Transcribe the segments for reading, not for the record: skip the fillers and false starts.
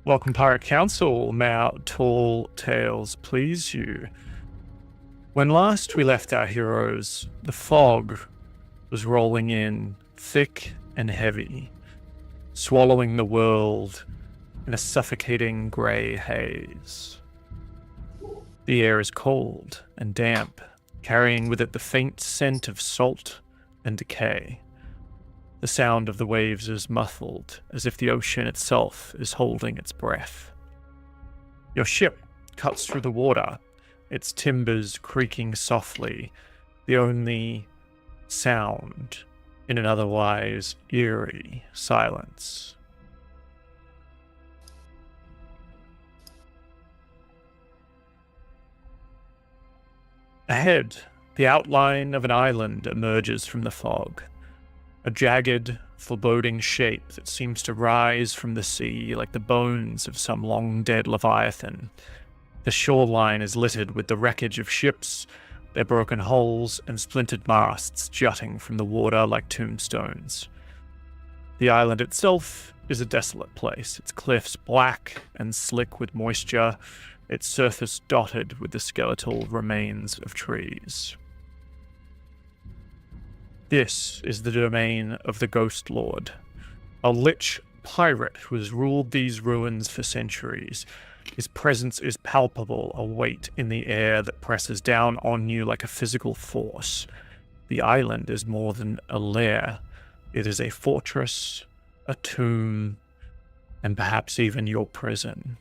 Welcome, Pirate Council. May our tall tales please you. When last we left our heroes, the fog was rolling in thick and heavy, swallowing the world in a suffocating grey haze. The air is cold and damp, carrying with it the faint scent of salt and decay. The sound of the waves is muffled, as if the ocean itself is holding its breath. Your ship cuts through the water, its timbers creaking softly, the only sound in an otherwise eerie silence. Ahead, the outline of an island emerges from the fog. A jagged, foreboding shape that seems to rise from the sea like the bones of some long-dead leviathan. The shoreline is littered with the wreckage of ships, their broken hulls and splintered masts jutting from the water like tombstones. The island itself is a desolate place, its cliffs black and slick with moisture, its surface dotted with the skeletal remains of trees. This is the domain of the Ghostlord, a lich pirate who has ruled these ruins for centuries. His presence is palpable, a weight in the air that presses down on you like a physical force. The island is more than a lair. It is a fortress, a tomb, and perhaps even your prison.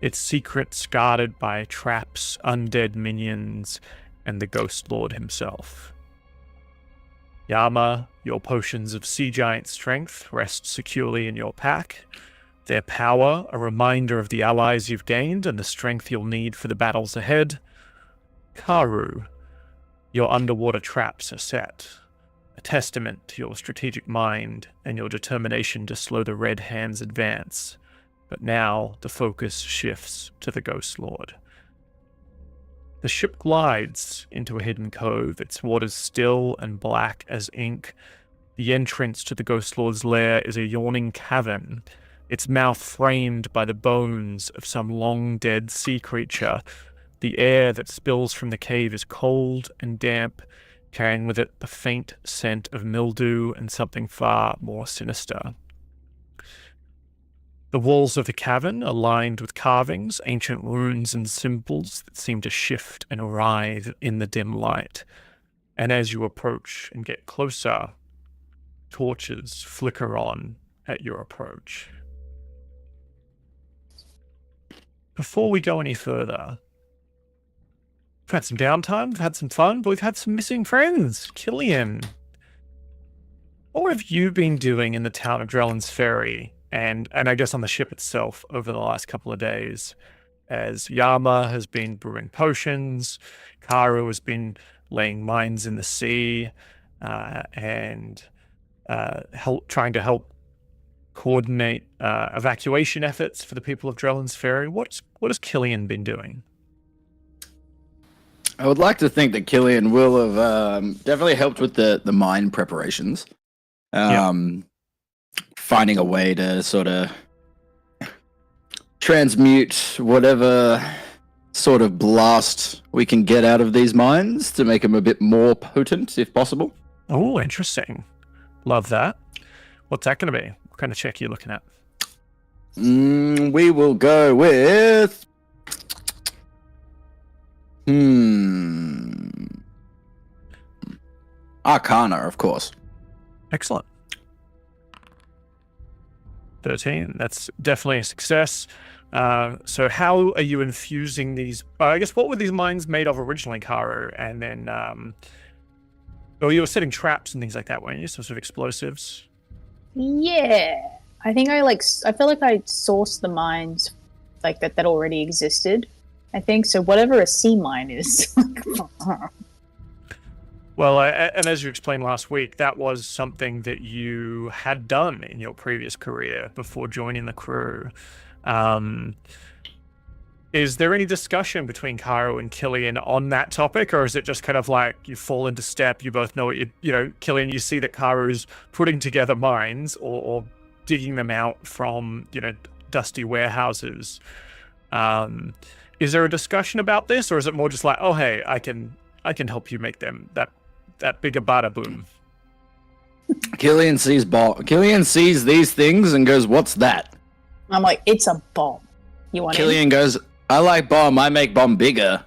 Its secrets guarded by traps, undead minions, and the Ghostlord himself. Yama, your potions of sea giant strength rest securely in your pack. Their power, a reminder of the allies you've gained and the strength you'll need for the battles ahead. Karu, your underwater traps are set, a testament to your strategic mind and your determination to slow the Red Hand's advance. But now the focus shifts to the Ghostlord. The ship glides into a hidden cove, its waters still and black as ink. The entrance to the Ghostlord's lair is a yawning cavern, its mouth framed by the bones of some long-dead sea creature. The air that spills from the cave is cold and damp, carrying with it the faint scent of mildew and something far more sinister. The walls of the cavern are lined with carvings, ancient runes and symbols that seem to shift and writhe in the dim light. And as you approach and get closer, torches flicker on at your approach. Before we go any further, we've had some downtime, we've had some fun, but we've had some missing friends. Killian, what have you been doing in the town of Drellin's Ferry? And I guess on the ship itself over the last couple of days, as Yama has been brewing potions, Karu has been laying mines in the sea, and trying to help coordinate evacuation efforts for the people of Drellin's Ferry. What has Killian been doing? I would like to think that Killian will have definitely helped with the mine preparations. Finding a way to sort of transmute whatever sort of blast we can get out of these mines to make them a bit more potent, if possible. Oh, interesting. Love that. What's that going to be? What kind of check are you looking at? We will go with... Arcana, of course. Excellent. 13. That's definitely a success. So how are you infusing these? I guess what were these mines made of originally, Karu? And then, you were setting traps and things like that, weren't you? Some sort of explosives. Yeah, I think I feel like I sourced the mines like that already existed. I think so. Whatever a sea mine is. Well, and as you explained last week, that was something that you had done in your previous career before joining the crew. Is there any discussion between Cairo and Killian on that topic, or is it just kind of like you fall into step, you both know what Killian, you see that Cairo's putting together mines or digging them out from, dusty warehouses. Is there a discussion about this, or is it more just like, oh hey, I can help you make them that bigger bada boom? Killian sees these things and goes, "What's that?" I'm like, it's a bomb. You want it? Killian goes, "I like bomb. I make bomb bigger."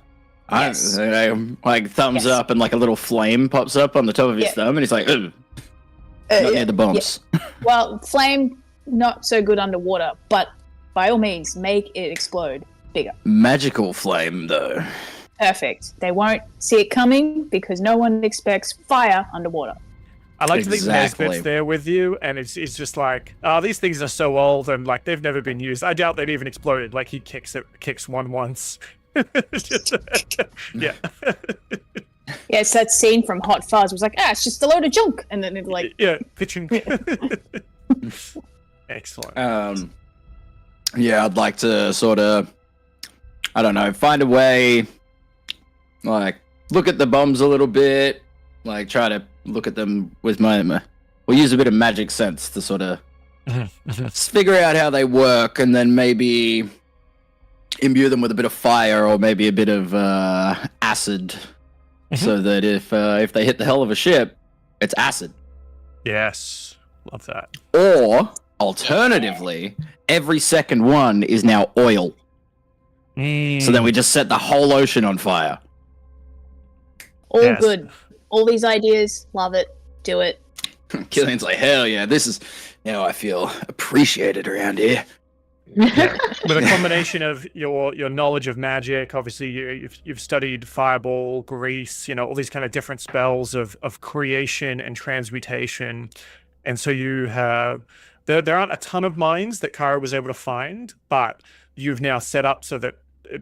Yes. I like thumbs up, and like a little flame pops up on the top of his thumb, and he's like, "Ugh, not near the bombs." Yeah. Well, flame not so good underwater, but by all means, make it explode bigger. Magical flame, though. Perfect. They won't see it coming because no one expects fire underwater. I like to think Exactly. Nesbitt's there with you, and it's just like, oh, these things are so old, and like they've never been used. I doubt they've even exploded. Like he kicks one once. Yeah. Yeah, it's that scene from Hot Fuzz. It was like, it's just a load of junk, and then it's like, Yeah, pitching. Excellent. Yeah, I'd like to sort of, I don't know, find a way, like, look at the bombs a little bit, like, try to look at them with my we'll use a bit of magic sense to sort of figure out how they work, and then maybe imbue them with a bit of fire or maybe a bit of acid, so that if they hit the hull of a ship, it's acid. Yes, love that. Or, alternatively, every second one is now oil. So then we just set the whole ocean on fire. all Yes. good. All these ideas, love it. Do it. Killian's like, hell yeah, this is, I feel appreciated around here. Yeah. With a combination of your knowledge of magic, obviously you've studied fireball, grease, all these kind of different spells of creation and transmutation, and so you have there aren't a ton of mines that Kara was able to find, but you've now set up so that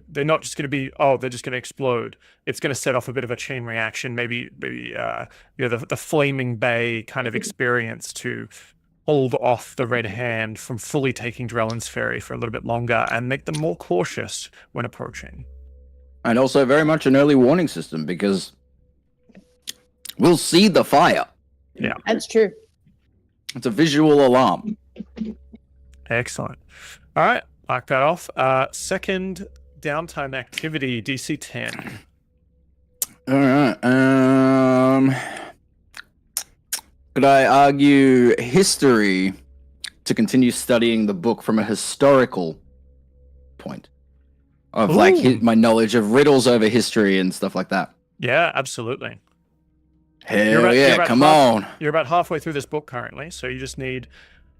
they're not just going to be, they're just going to explode. It's going to set off a bit of a chain reaction, maybe the Flaming Bay kind of experience to hold off the Red Hand from fully taking Drellin's Ferry for a little bit longer and make them more cautious when approaching. And also very much an early warning system, because we'll see the fire. Yeah. That's true. It's a visual alarm. Excellent. All right, mark that off. Second downtime activity, DC 10. All right. Could I argue history to continue studying the book from a historical point of Ooh. my knowledge of riddles over history and stuff like that? Yeah, absolutely. Hell yeah, come on. You're about halfway through this book currently, so you just need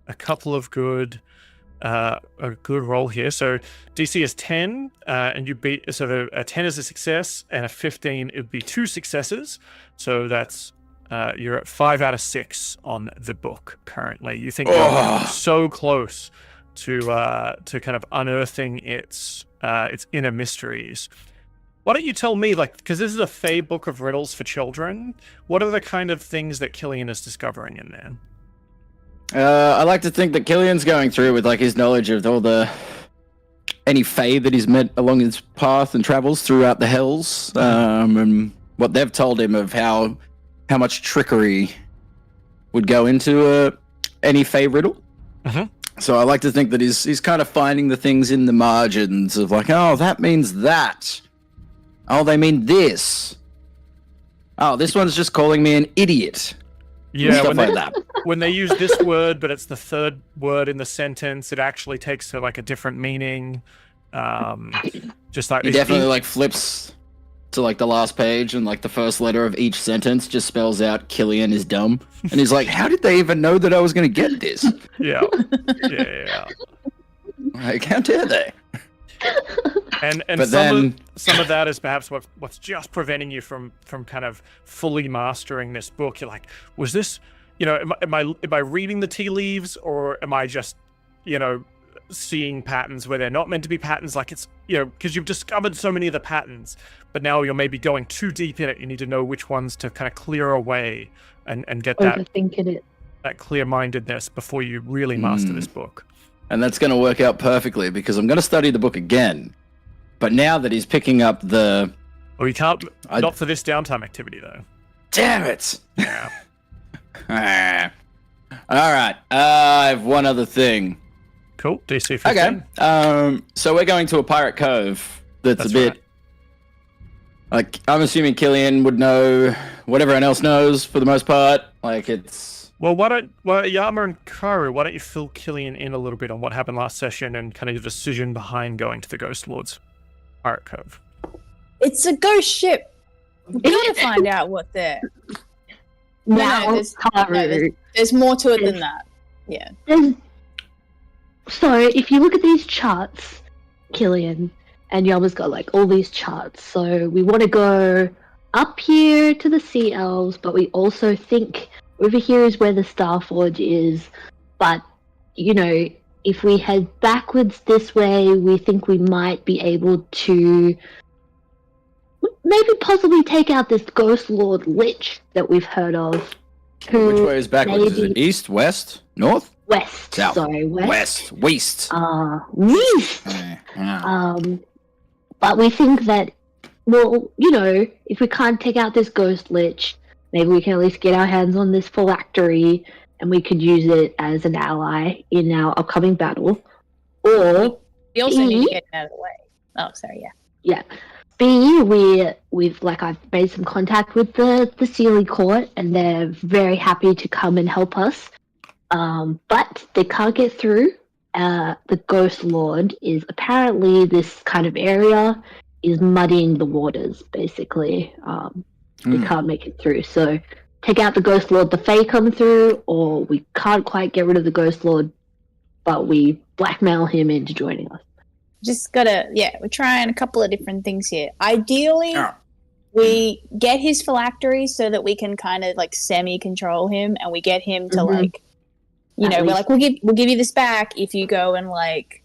a couple of a good roll here. So DC is 10, and you beat, so a 10 is a success, and a 15 it would be 2 successes. So that's you're at 5 out of 6 on the book currently. You think you're so close to kind of unearthing its inner mysteries. Why don't you tell me, because this is a Fey book of riddles for children, what are the kind of things that Killian is discovering in there? I like to think that Killian's going through with his knowledge of any Fey that he's met along his path and travels throughout the Hells, and what they've told him of how much trickery would go into any Fey riddle. So I like to think that he's kind of finding the things in the margins of that means that. Oh, they mean this. Oh, this one's just calling me an idiot. Yeah, Stuff like that. When they use this word, but it's the third word in the sentence, it actually takes a different meaning. Just like He definitely flips to the last page, and the first letter of each sentence just spells out Killian is dumb. And he's like, how did they even know that I was going to get this? Yeah. How dare they? And But some of that is perhaps what's just preventing you from kind of fully mastering this book. You're like, was this, am I reading the tea leaves, or am I just, seeing patterns where they're not meant to be patterns? It's, because you've discovered so many of the patterns, but now you're maybe going too deep in it. You need to know which ones to kind of clear away and get that clear-mindedness before you really master this book. And that's going to work out perfectly, because I'm going to study the book again. But now that he's picking up the... Well, you can't... Not for this downtime activity, though. Damn it! Yeah. All right. I have one other thing. Cool. DC 15. Okay. So we're going to a pirate cove. That's a bit. Right. Like, I'm assuming Killian would know what everyone else knows for the most part. Like, it's. Well, Yama and Karu, why don't you fill Killian in a little bit on what happened last session and kind of the decision behind going to the Ghostlord's Pirate Cove? It's a ghost ship. We gotta find out what they're. There's more to it than that. Yeah. So if you look at these charts, Killian, and Yama's got like all these charts. So we want to go up here to the Sea Elves, but we also think over here is where the Starforge is. But, you know, if we head backwards this way, we think we might be able to maybe possibly take out this Ghostlord lich that we've heard of. Which way is backwards? Is it east, west, north? West. South. Sorry, west. West. West. Yeah. But we think that, well, you know, if we can't take out this ghost lich, maybe we can at least get our hands on this phylactery and we could use it as an ally in our upcoming battle. Or we also need to get it out of the way. Oh, sorry, yeah. Yeah. We've like I've made some contact with the Sealy Court and they're very happy to come and help us. But they can't get through. The Ghostlord is apparently this kind of area is muddying the waters, basically. They can't make it through. So take out the Ghostlord, the Fae come through, or we can't quite get rid of the Ghostlord, but we blackmail him into joining us. Just gotta, we're trying a couple of different things here. Ideally, we get his phylactery so that we can kind of like semi-control him, and we get him to like, you know, we're like, we'll give you this back if you go and like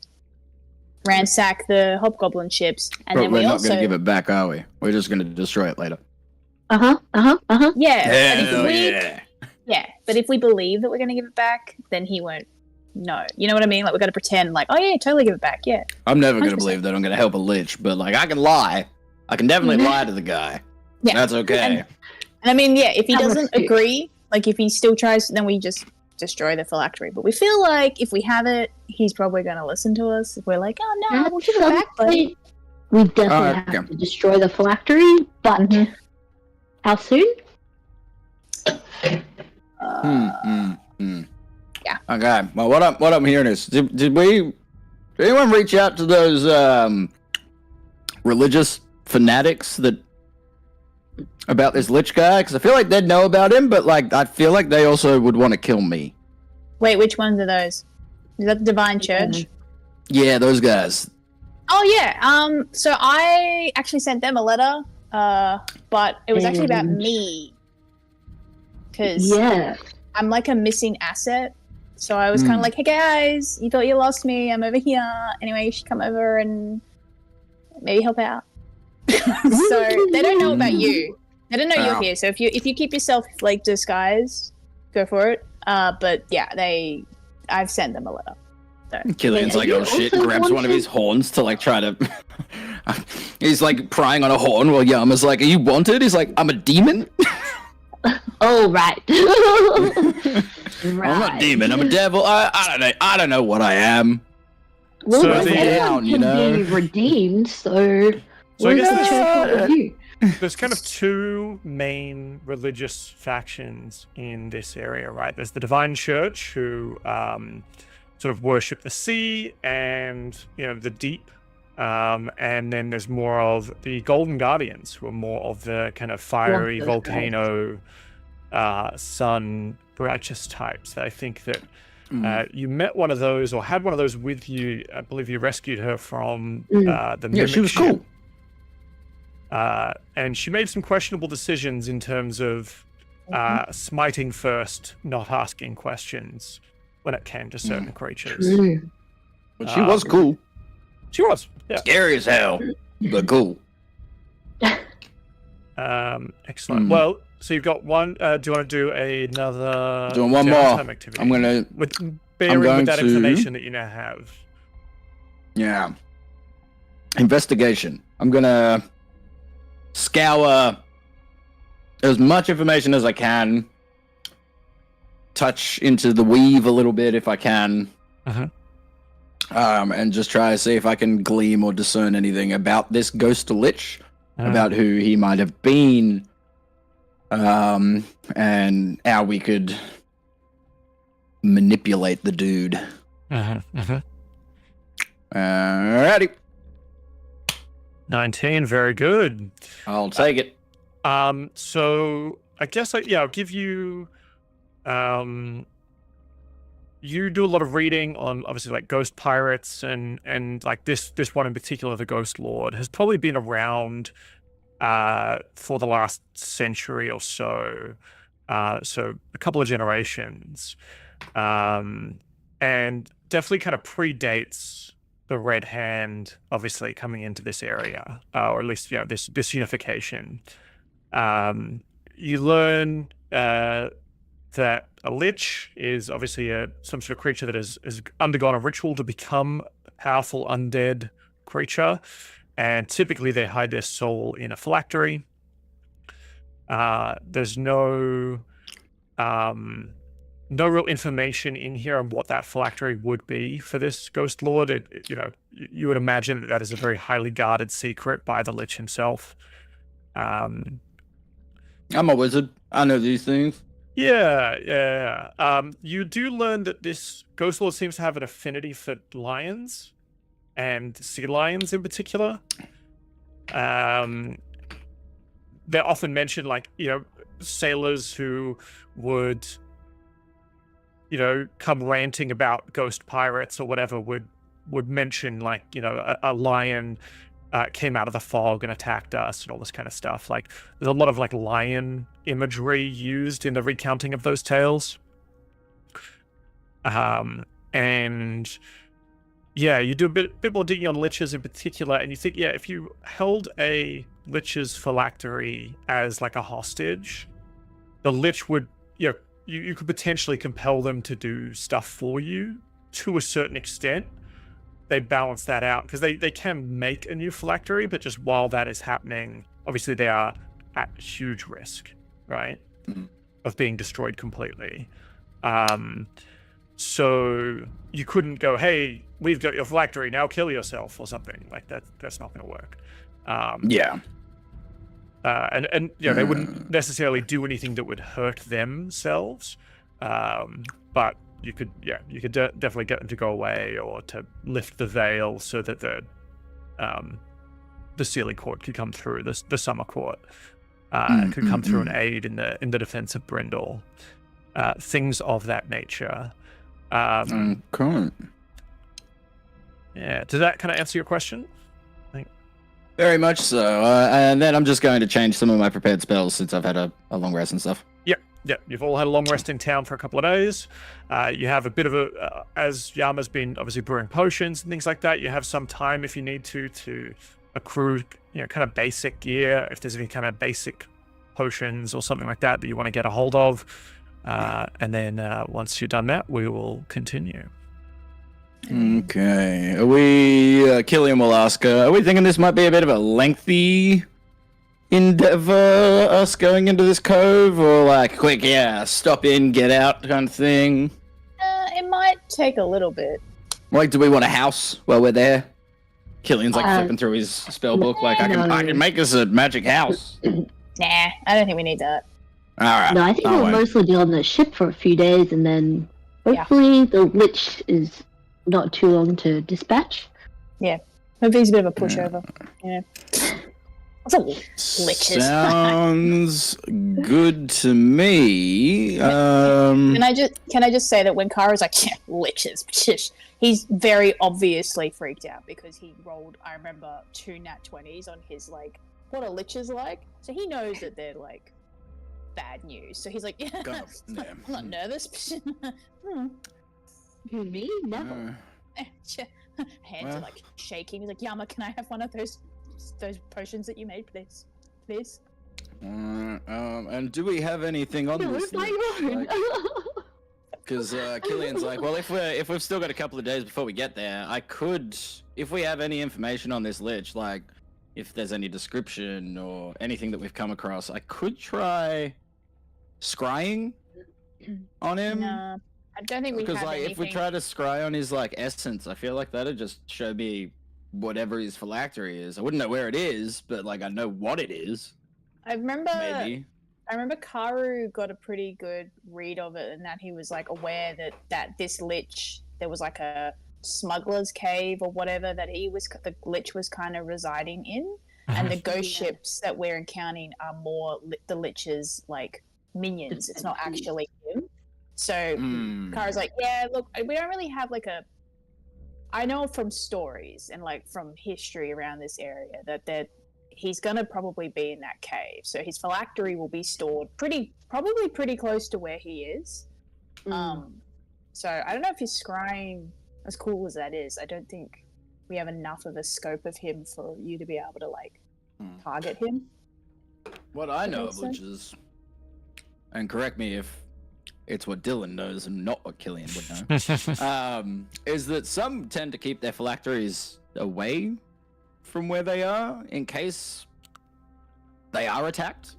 ransack the hobgoblin ships, and But then we're we not also going to give it back, are we? We're just going to destroy it later. Yeah. Yeah. But if we believe that we're going to give it back, then he won't know. You know what I mean? Like, we've got to pretend like, oh yeah, totally give it back. Yeah. I'm never going to believe that I'm going to help a lich, but like I can lie. I can definitely lie to the guy. Yeah. That's okay. And I mean, yeah, if he doesn't agree, like if he still tries, then we just destroy the phylactery. But we feel like if we have it, he's probably going to listen to us. If we're like, oh no, we'll give it back. But We definitely have to destroy the phylactery, but how soon? Yeah. Okay. Well, what I'm hearing is, did anyone reach out to those religious fanatics about this lich guy? Because I feel like they'd know about him, but like I feel like they also would want to kill me. Wait, which ones are those? Is that the Divine Church? Yeah, those guys. Oh yeah. So I actually sent them a letter, but it was actually about me, because I'm like a missing asset. So I was kind of like, hey guys, you thought you lost me? I'm over here. Anyway, you should come over and maybe help out. So they don't know about you. They don't know you're here. So if you keep yourself like disguised, go for it. But yeah, I've sent them a letter. So. Killian's like, oh shit, grabs one of his horns to like try to. He's like prying on a horn while Yama's like, are you wanted? He's like, I'm a demon. Oh right. I'm not a demon. I'm a devil. I don't know what I am. Well, So everyone can be redeemed. So I guess the church point of view? there's kind of two main religious factions in this area, right? There's the Divine Church, who sort of worship the sea and the deep, and then there's more of the Golden Guardians, who are more of the kind of fiery volcano, sun righteous types. I think that you met one of those or had one of those with you. I believe you rescued her from the mimic she was ship. cool. And she made some questionable decisions in terms of smiting first, not asking questions when it came to certain creatures. But she was cool. She was, yeah. Scary as hell, but cool. Excellent. Well, so you've got one. Do you want to do another? Doing one more. Activity? I'm gonna. Bearing with that information that you now have. Yeah. Investigation. I'm gonna scour as much information as I can. Touch into the weave a little bit if I can. And just try to see if I can glean or discern anything about this ghost lich, about who he might have been, and how we could manipulate the dude. Alrighty. 19, very good. I'll take it. So I guess I'll give you you do a lot of reading on obviously like ghost pirates and like this one in particular, the Ghostlord, has probably been around for the last century or so. So a couple of generations. And definitely kind of predates the Red Hand, obviously coming into this area, or at least this unification. You learn that a lich is obviously some sort of creature that has undergone a ritual to become a powerful undead creature, and typically they hide their soul in a phylactery. There's no real information in here on what that phylactery would be for this Ghostlord. You would imagine that is a very highly guarded secret by the lich himself. I'm a wizard. I know these things. Yeah. You do learn that this Ghostlord seems to have an affinity for lions, and sea lions in particular. They're often mentioned, like, sailors who would, come ranting about ghost pirates or whatever would mention, like, a lion came out of the fog and attacked us and all this kind of stuff. Like, there's a lot of like lion imagery used in the recounting of those tales. And yeah, you do a bit more digging on liches in particular, and you think, if you held a lich's phylactery as like a hostage, the lich would, you could potentially compel them to do stuff for you to a certain extent. They balance that out because they can make a new phylactery, but just while that is happening, obviously they are at huge risk, right, of being destroyed completely. So you couldn't go, hey, we've got your phylactery, now kill yourself or something like that. That's not going to work. And they wouldn't necessarily do anything that would hurt themselves, but you could definitely get them to go away or to lift the veil so that the Sealy Court could come through, the Summer Court could come through and aid in the defense of Brindle, things of that nature. Cool. Yeah, does that kind of answer your question? Very much so. And then I'm just going to change some of my prepared spells since I've had a long rest and stuff. Yeah, you've all had a long rest in town for a couple of days. You have a bit of as Yama's been obviously brewing potions and things like that, you have some time if you need to accrue, kind of basic gear, if there's any kind of basic potions or something like that you want to get a hold of. And then once you're done that, we will continue. Okay. Killian will ask, are we thinking this might be a bit of a lengthy endeavor, us going into this cove, or like quick, stop in, get out kind of thing? It might take a little bit. Like, do we want a house while we're there? Killian's like flipping through his spell book, like, I can make us a magic house. Nah, I don't think we need that. Alright. No, I think we'll mostly be on the ship for a few days, and then hopefully the lich is not too long to dispatch. Yeah, hopefully he's a bit of a pushover. Yeah. Liches. Sounds good to me. Can I just say that when Kara's like, liches, he's very obviously freaked out because he rolled, I remember, 2 nat 20s on his like, what are liches like? So he knows that they're like bad news. So he's like, I'm not nervous. Me? Never. Hands are like shaking. He's like, Yama, can I have one of those potions that you made, please? And do we have anything on this list? Because Killian's like, well, if we've still got a couple of days before we get there, I could, if we have any information on this lich, like if there's any description or anything that we've come across, I could try scrying on him. Nah, I don't think we Because have like, anything. if we try to scry on his like essence, I feel like that'd just show me whatever his phylactery is. I wouldn't know where it is, but like I know what it is. I remember. Maybe. I remember Karu got a pretty good read of it, and that he was like aware that this lich, there was like a smuggler's cave or whatever that the lich was kind of residing in, and the ghost ships that we're encountering are more the lich's like minions. It's not actually him. So Karu's like, yeah, look, we don't really have like a. I know from stories and like from history around this area that he's gonna probably be in that cave. So his phylactery will be stored probably pretty close to where he is. So I don't know if his scrying, as cool as that is, I don't think we have enough of a scope of him for you to be able to like target him. What I know of liches, and correct me if it's what Dylan knows and not what Killian would know, is that some tend to keep their phylacteries away from where they are in case they are attacked.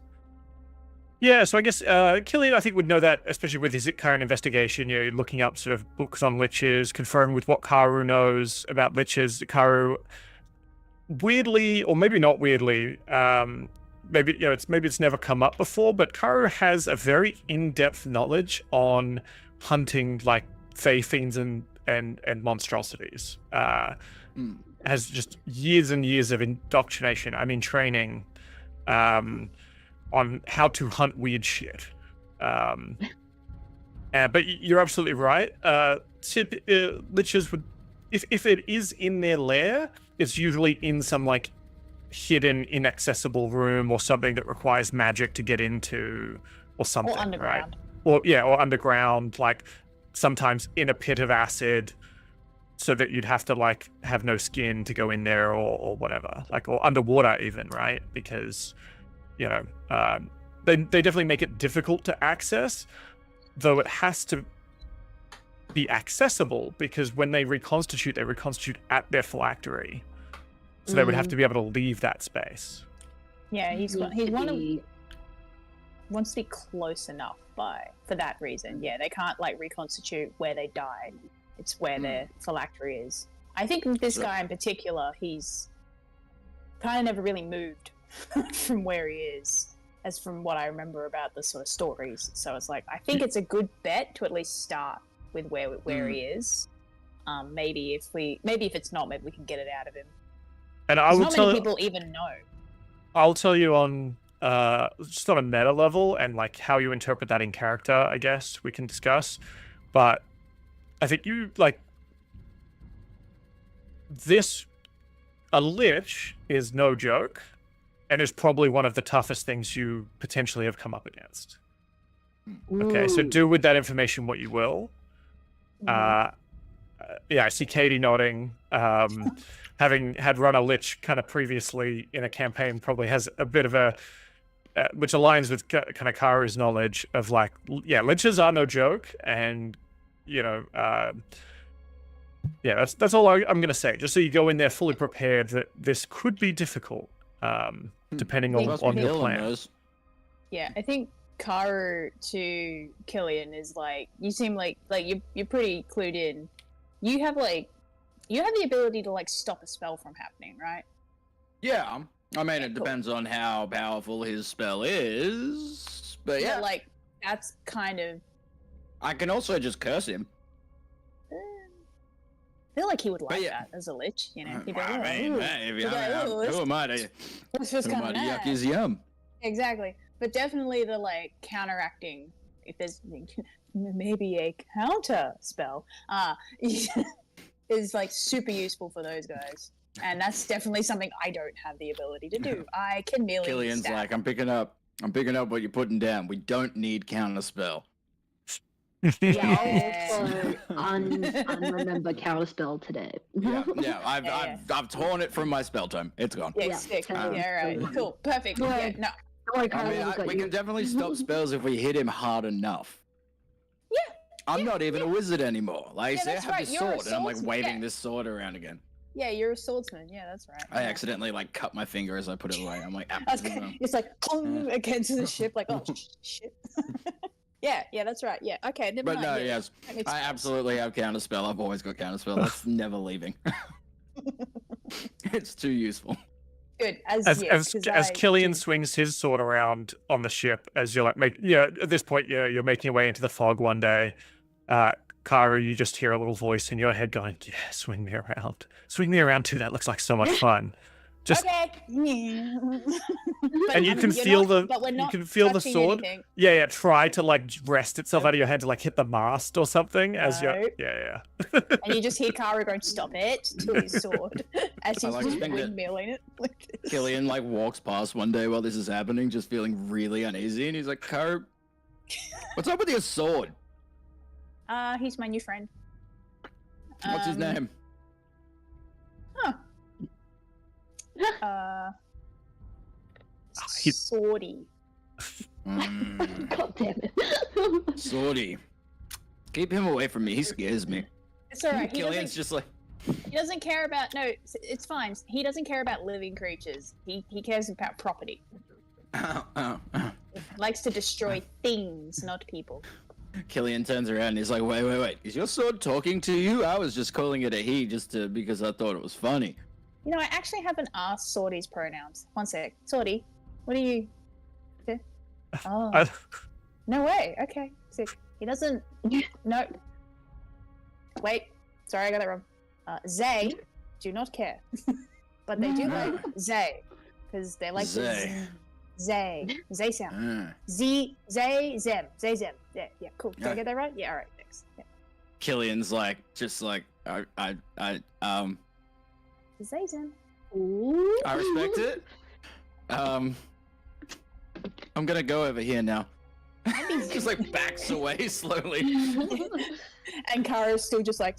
Yeah, so I guess Killian, I think, would know that, especially with his current investigation. You know, looking up sort of books on liches, confirming with what Karu knows about liches. Karu, weirdly, or maybe not weirdly, maybe it's never come up before, but Karu has a very in-depth knowledge on hunting like fey fiends and monstrosities. Has just years and years of indoctrination. I mean, training. On how to hunt weird shit. But you're absolutely right. Liches would, if it is in their lair, it's usually in some like hidden, inaccessible room or something that requires magic to get into, or something. Or underground. Right? Or underground, like sometimes in a pit of acid, so that you'd have to like have no skin to go in there, or whatever, like, or underwater even, right? Because they definitely make it difficult to access, though it has to be accessible, because when they reconstitute at their phylactery, so they would have to be able to leave that space. Yeah, wants to be close enough for that reason. Yeah, they can't like reconstitute where they died. It's where their phylactery is. I think with this guy in particular, he's kind of never really moved from where he is, as from what I remember about the sort of stories. So it's like, I think it's a good bet to at least start with where he is. Maybe if it's not, maybe we can get it out of him. And I will not many people even know. I'll tell you on just on a meta level, and like how you interpret that in character, I guess we can discuss. But I think a lich is no joke, and is probably one of the toughest things you potentially have come up against. Okay, so do with that information what you will. I see Katie nodding. Having had run a lich kind of previously in a campaign, probably has a bit of a, which aligns with kind of Karu's knowledge of like, liches are no joke, and that's all I'm gonna say. Just so you go in there fully prepared that this could be difficult. Depending on your plan. Yeah, I think Karu to Killian is like, you seem like you're pretty clued in. You have the ability to like stop a spell from happening, right? Yeah, I mean it depends on how powerful his spell is, but yeah, like that's kind of. I can also just curse him. I feel like he would like that as a lich, He'd be who am I to yuck his yum? Exactly, but definitely the like counteracting, if there's maybe a counter spell, is like super useful for those guys, and that's definitely something I don't have the ability to do. I can merely. Killian's like, I'm picking up what you're putting down. We don't need counter spell. Also unremember counterspell today. I've torn it from my spell tome. It's gone. Sick. Right. Cool. Perfect. Yeah, no. We can definitely stop spells if we hit him hard enough. Yeah. I'm not even a wizard anymore. Like, I have this sword, and I'm like waving this sword around again. Yeah, you're a swordsman. Yeah, that's right. I accidentally like cut my finger as I put it away. I'm like, it's like against the ship, like, oh shit. Yeah, that's right. Yeah, okay. Never But mind. no, yeah, yes, that makes I sense. absolutely have counterspell. I've always got counterspell. That's never leaving. It's too useful. Good. As Killian swings his sword around on the ship, as you're like, at this point, you're making your way into the fog one day. Kara, you just hear a little voice in your head going, "Yeah, swing me around too. That looks like so much fun." Just okay. and you can feel the sword. Anything. Yeah. Try to like wrest itself out of your hand to like hit the mast or something. As you're, yeah. And you just hear Kara going, "Stop it!" to his sword as he's like just to think that windmilling it like this. Killian like walks past one day while this is happening, just feeling really uneasy, and he's like, "Kara, what's up with your sword? He's my new friend. What's his name?" Swordy. God damn it. Swordy. Keep him away from me. He scares me. It's alright. Killian's just like... He doesn't care about... No, it's fine. He doesn't care about living creatures. He cares about property. He likes to destroy things, not people. Killian turns around and he's like, wait. Is your sword talking to you? I was just calling it a he because I thought it was funny. You know, I actually haven't asked Swordy's pronouns. One sec. Swordy, what are you... Oh. No way. Okay. So he doesn't... No. Wait. Sorry, I got that wrong. They do not care. But they do like Zay. Because they like Zay. Zay. Zay sound. Z, Zay, Zem. Zay, Zem. Yeah, cool. Did I get that right? Yeah, alright, thanks. Yeah. Killian's like, just like, Zay, Zem. I respect it. I'm gonna go over here now. Just like backs away slowly. And Kara's still just like,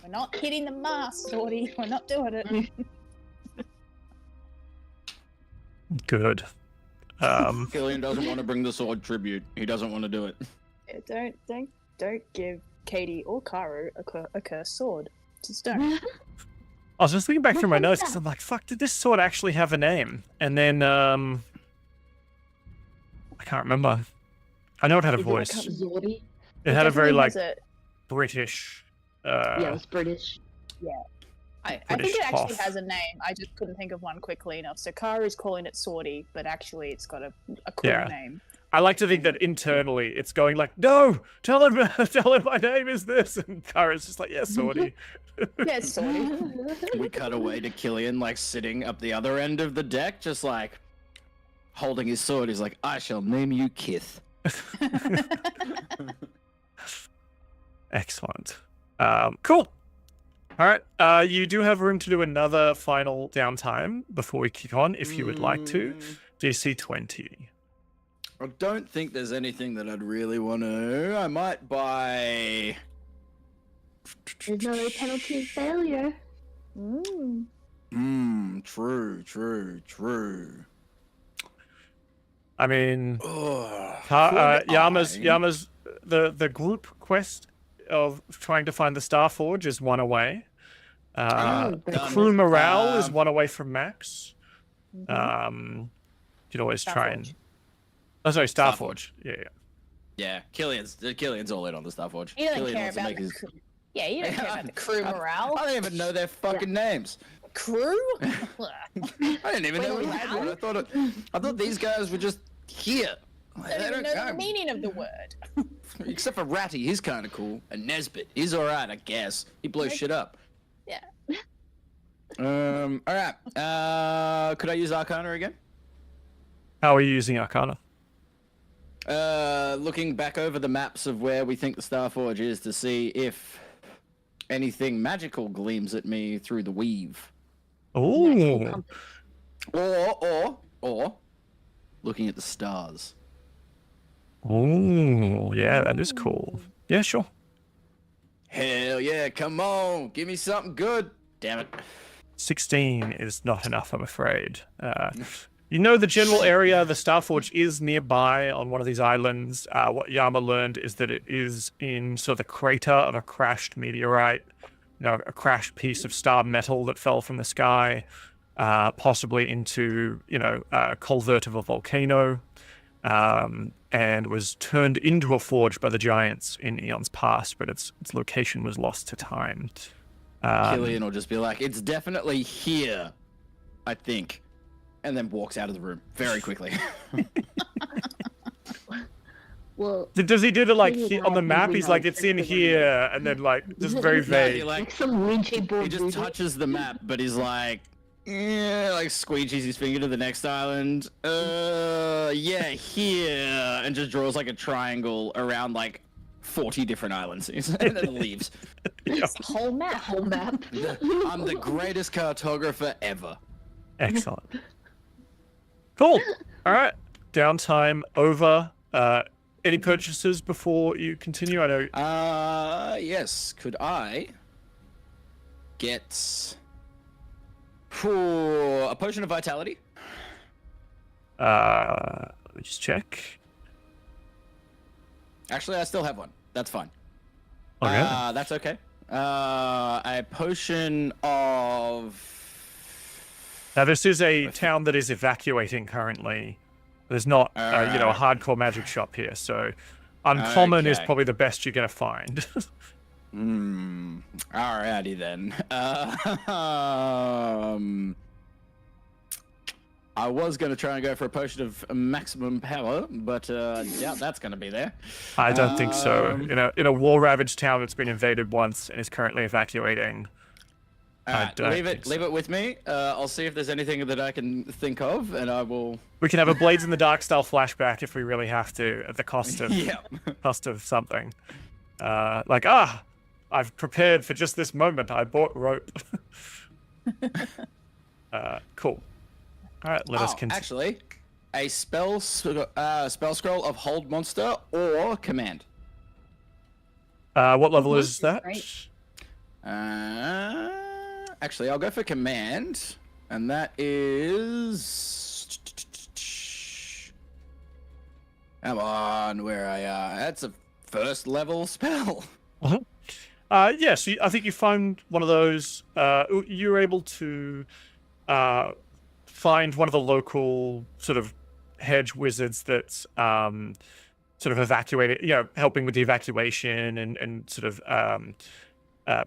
we're not hitting the mast, Swordy. We're not doing it. Good. Killian doesn't want to bring the sword tribute. He doesn't want to do it. Yeah, don't give Katie or Kara a cursed sword. Just don't. I was just looking back through my notes because I'm like, fuck, did this sword actually have a name? And then, I can't remember. I know it had a voice. It had a very, like, British... yeah, it was British. Yeah. I think it actually has a name. I just couldn't think of one quickly enough. So Kara's calling it Swordy, but actually it's got a cool name. I like to think that internally it's going like, no, tell him my name is this. And Kara's just like, yeah, Swordy. Yeah, Swordy. We cut away to Killian, like, sitting up the other end of the deck, just like, holding his sword. He's like, I shall name you Kith. Excellent. Cool. All right. You do have room to do another final downtime before we kick on, if you would like to. DC 20. I don't think there's anything that I'd really want to. I might buy... There's no penalty of failure. True. I mean, Yama's the group quest of trying to find the Star Forge is one away. The crew morale is one away from max. You could always try and... Oh, sorry, Star Forge. Yeah, Killian's all in on the Star Forge. He doesn't care about the crew. Yeah, you don't care about the crew morale. I don't even know their fucking names. Crew? I didn't even know we had one. I thought these guys were just here. I don't even know the meaning of the word. Except for Ratty, he's kind of cool. And Nesbit, he's alright, I guess. He blows shit up. Yeah. Alright. Could I use Arcana again? How are you using Arcana? Looking back over the maps of where we think the Star Forge is to see if anything magical gleams at me through the weave. Oh. Or looking at the stars. Oh, yeah, that is cool. Yeah, sure. Hell yeah, come on. Give me something good. Damn it. 16 is not enough, I'm afraid. You know the general area, the Starforge is nearby on one of these islands. What Yama learned is that it is in sort of the crater of a crashed meteorite, a crashed piece of star metal that fell from the sky, possibly into, a culvert of a volcano. and was turned into a forge by the giants in eons past, but its location was lost to time. Killian will just be like, "It's definitely here, I think," and then walks out of the room very quickly. Well, Does he do the like Maybe on the not, map? maybe He's not, like, it's in definitely. here, and then like just very vague. like some Ouija board. He just touches the map, but he's like, like squeeges his finger to the next island. Yeah, here, and just draws like a triangle around like 40 different islands, and then leaves. It's the whole map. whole map. I'm the greatest cartographer ever. Excellent. Cool. All right. Downtime over. Any purchases before you continue? I know. Yes. Could I get a potion of vitality? Let me just check. Actually, I still have one. That's fine. Okay. That's okay. A potion of. Now, this is a town that is evacuating currently. There's not, a hardcore magic shop here, so uncommon is Okay. probably the best you're gonna find. Alrighty then. I was gonna try and go for a potion of maximum power, but doubt that's gonna be there. I don't think so. In a war-ravaged town that's been invaded once and is currently evacuating. Alright, don't leave think it. so. Leave it with me. I'll see if there's anything that I can think of, and I will. We can have a Blades in the Dark style flashback if we really have to, at the cost of Yeah. cost of something. I've prepared for just this moment. I bought rope. Cool. All right, let us continue. Actually, a spell scroll of hold monster or command. What level is that? Right. Actually, I'll go for command, and that is. Come on, where I are? That's a first level spell. Yes, I think you found one of those. You were able to find one of the local sort of hedge wizards that's sort of evacuated, helping with the evacuation and sort of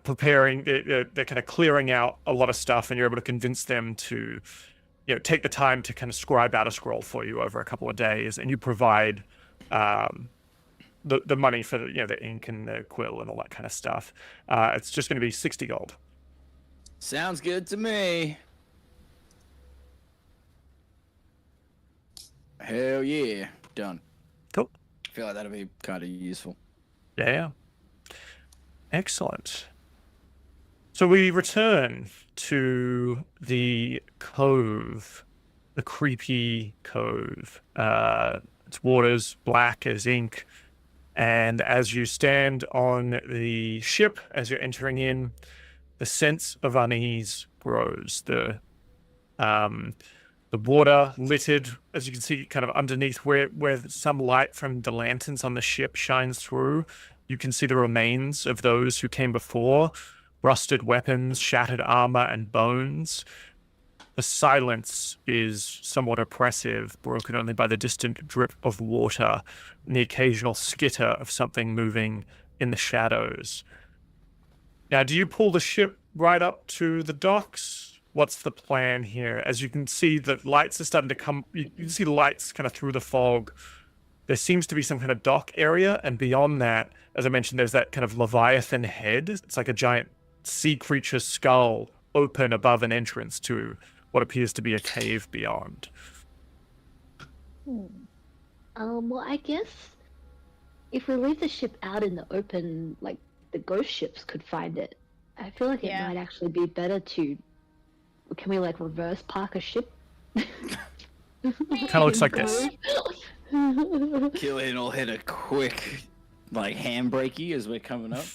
preparing. They're kind of clearing out a lot of stuff, and you're able to convince them to, take the time to kind of scribe out a scroll for you over a couple of days, and you provide the money for the ink and the quill and all that kind of stuff. It's just going to be 60 gold. Sounds good to me. Hell yeah, done. Cool. I feel like that'll be kind of useful. Yeah. Excellent. So we return to the cove, the creepy cove. Its water's black as ink. And as you stand on the ship, as you're entering in, the sense of unease grows. The water littered, as you can see, kind of underneath where some light from the lanterns on the ship shines through. You can see the remains of those who came before, rusted weapons, shattered armor, and bones. The silence is somewhat oppressive, broken only by the distant drip of water and the occasional skitter of something moving in the shadows. Now, do you pull the ship right up to the docks? What's the plan here? As you can see, the lights are starting to come. You can see the lights kind of through the fog. There seems to be some kind of dock area, and beyond that, as I mentioned, there's that kind of Leviathan head. It's like a giant sea creature skull open above an entrance to what appears to be a cave beyond. Well, I guess if we leave the ship out in the open, like the ghost ships could find it. I feel like it Yeah. might actually be better to. Can we like reverse park a ship? Kind of looks like this. Killian will hit a quick, handbrakey as we're coming up.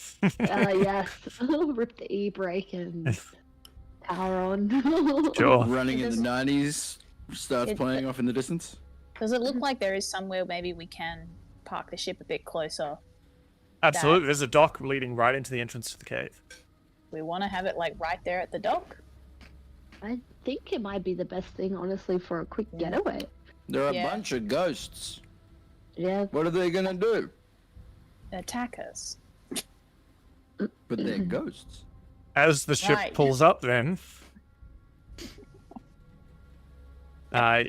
Yes. Rip the e-brake and power on. Sure. Running in the 90s, starts playing off in the distance. Does it look like there is somewhere maybe we can park the ship a bit closer? Absolutely. There's a dock leading right into the entrance to the cave. We want to have it right there at the dock. I think it might be the best thing, honestly, for a quick getaway. There are Yeah. a bunch of ghosts. Yeah. What are they gonna do? Attack us. But they're ghosts. As the ship Right. pulls up, then,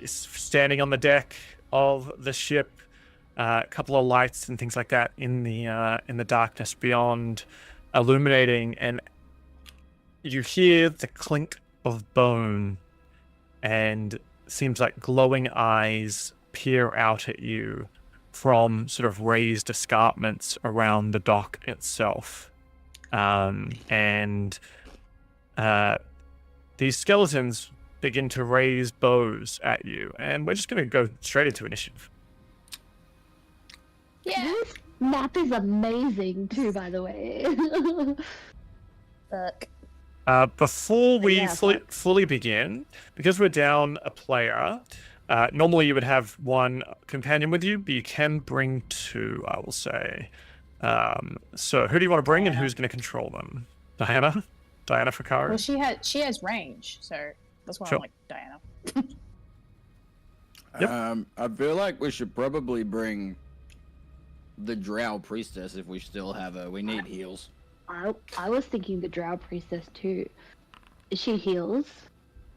standing on the deck of the ship, a couple of lights and things like that in the darkness beyond, illuminating, and you hear the clink of bone, and seems like glowing eyes peer out at you from sort of raised escarpments around the dock itself. These skeletons begin to raise bows at you, and we're just going to go straight into initiative. Yeah. This map is amazing too, by the way. Fuck. Before we Yeah, fully begin, because we're down a player, normally you would have one companion with you, but you can bring two, I will say. So who do you want to bring, and who's going to control them? Diana? Diana Fakaru? Well, she has range, so that's why Sure. I'm like Diana. Yep. I feel like we should probably bring the Drow Priestess if we still have her. We need heals. I was thinking the Drow Priestess too. She heals.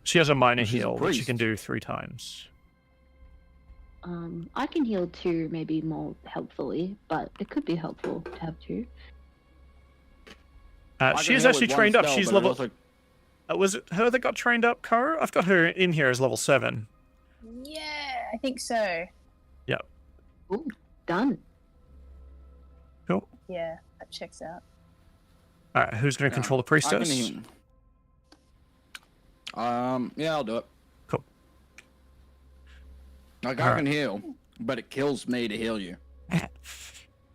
She has a minor She's a heal, which you can priest. do 3 times. I can heal 2 maybe more helpfully, but it could be helpful to have 2. I She can is heal actually with one trained up. spell, She's but it level... also- was it her that got trained up, Karu? I've got her in here as level 7. Yeah, I think so. Ooh, done. Cool. Yeah, that checks out. Alright, who's going to control the I can priestess? heal. Yeah, I'll do it. Cool. Like, I Alright. can heal, but it kills me to heal you.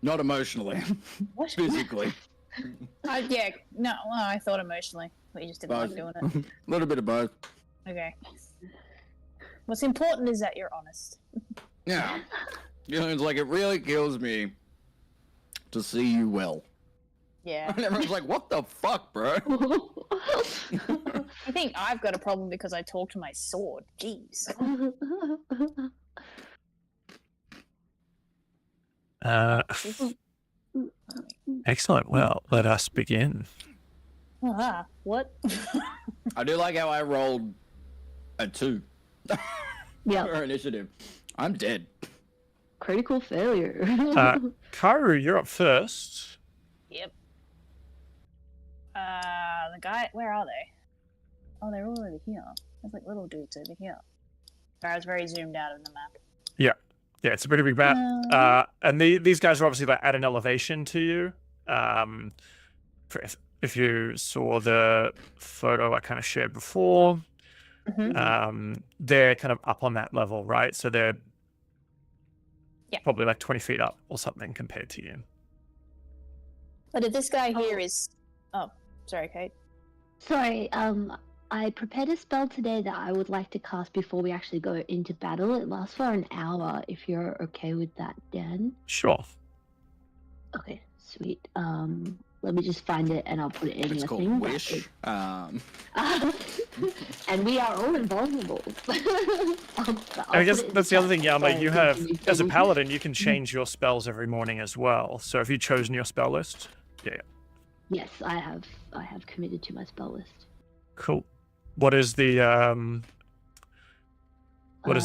Not emotionally, What? physically. Yeah, no, well, I thought emotionally, but you just didn't like doing it. A little bit of both. Okay. What's important is that you're honest. Yeah. You know, it's like, it really kills me to see you well. Yeah. And everyone's like, what the fuck, bro? I think I've got a problem because I talk to my sword. Jeez. Excellent. Well, let us begin. What? I do like how I rolled a 2 Yeah, for initiative. I'm dead. critical failure. Karu, you're up first. Yep. The guy, where are they? Oh, they're all over here. There's like little dudes over here. Sorry, I was very zoomed out of the map. Yeah, it's a pretty big map. And these guys are obviously like at an elevation to you. If you saw the photo I kind of shared before, they're kind of up on that level, right? So they're probably like 20 feet up or something compared to you. But if this guy here is... Oh, sorry, Kate. Sorry, I prepared a spell today that I would like to cast before we actually go into battle. It lasts for an hour, if you're okay with that, Dan. Sure. Okay, sweet. Let me just find it and I'll put it in It's your called thing. Wish. And we are all invulnerable. I guess that's the other thing, Yama. You have, as a paladin, you can change your spells every morning as well. So have you chosen your spell list? Yeah. Yes, I have committed to my spell list. Cool. What is the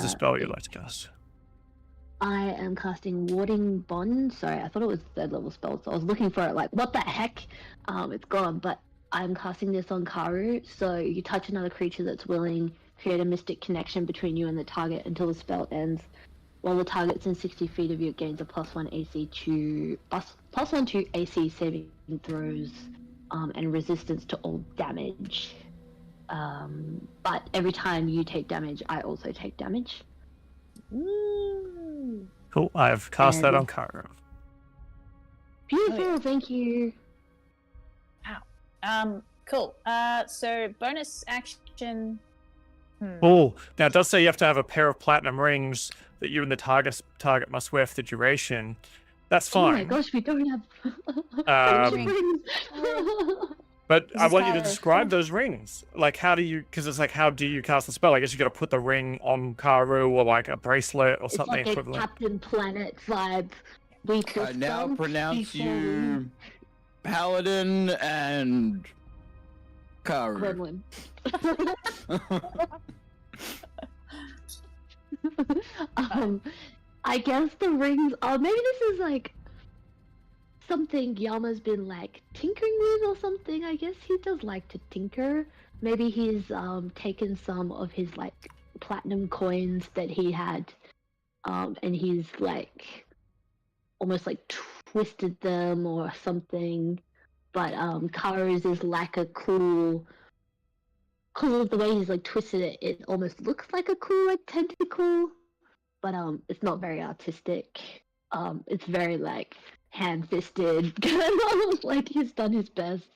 spell you'd like to cast? I am casting Warding Bond. Sorry, I thought it was 3rd level spell, so I was looking for it like, what the heck? It's gone, but I'm casting this on Karu, so you touch another creature that's willing, create a mystic connection between you and the target until the spell ends. While the target's in 60 feet of you, it gains a +1 AC to +1 to AC saving throws, and resistance to all damage. But every time you take damage, I also take damage. Ooh. Cool. I've cast that And- on Karu. Beautiful, Oh, yeah. thank you. Cool. So bonus action. Oh, now it does say you have to have a pair of platinum rings that you and the target must wear for the duration. That's Oh my fine. gosh, we don't have Um, friendship rings. But This I is want you to Kara. describe those rings. Like, how do you? Because it's like, how do you cast the spell? I guess you got to put the ring on Karu or like a bracelet or It's something like a equivalent. Captain Planet vibe. We I twist now them pronounce before we you Paladin and Karu. Gremlin. I guess the rings. Oh, maybe this is like something Yama's been like tinkering with or something. I guess he does like to tinker. Maybe he's taken some of his like platinum coins that he had, and he's like almost like twisted them or something. But Karu's is like a cool the way he's like twisted it. It almost looks like a cool like tentacle, but it's not very artistic. It's very like hand-fisted, kind of like he's done his best.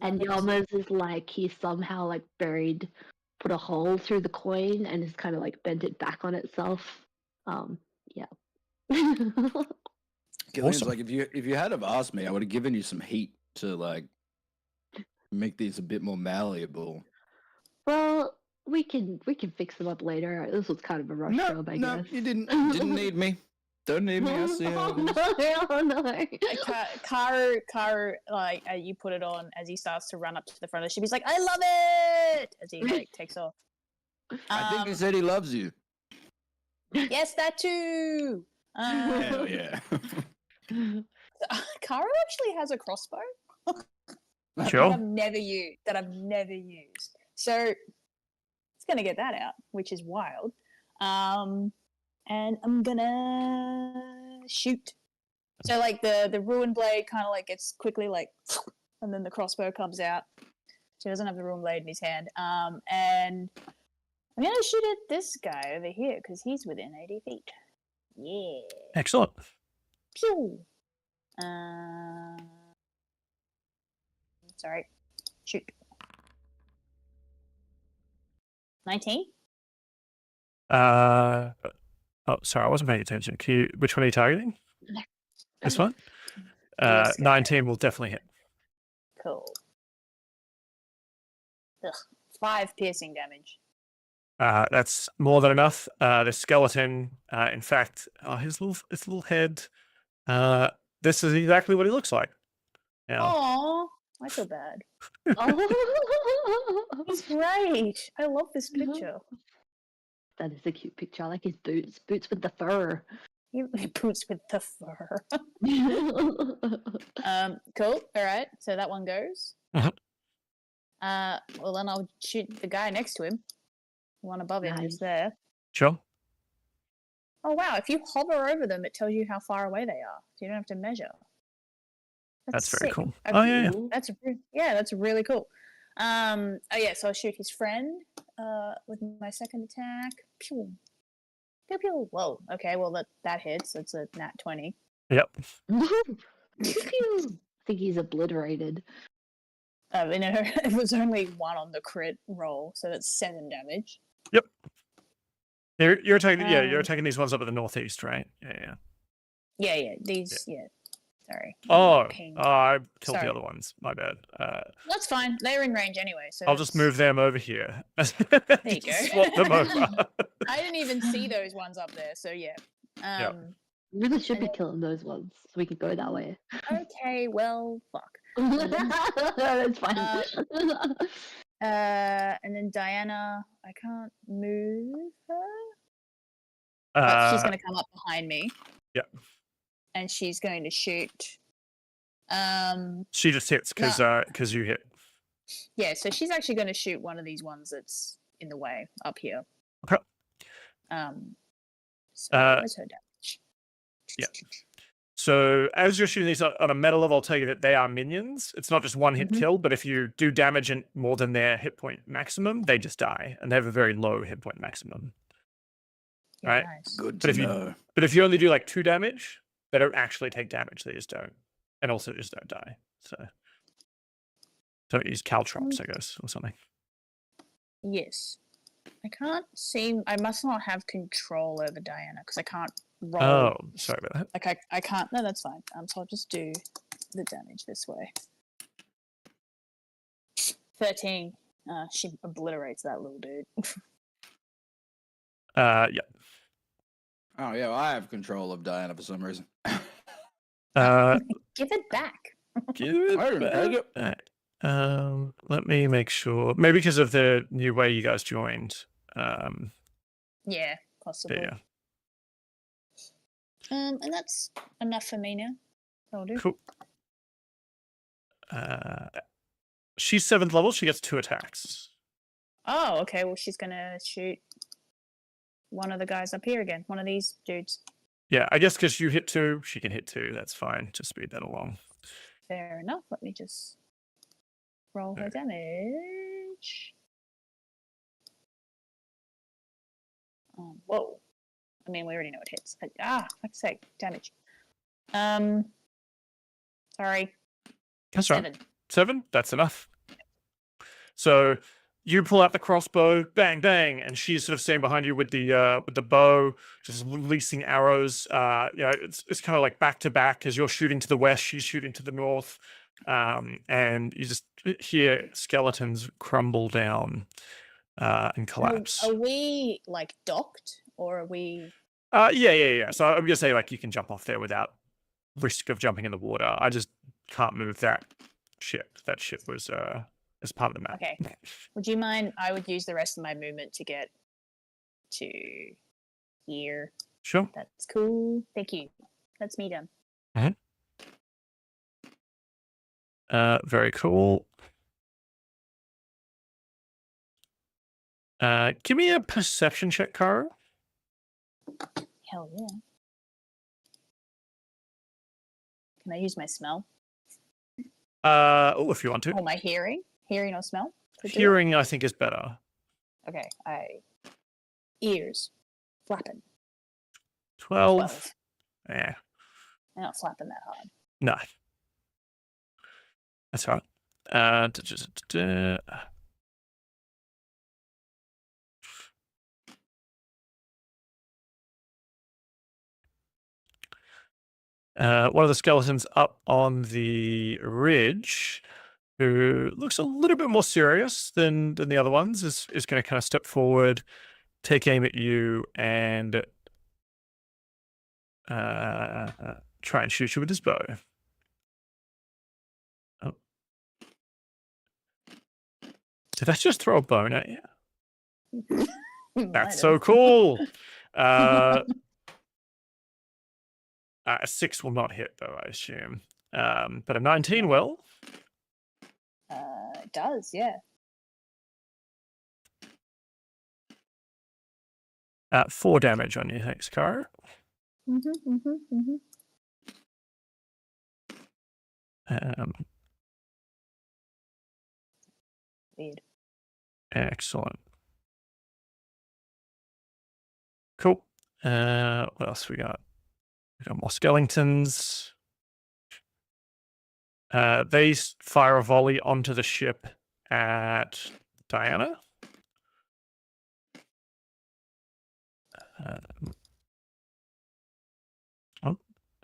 And Yama's is like he somehow like put a hole through the coin and has kind of like bent it back on itself. Yeah. Gillian's Awesome. like, if you had have asked me, I would have given you some heat to like make these a bit more malleable. Well, we can fix them up later. This was kind of a rush job, I guess. You didn't need me. Don't need me. I see how it is. No. Karu, like you put it on as he starts to run up to the front of the ship. He's like, "I love it!" As he like takes off. I think he said he loves you. Yes, that too. Hell yeah. Karu actually has a crossbow Sure. that I've never used. So it's gonna get that out, which is wild. And I'm gonna shoot. So like the ruined blade kind of like gets quickly like, and then the crossbow comes out. So he doesn't have the ruined blade in his hand. And I'm gonna shoot at this guy over here because he's within 80 feet. Yeah. Excellent. Pew. Sorry. Shoot. 19. Oh, sorry, I wasn't paying attention. Which one are you targeting? This one? This guy. 19 will definitely hit. Cool. Ugh. 5 piercing damage. That's more than enough. The skeleton, in fact, his little head. This is exactly what he looks like. Now, Aww, I feel bad. Oh. He's great. I love this picture. That is a cute picture. I like his boots with the fur. He boots with the fur. Cool. All right. So that one goes. Uh-huh. Well, then I'll shoot the guy next to him. The one above him is there. sure. Oh wow! If you hover over them, it tells you how far away they are, so you don't have to measure. That's very sick. cool. Okay. Oh yeah. That's really cool. Oh yeah, so I'll shoot his friend with my second attack. Pew. Pew pew. Whoa. Okay, well that hits. That's a nat 20. Yep. I think he's obliterated. It was only 1 on the crit roll, so that's 7 damage. Yep. You're attacking. You're attacking these ones up at the northeast, right? Yeah. Yeah. These. Yeah. Sorry. Oh, Ping. I killed Sorry. the other ones. My bad. That's fine. They're in range anyway, so I'll just move them over here. There you go. Swap them over. I didn't even see those ones up there, so yeah. Really should be killing those ones so we can go that way. Okay, well, fuck. That's fine. And then Diana, I can't move her. But she's going to come up behind me. Yep. And she's going to shoot. She just hits because you hit. Yeah, so she's actually going to shoot one of these ones that's in the way up here. Okay. So where's her damage? Yeah. So as you're shooting these on a meta level, I'll tell you that they are minions. It's not just one hit kill, but if you do damage in more than their hit point maximum, they just die, and they have a very low hit point maximum. Yeah, right? Nice. Good But to know. if you only do like 2 damage, they don't actually take damage. They just don't, and also just don't die. So don't use caltrops, I guess, or something. Yes. I can't seem. I must not have control over Diana because I can't roll. Oh, sorry about that. Like I can't. No, that's fine. So I'll just do the damage this way. 13. She obliterates that little dude. Yeah. Oh yeah, well, I have control of Diana for some reason. Give it back. Give it I didn't take it. back. Let me make sure. Maybe because of the new way you guys joined. Yeah, possible. Yeah. And that's enough for me now. That'll do. Cool. She's 7th level. She gets 2 attacks. Oh, okay. Well, she's gonna shoot one of the guys up here again. One of these dudes. Yeah, I guess because you hit 2, she can hit 2. That's fine. Just speed that along. Fair enough. Let me just roll her damage. Whoa. I mean, we already know it hits. Fuck's sake. Damage. Sorry. That's 7. right. 7? That's enough. So you pull out the crossbow, bang, bang, and she's sort of standing behind you with the bow, just releasing arrows. It's kind of like back to back as you're shooting to the west, she's shooting to the north, and you just hear skeletons crumble down and collapse. Are we like docked, or are we? Yeah. So I'm gonna say like you can jump off there without risk of jumping in the water. I just can't move that ship. That ship was as part of the map. Okay. Would you mind? I would use the rest of my movement to get to here. Sure. That's cool. Thank you. That's me done. Very cool. Give me a perception check, Kara. Hell yeah. Can I use my smell? If you want to. Or my hearing? Hearing or smell? Hearing, I think, is better. Okay, ears. Flapping. 12. Yeah. I'm not flapping that hard. No. That's all right. One of the skeletons up on the ridge, who looks a little bit more serious than the other ones, is going to kind of step forward, take aim at you, and try and shoot you with his bow. Oh. Did I just throw a bone at you? That's so cool. A 6 will not hit, though, I assume. But a 19 will. It does, yeah. 4 damage on you, thanks, Kara. Weird. Excellent. Cool. What else we got? We got more skeletons. They fire a volley onto the ship at Diana.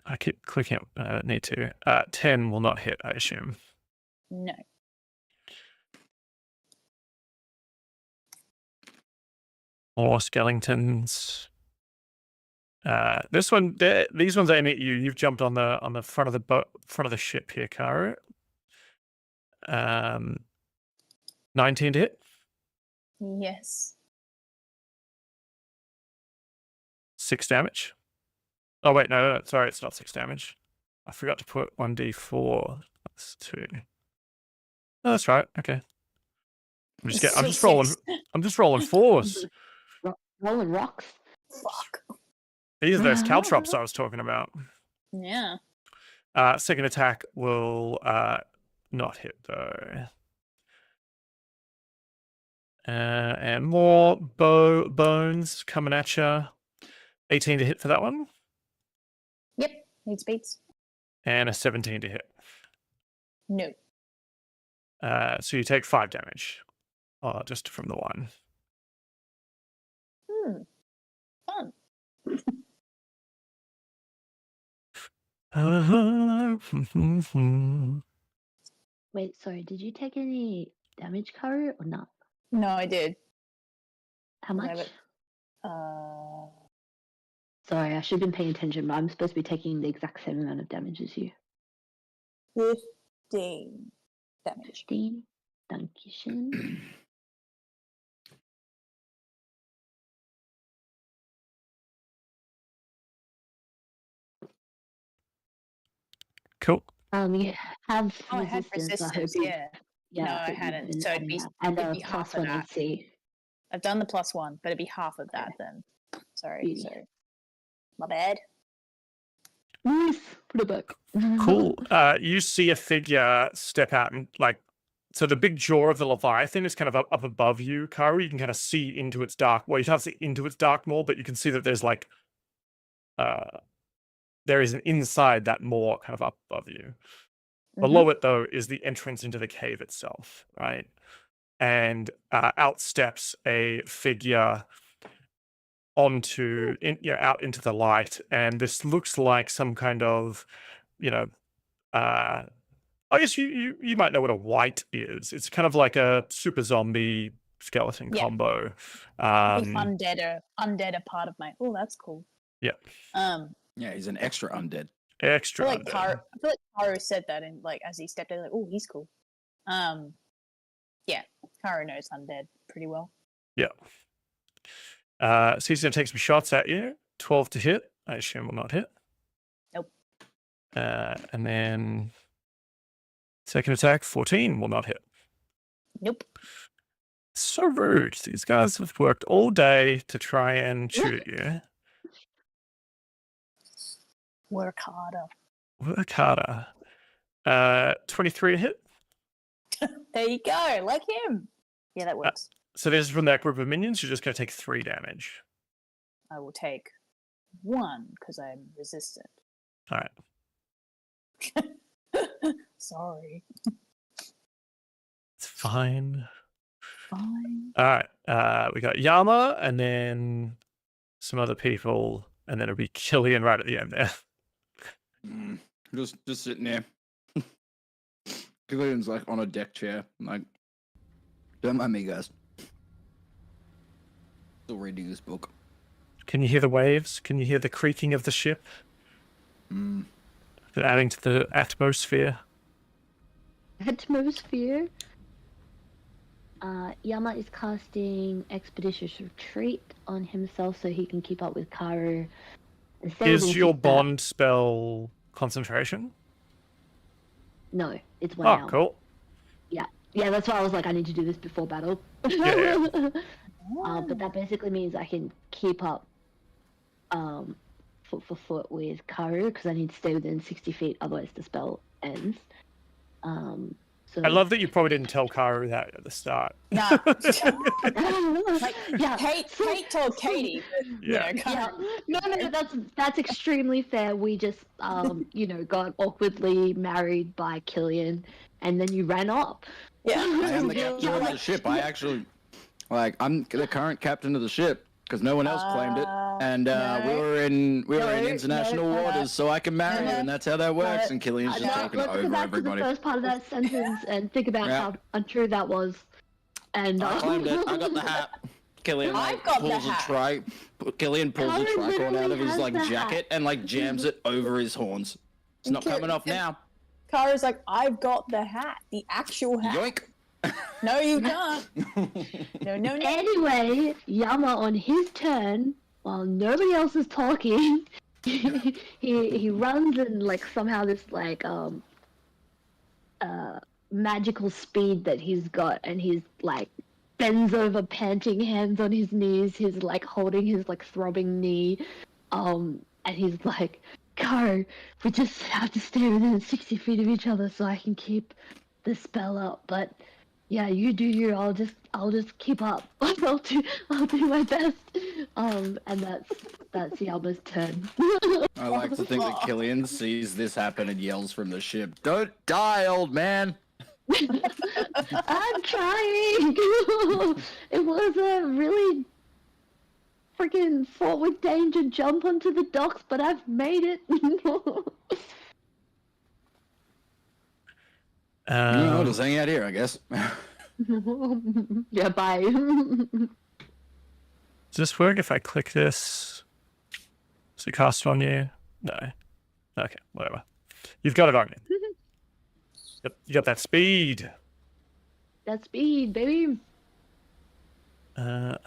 I keep clicking. Need to. 10 will not hit, I assume. No. More skeletons. These ones aim at you. You've jumped on the front of the front of the ship here, Kara. 19 to hit. Yes. 6 damage. Oh wait, no, sorry, it's not 6 damage. I forgot to put 1d4. That's 2. Oh, that's right. Okay. I'm just rolling 4s. Rolling rocks. Fuck. These are those caltrops I was talking about. Yeah. Second attack will not hit though. And more bones coming at you. 18 to hit for that one. Yep. Needs beats. And a 17 to hit. No. So you take 5 damage. Just from the one. Fun. Wait, sorry, did you take any damage, Karu, or not? No, I did. How I have much? it. Sorry, I should have been paying attention, but I'm supposed to be taking the exact same amount of damage as you. 15 damage. 15. Dankeschön. Cool. You have Oh, I had resistance. I hope resistance, you, yeah. No, I I hope you've hadn't. been So it'd adding be, that. And it'd be half plus of 1 that. AC. I've done the +1, but it'd be half of that then. Sorry, Beauty. sorry. My bad. Nice. Put it back. Cool. You see a figure step out and so the big jaw of the Leviathan is kind of up above you, Karu. You can kind of see into its dark. Well, you can't see into its dark maw, but you can see that there's there is an inside that maw kind of up above you. Below it, though, is the entrance into the cave itself, right? And out steps a figure out into the light, and this looks like some kind of, I guess you might know what a wight is. It's kind of like a super zombie skeleton combo. Undead a part of my. Oh, that's cool. Yeah. Yeah, he's an extra undead. Extra. I feel like Karu said that in as he stepped in, oh, he's cool. Yeah, Karu knows undead pretty well. Yeah. So he's gonna take some shots at you. 12 to hit. I assume will not hit. Nope. And then second attack, 14 will not hit. Nope. So rude. These guys have worked all day to try and shoot you. Work harder. Work harder. 23 to hit. There you go, like him. Yeah, that works. So this is from that group of minions. You're just going to take 3 damage. I will take 1 because I'm resistant. All right. Sorry. It's fine. Fine. All right. We got Yama and then some other people, and then it'll be Killian right at the end there. Just sitting there. Killian's like on a deck chair. I'm like, don't mind me, guys. Still reading this book. Can you hear the waves? Can you hear the creaking of the ship? They're adding to the atmosphere. Atmosphere. Yama is casting Expeditious Retreat on himself so he can keep up with Karu. Is your bond spell concentration? No, it's 1 Oh, hour. cool. Yeah, that's why I was like, I need to do this before battle. Yeah. But that basically means I can keep up foot for foot with Karu because I need to stay within 60 feet, otherwise the spell ends. So I love that you probably didn't tell Karu that at the start. Nah. yeah, Kate told Katie. Yeah. No, that's extremely fair. We just got awkwardly married by Killian, and then you ran off. Yeah. I am the captain of the ship. I actually, I'm the current captain of the ship because no one else claimed it, and we were in international waters, so I can marry you, and that's how that works. And Killian's just talking over back everybody. To the first part of that sentence and think about how untrue that was. And I claimed it. I got the hat. Killian pulls a trike. Killian pulls a tricorn out of his jacket and jams it over his horns. It's not coming off now. Karu's like, I've got the hat, the actual hat. Yoink. No, you can't. No. Anyway, Yama on his turn, while nobody else is talking, he runs in somehow this magical speed that he's got, and he's bends over, panting, hands on his knees. He's holding his throbbing knee, and he's like, "Karu, we just have to stay within 60 feet of each other so I can keep the spell up, but." Yeah, you do you. I'll just keep up. I'll do my best. And that's Yama's turn. I like to think that Killian sees this happen and yells from the ship, "Don't die, old man!" I'm trying. It was a really freaking fraught with danger jump onto the docks, but I've made it. Just hang out here, I guess. Yeah, bye. Does this work if I click this? Does it cast on you? No. Okay, whatever. You've got it on you. Yep, you got that speed. That speed, baby. We'll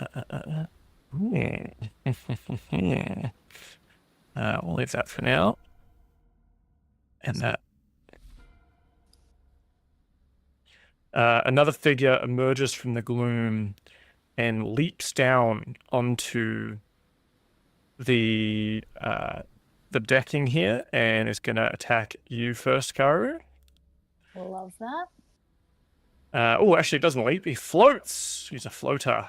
leave that for now. And that. Another figure emerges from the gloom and leaps down onto the decking here and is going to attack you first, Karu. Love that. Actually, it doesn't leap. He floats. He's a floater.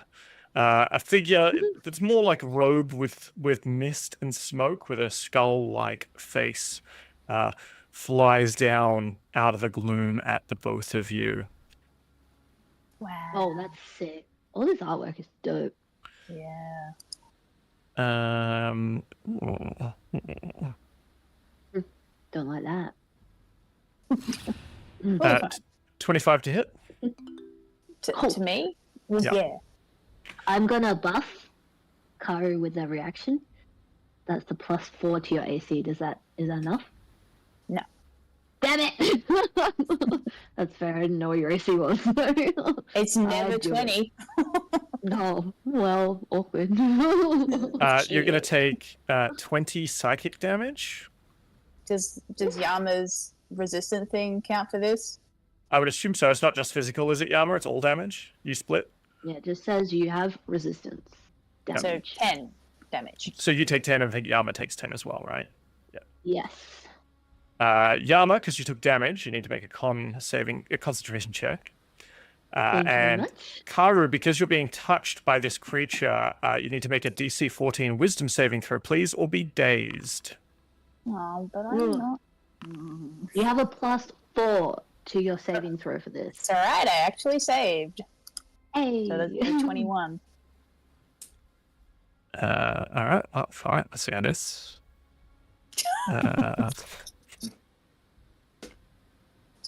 A figure that's more like a robe with mist and smoke with a skull-like face flies down out of the gloom at the both of you. Wow. Oh, that's sick. All this artwork is dope. Yeah. Don't like that. 25 to hit. To me? Yeah. I'm gonna buff Karu with that reaction. That's the +4 to your AC. Is that enough? No. Damn it! That's fair. I didn't know what your AC was. It's never 20. No. Well, awkward. You're gonna take 20 psychic damage. Does Yama's resistant thing count for this? I would assume so. It's not just physical, is it, Yama? It's all damage. You split. Yeah, it just says you have resistance damage. So 10 damage. So you take 10, and I think Yama takes 10 as well, right? Yes. Yama, because you took damage, you need to make a concentration check. Thank you very And much. Karu, because you're being touched by this creature, you need to make a DC 14 Wisdom saving throw, please, or be dazed. Oh, but I'm not. You have a +4 to your saving throw for this. It's alright, I actually saved. Hey. So that's 21. All right. Oh, fine. Let's see how this.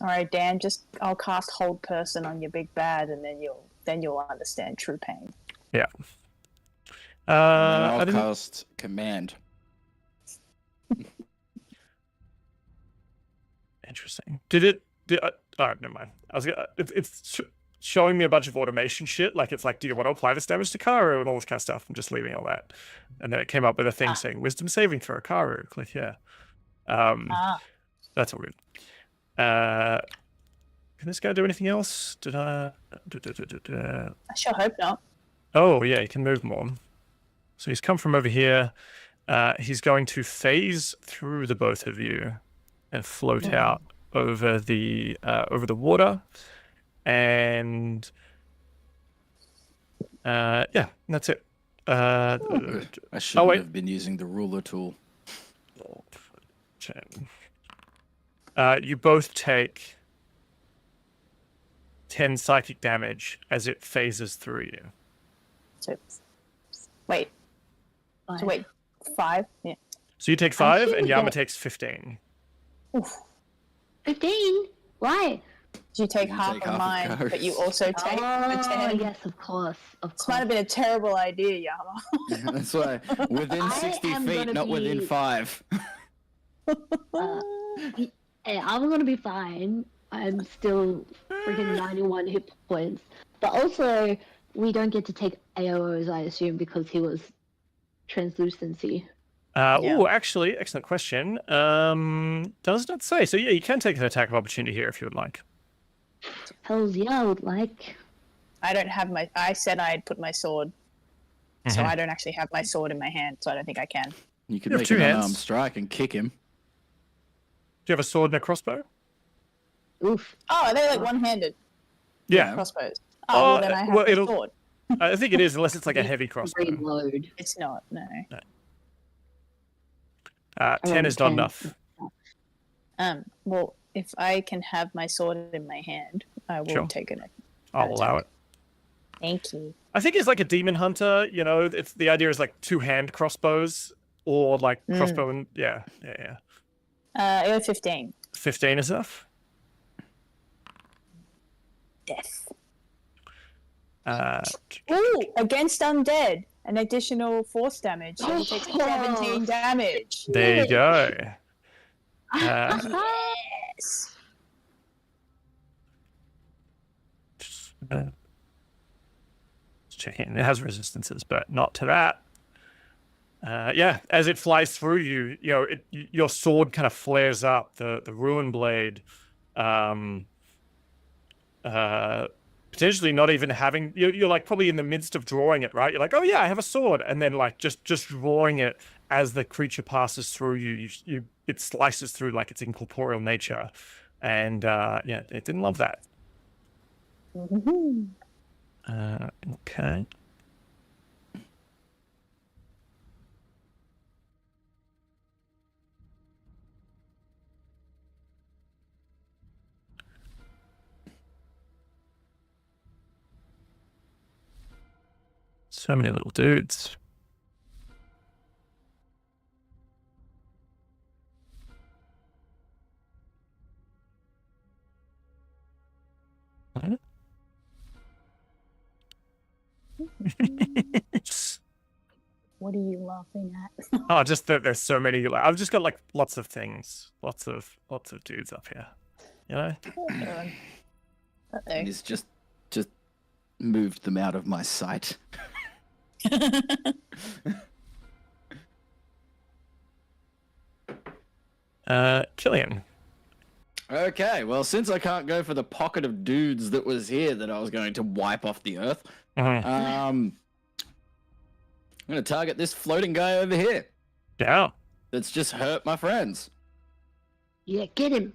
Alright, Dan, I'll cast Hold Person on your big bad, and then you'll understand true pain. Yeah. I'll cast Command. Interesting. Oh, never mind. It's showing me a bunch of automation shit. Like, it's like, do you want to apply this damage to Karu and all this kind of stuff? I'm just leaving all that. And then it came up with a thing saying Wisdom saving throw, Karu. Click here. That's all good. Can this guy do anything else? Did I? I sure hope not. Oh, yeah, he can move more. So he's come from over here. He's going to phase through the both of you and float out over the water. And yeah, that's it. I shouldn't wait. have been using the ruler tool. You both take 10 psychic damage as it phases through you. So, wait. Fine. So wait, 5? Yeah. So you take 5 should and Yama get- takes 15. Oof. 15? Why? Do you take You half take of half of mine, Karu's. but you also take the 10? Yes, of course. This might have been a terrible idea, Yama. That's why. Within I 60 am feet, gonna not within be- 5. Hey, I'm gonna be fine. I'm still freaking 91 hit points. But also, we don't get to take AOs, I assume, because he was translucency. Oh, actually, excellent question. Does not say. So yeah, you can take an attack of opportunity here if you would like. Hells yeah, I would like. I don't have I said I'd put my sword. So I don't actually have my sword in my hand, so I don't think I can. You can You have make two an hands. unarmed strike and kick him. Do you have a sword and a crossbow? Oof. Oh, are they like one-handed Yeah. crossbows? Oh, well, then I have well, the it'll- sword. I think it is, unless it's like a heavy crossbow. Reload. It's not, no. 10 is not 10. enough. Well, if I can have my sword in my hand, I will Sure. take it. I'll allow it. Thank you. I think it's like a demon hunter, you know, it's the idea is like two-hand crossbows or like crossbow and yeah. It was 15. 15 is enough. Death. Ooh, against undead, an additional force damage. So he takes 17 damage. There you go. Yes. Just checking. It has resistances, but not to that. Yeah, as it flies through you, your sword kind of flares up. The ruin blade, potentially not even having. You're like probably in the midst of drawing it, right? You're like, oh yeah, I have a sword, and then like just drawing it as the creature passes through you, it slices through like its incorporeal nature, and yeah, it didn't love that. Okay. So many little dudes. What are you laughing at? Oh, just that there's so many. Like, I've just got like lots of things, lots of dudes up here. You know. And he's just moved them out of my sight. Killian. Okay, well, since I can't go for the pocket of dudes that was here that I was going to wipe off the earth, I'm going to target this floating guy over here. Yeah. That's just hurt my friends. Yeah, get him.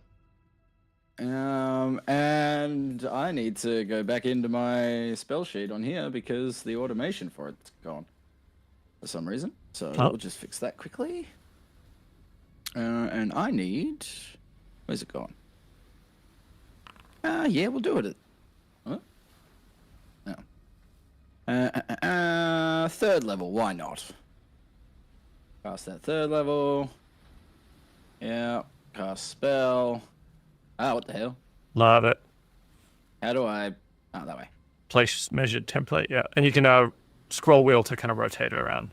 And I need to go back into my spell sheet on here because the automation for it's gone for some reason. So we'll just fix that quickly. And I need... Where's it gone? Yeah, we'll do it. What? No. Third level, why not? Cast that third level. Yeah, cast spell. What the hell? Love it. How do I... Oh, that way. Place measured template, yeah. And you can scroll wheel to kind of rotate it around.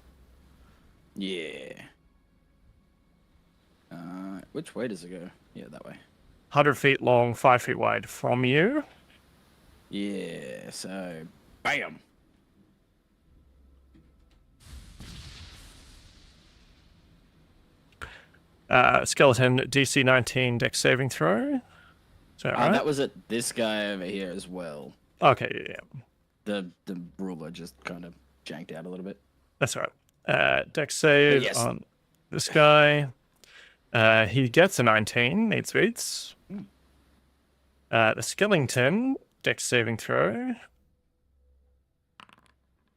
Yeah. Which way does it go? Yeah, that way. 100 feet long, 5 feet wide from you. Yeah, so... Bam! Skeleton, DC 19 dex saving throw. Is that right? That was it. This guy over here as well. Okay, yeah. The ruler just kind of janked out a little bit. That's all right. Dex save on this guy. He gets a 19, needs beats. The skeleton, dex saving throw.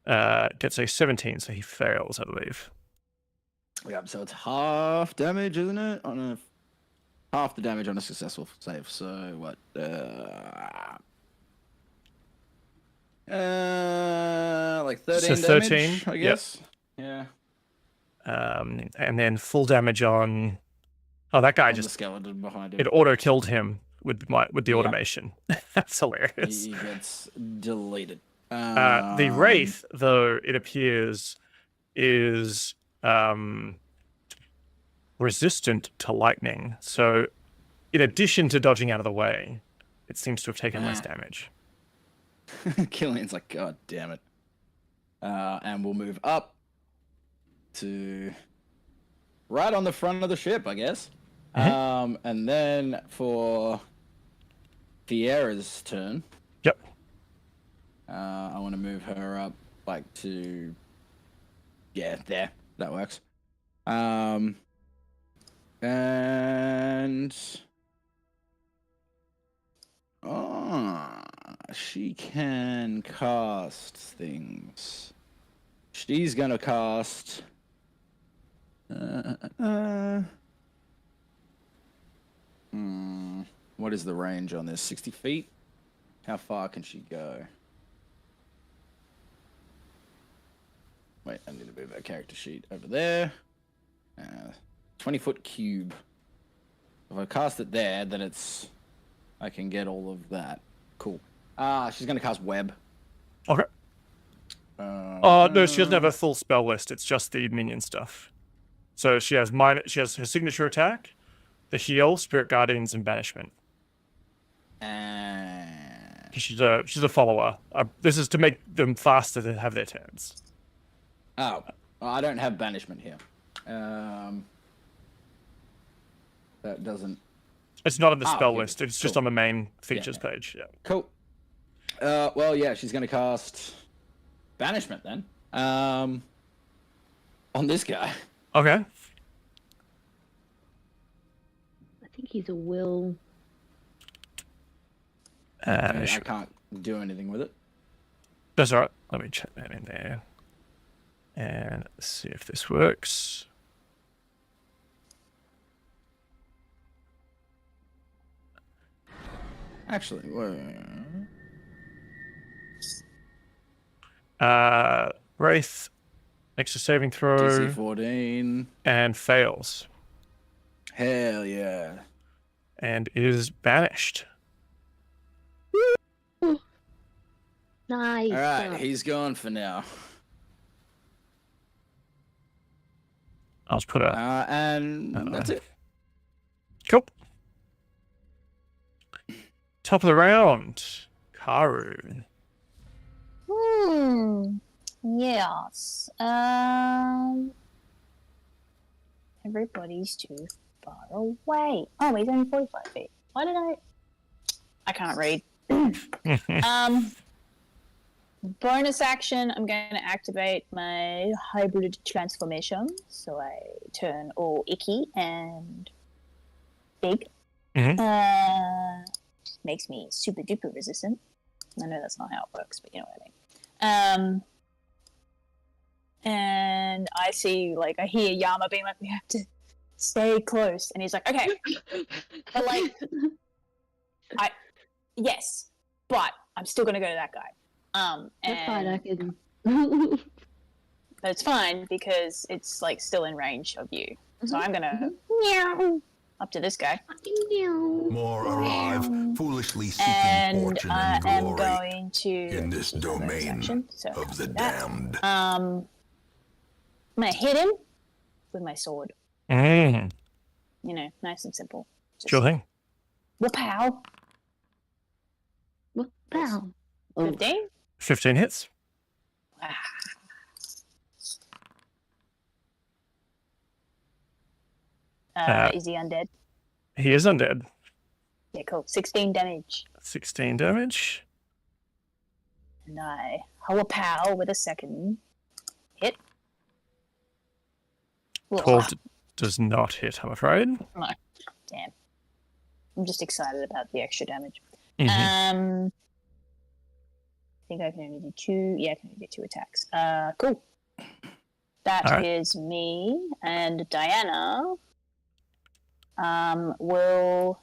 Gets a 17, so he fails, I believe. Yeah, so it's half damage, isn't it? Half the damage on a successful save. So what? Like 13 so 13, damage, I guess. Yep. Yeah. And then full damage on. Oh, that guy the skeleton behind him. It auto killed him with the automation. That's hilarious. He gets deleted. The wraith, though, it appears, is resistant to lightning. So, in addition to dodging out of the way, it seems to have taken less damage. Killian's like, God damn it. And we'll move up to right on the front of the ship, I guess. And then for Fiera's turn. Yep. I want to move her up like to... Yeah, there. That works. And... she can cast things. She's gonna cast... What is the range on this? 60 feet? How far can she go? Wait, I need to move that character sheet over there. 20-foot cube. If I cast it there, then I can get all of that. Cool. She's gonna cast web. Okay. Oh no, she doesn't have a full spell list. It's just the minion stuff. So she has She has her signature attack, the heal, spirit guardians, and banishment. She's a follower. This is to make them faster to have their turns. Oh, I don't have banishment here. That doesn't. It's not on the spell list. It's just on the main features page. Yeah. Cool. Well, yeah, she's gonna cast banishment then. On this guy. Okay. I think he's a will. I can't do anything with it. That's all right. Let me check that in there. And see if this works. Actually, Wraith makes a saving throw. DC 14. And fails. Hell yeah. And is banished. Nice. All right, he's gone for now. I'll just put a... and that's it. Cool. Top of the round. Karu. Yes. Everybody's too far away. Oh, he's only 45 feet. Why did I can't read. Bonus action, I'm going to activate my hybrid transformation. So I turn all icky and big. Makes me super duper resistant. I know that's not how it works, but you know what I mean. And I see, like, I hear Yama being like, we have to stay close. And he's like, okay. But, like, yes, but I'm still going to go to that guy. That's fine, I can. But it's fine because it's, like, still in range of you. So I'm going to meow up to this guy. More arrive, foolishly seeking fortune and glory am going to in this domain of the damned. I'm gonna hit him with my sword. Mm. You know, nice and simple. Just Sure thing. Whoop-pow. Wow. 15? 15 hits. Is he undead? He is undead. Yeah, cool. 16 damage. 16 damage. And I pow with a second hit. 12 does not hit, I'm afraid. No. Damn. I'm just excited about the extra damage. Mm-hmm. I think I can only do 2. Yeah, I can only do 2 attacks. Cool. That is me, and Diana will...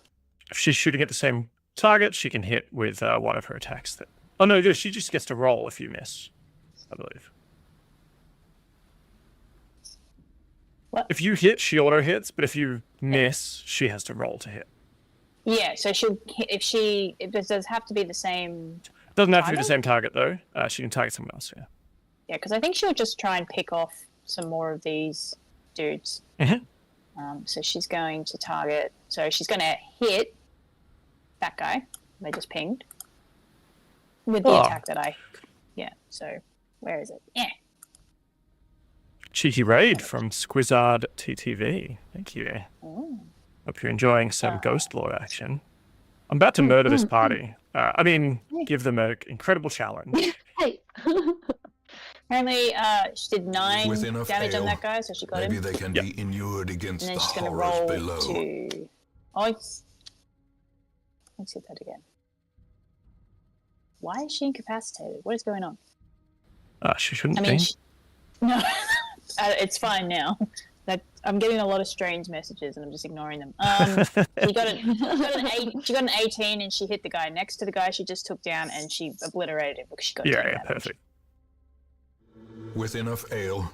If she's shooting at the same target, she can hit with one of her attacks. Oh no, she just gets to roll if you miss, I believe. What? If you hit, she auto hits, but if you miss, she has to roll to hit. Yeah, so it does have to be the same... Doesn't have to be the same target though. She can target someone else, yeah. Yeah, because I think she'll just try and pick off some more of these dudes. Mm-hmm. So she's going to target... So she's going to hit that guy they just pinged with the attack that I... Yeah, so where is it? Yeah. Cheeky raid from Squizzard TTV. Thank you. Oh. Hope you're enjoying some Ghostlord action. I'm about to murder this party. Give them an incredible challenge. Hey. Apparently, she did 9 damage on that guy, so she got maybe him. they can be inured against And then the she's going to horrors roll below. to... Oh, let's hit that again. Why is she incapacitated? What is going on? She shouldn't I mean, be. no, it's fine now. I'm getting a lot of strange messages and I'm just ignoring them. She got an 18 and she hit the guy next to the guy she just took down and she obliterated him because she got 10 damage. Perfect. With enough ale,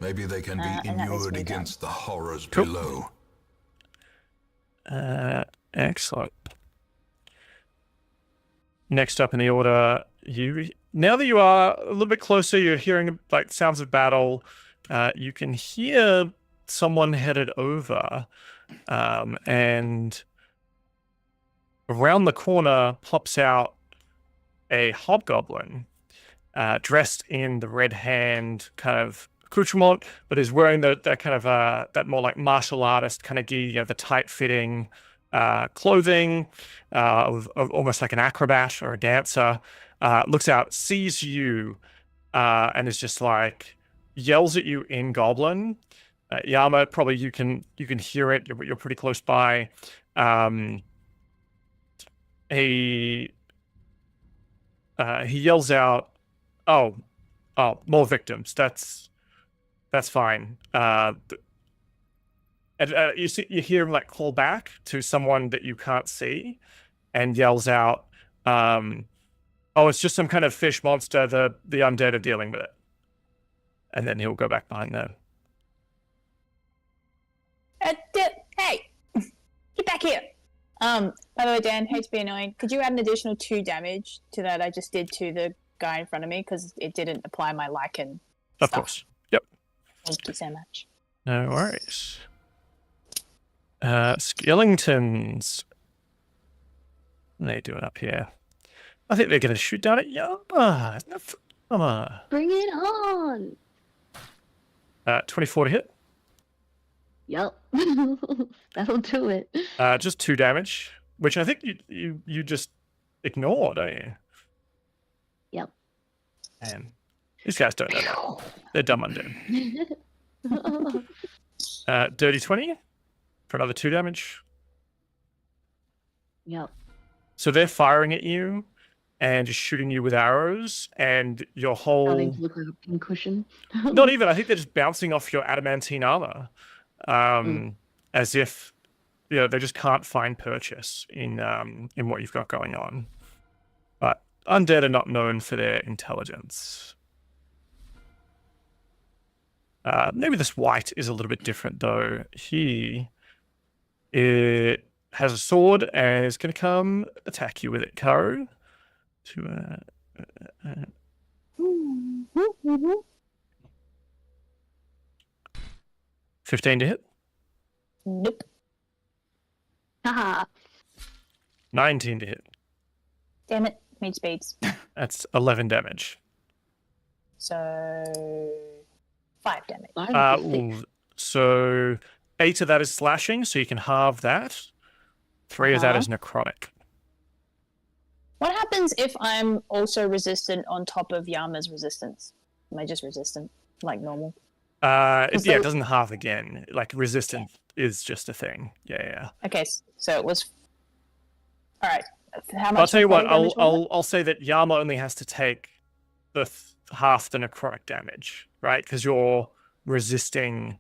maybe they can be inured against the horrors below. Excellent. Next up in the order, Now that you are a little bit closer, you're hearing like sounds of battle. You can hear someone headed over, and around the corner pops out a hobgoblin, dressed in the red hand kind of accoutrement, but is wearing that kind of that more like martial artist kind of gear, the tight fitting clothing of almost like an acrobat or a dancer. Looks out, sees you, and is just like yells at you in Goblin. Yama, probably you can hear it. You're pretty close by. He yells out, "Oh, more victims. That's fine." And you hear him like call back to someone that you can't see, and yells out, "Oh, it's just some kind of fish monster. The undead are dealing with it." And then he'll go back behind them. Hey, get back here. By the way, Dan, hate to be annoying. Could you add an additional 2 damage to that I just did to the guy in front of me? Because it didn't apply my lichen. Of course. Yep. Thank you so much. No worries. Skellingtons. What are they doing up here? I think they're going to shoot down at Yama. Bring it on. 24 to hit. Yep. That'll do it. Just 2 damage, which I think you just ignored, don't you? Yep. Man, these guys don't know that. They're dumb undead. Dirty 20 for another 2 damage. Yep. So they're firing at you and just shooting you with arrows, and your whole... Starting to look like a pincushion. Not even. I think they're just bouncing off your adamantine armor. As if, they just can't find purchase in what you've got going on. But undead are not known for their intelligence. Maybe this white is a little bit different, though. He has a sword and is going to come attack you with it, Karu. 15 to hit. Nope. Haha. 19 to hit. Damn it. Made spades. That's 11 damage. So 5 damage. So 8 of that is slashing, so you can halve that. 3 of that is necrotic. What happens if I'm also resistant on top of Yama's resistance? Am I just resistant, like normal? It doesn't halve again. Like, resistant is just a thing. Yeah. Okay, so it was... Alright. How much? I'll tell you what, I'll say that Yama only has to take the half the necrotic damage, right? Because you're resisting...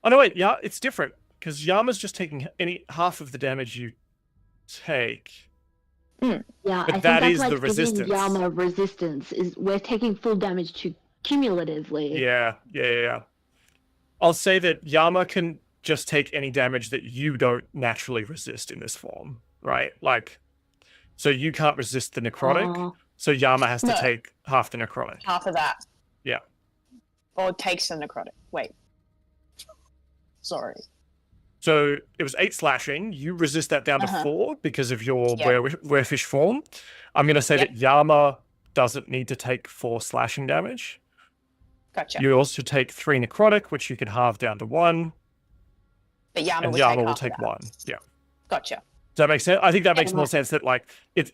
Oh, no, wait, yeah, it's different. Because Yama's just taking half of the damage you take. Yeah, but I think that that's is like the resistance. Yama resistance is we're taking full damage cumulatively. Yeah. I'll say that Yama can just take any damage that you don't naturally resist in this form, right? Like, so you can't resist the necrotic, so Yama has to take half the necrotic. Half of that. Yeah. Or takes the necrotic. Wait. Sorry. So it was 8 slashing. You resist that down to 4 because of your werefish form. I'm going to say that Yama doesn't need to take 4 slashing damage. Gotcha. You also take 3 necrotic, which you can halve down to 1. But Yama will take 1. Yeah. Gotcha. Does that make sense? I think that makes more sense that, like, it's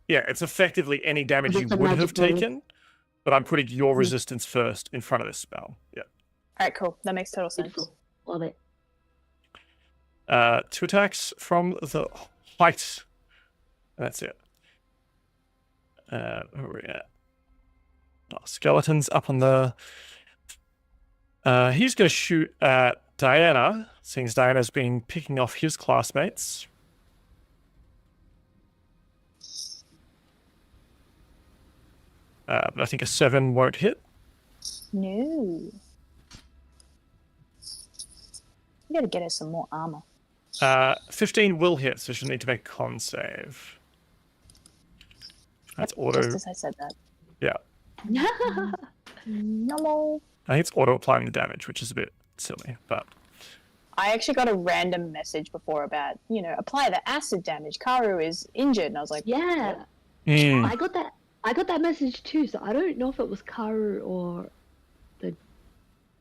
effectively any damage you would have taken, but I'm putting your resistance first in front of this spell. Yeah. Alright, cool. That makes total sense. Love it. 2 attacks from the white. That's it. Where are we at? Skeletons up on the... he's going to shoot at Diana, seeing as Diana's been picking off his classmates. But I think a 7 won't hit. No. We gotta get her some more armor. 15 will hit, so she'll need to make a con save. That's Just auto. as I said that. Yeah. No. I think it's auto applying the damage, which is a bit silly, but I actually got a random message before about, apply the acid damage. Karu is injured, and I was like, Yeah, Mm. I got that. I got that message too. So I don't know if it was Karu or the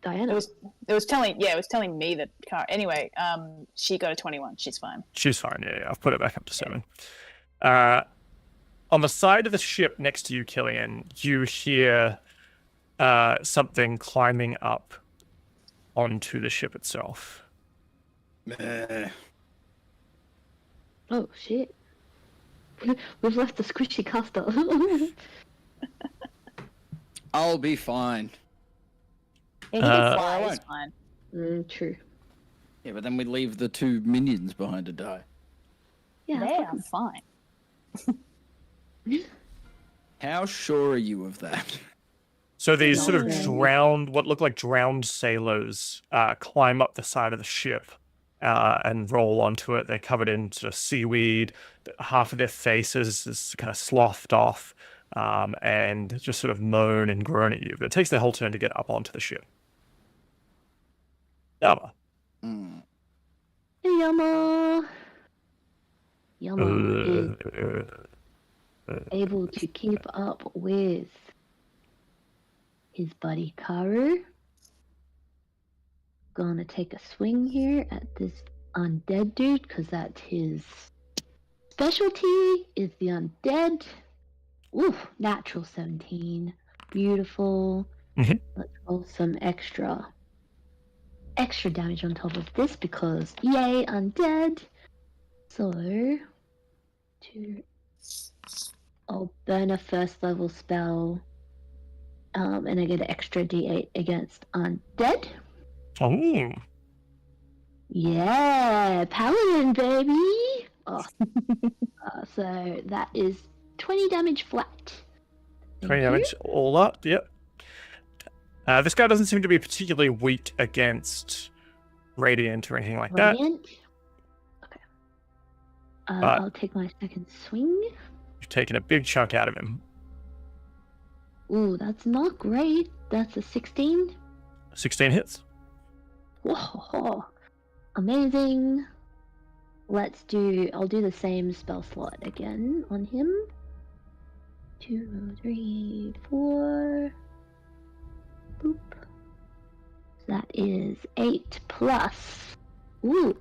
Diana. It was telling me that Karu. Anyway, she got a 21. She's fine. She's fine. Yeah, I've put it back up to 7. On the side of the ship next to you, Killian, you hear something climbing up onto the ship itself. Oh shit! We've left the squishy caster. I'll be fine. Yeah, he can fly. I He's won't. fine. True. Yeah, but then we leave the 2 minions behind to die. Yeah. They are fine. How sure are you of that? So these sort of No. what look like drowned sailors, climb up the side of the ship and roll onto it. They're covered in sort of seaweed. Half of their faces is kind of slothed off, and just sort of moan and groan at you. But it takes their whole turn to get up onto the ship. Yama. Mm. Yama. Yama is able to keep up with his buddy Karu. Gonna take a swing here at this undead dude because that's his specialty is the undead. Ooh, natural 17. Beautiful. Mhm. Let's roll some extra damage on top of this because yay, undead. So I'll burn a first level spell. And I get an extra d8 against undead. Oh. Yeah, paladin, baby! Oh. So that is 20 damage flat. 20 Thank damage all up. Yep. This guy doesn't seem to be particularly weak against radiant or anything like you. that. Radiant. Okay. But- I'll take my second swing. You've taken a big chunk out of him. Ooh, that's not great. That's a 16. 16 hits. Whoa, amazing. I'll do the same spell slot again on him. 2, 3, 4. Boop. So that is 8 plus. Ooh,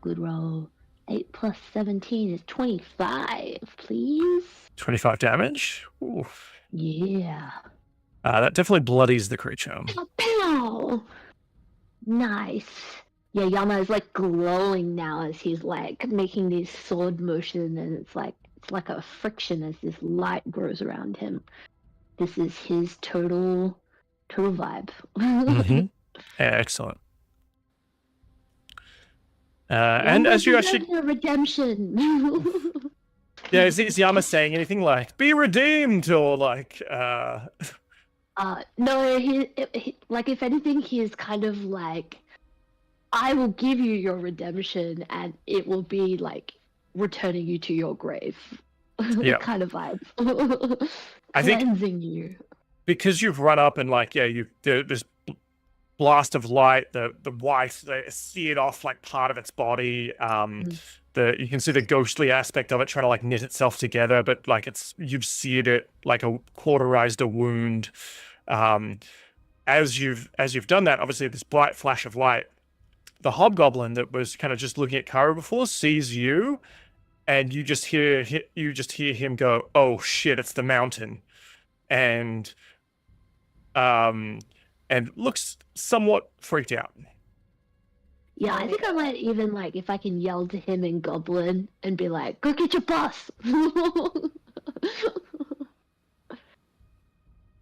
good roll. 8 plus 17 is 25, please. 25 damage. Ooh. Yeah. That definitely bloodies the creature. Pow, pow! Nice. Yeah, Yama is like glowing now as he's like making these sword motion, and it's like a friction as this light grows around him. This is his total vibe. Mhm. Excellent. And as you actually, redemption. yeah, is Yama saying anything like "be redeemed" or like? No, he like if anything, he is kind of like, I will give you your redemption, and it will be like returning you to your grave. Yeah. Kind of vibe. I think- Cleansing you. Because you've run up and like this blast of light, the wife, they seared off like part of its body. You can see the ghostly aspect of it trying to like knit itself together, but like you've seared it like cauterized a wound. As you've done that, obviously this bright flash of light, the hobgoblin that was kind of just looking at Kara before sees you, and you just hear him go, "Oh shit, it's the mountain," and looks somewhat freaked out. Yeah, I think I might even like if I can yell to him in Goblin and be like, "Go get your boss."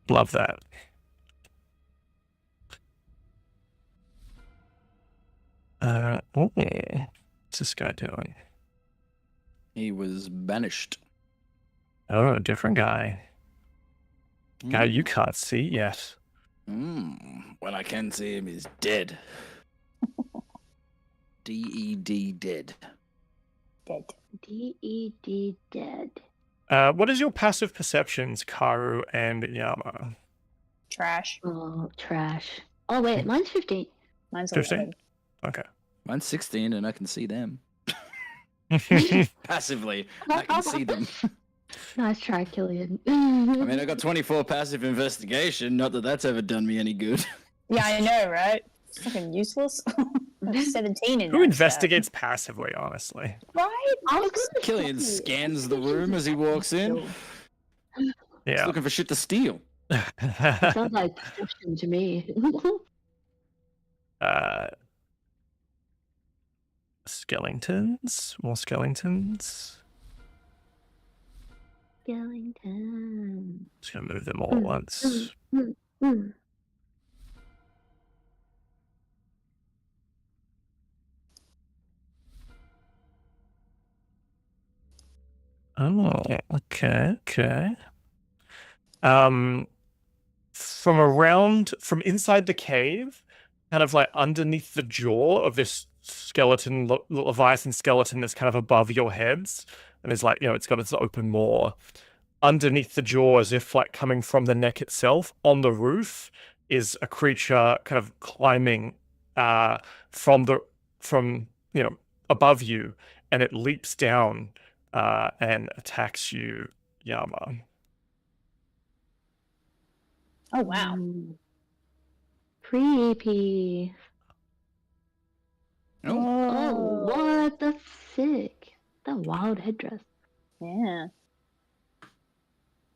Love that. What's this guy doing? He was banished. Oh, a different guy. Guy you can't see yet. When I can see him, he's dead. DED dead. Dead. DED dead. What is your passive perceptions, Karu and Yama? Trash. Oh, trash. Oh, wait, mine's 15. Mine's 15? 11. Okay. Mine's 16 and I can see them. Passively, I can see them. Nice try, Killian. I mean, I got 24 passive investigation. Not that that's ever done me any good. Yeah, I know, right? It's fucking useless. 17 in Who that investigates passively, honestly? stat. Right? I was gonna Killian say, scans the room as he walks in. He's Yeah. looking for shit to steal. Sounds like perception to me. Skeletons? More skeletons? Skeleton. Just gonna move them all at once. Mm. Oh, okay. From inside the cave, kind of like underneath the jaw of this skeleton, Leviathan skeleton that's kind of above your heads, and is like, it's got its open maw. Underneath the jaw, as if like coming from the neck itself, on the roof, is a creature kind of climbing from above you, and it leaps down and attacks you, Yama. Oh, wow. Creepy. Oh, what? That's sick. That wild headdress. Yeah.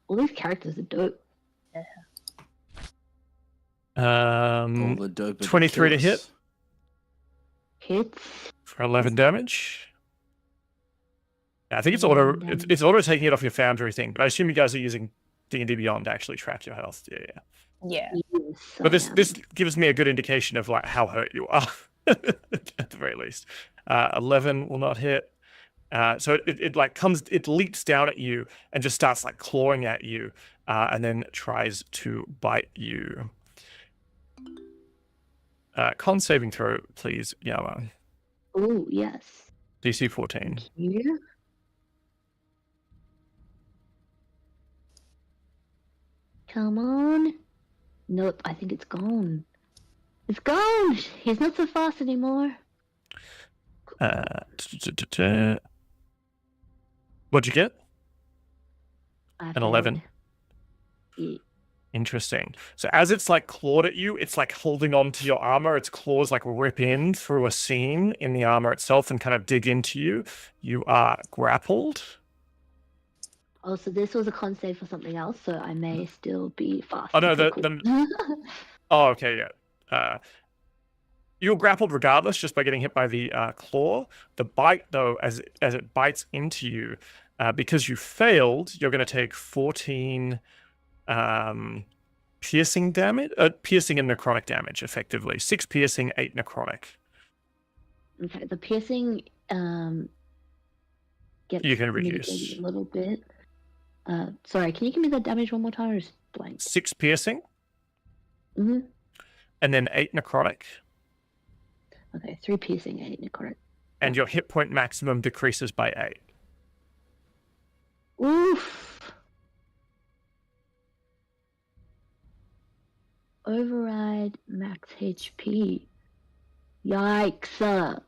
All these characters are dope. All the dope 23 to hit Hits. for 11 damage. Yeah, I think it's auto taking it off your foundry thing, but I assume you guys are using D&D Beyond to actually track your health. Yeah. Yeah. Yes, But I am. this gives me a good indication of like how hurt you are, at the very least. 11 will not hit. So it leaps down at you and just starts like clawing at you, and then tries to bite you. Con saving throw, please, Yama. Oh, yes. DC 14. Here. Come on. Nope, I think it's gone. It's gone! He's not so fast anymore. What'd you get? I An 11. failed. Interesting. So as it's like clawed at you, it's like holding on to your armor. Its claws like rip in through a seam in the armor itself and kind of dig into you. You are grappled. Oh, so this was a con save for something else, so I may still be fast. Oh no, Okay, oh okay, yeah. You're grappled regardless, just by getting hit by the claw. The bite, though, as it bites into you, because you failed, you're going to take 14 piercing damage, piercing and necrotic damage, effectively. 6 piercing, 8 necrotic. Okay, the piercing gets You can mitigated reduce. a little bit. Sorry, can you give me the damage one more time? Or just blank. 6 piercing, Mm-hmm. and then 8 necrotic. Okay, 3 piercing, 8 necrotic. And your hit point maximum decreases by 8. Oof. Override max HP. Yikes.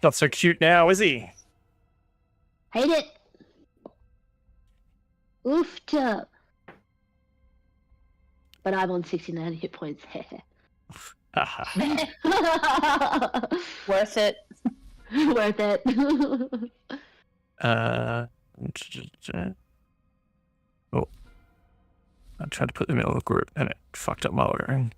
Not so cute now, is he? Hate it. Oofta. But I'm on 69 hit points. Worth it. Worth it. Oh. I tried to put them in a little group and it fucked up my ordering.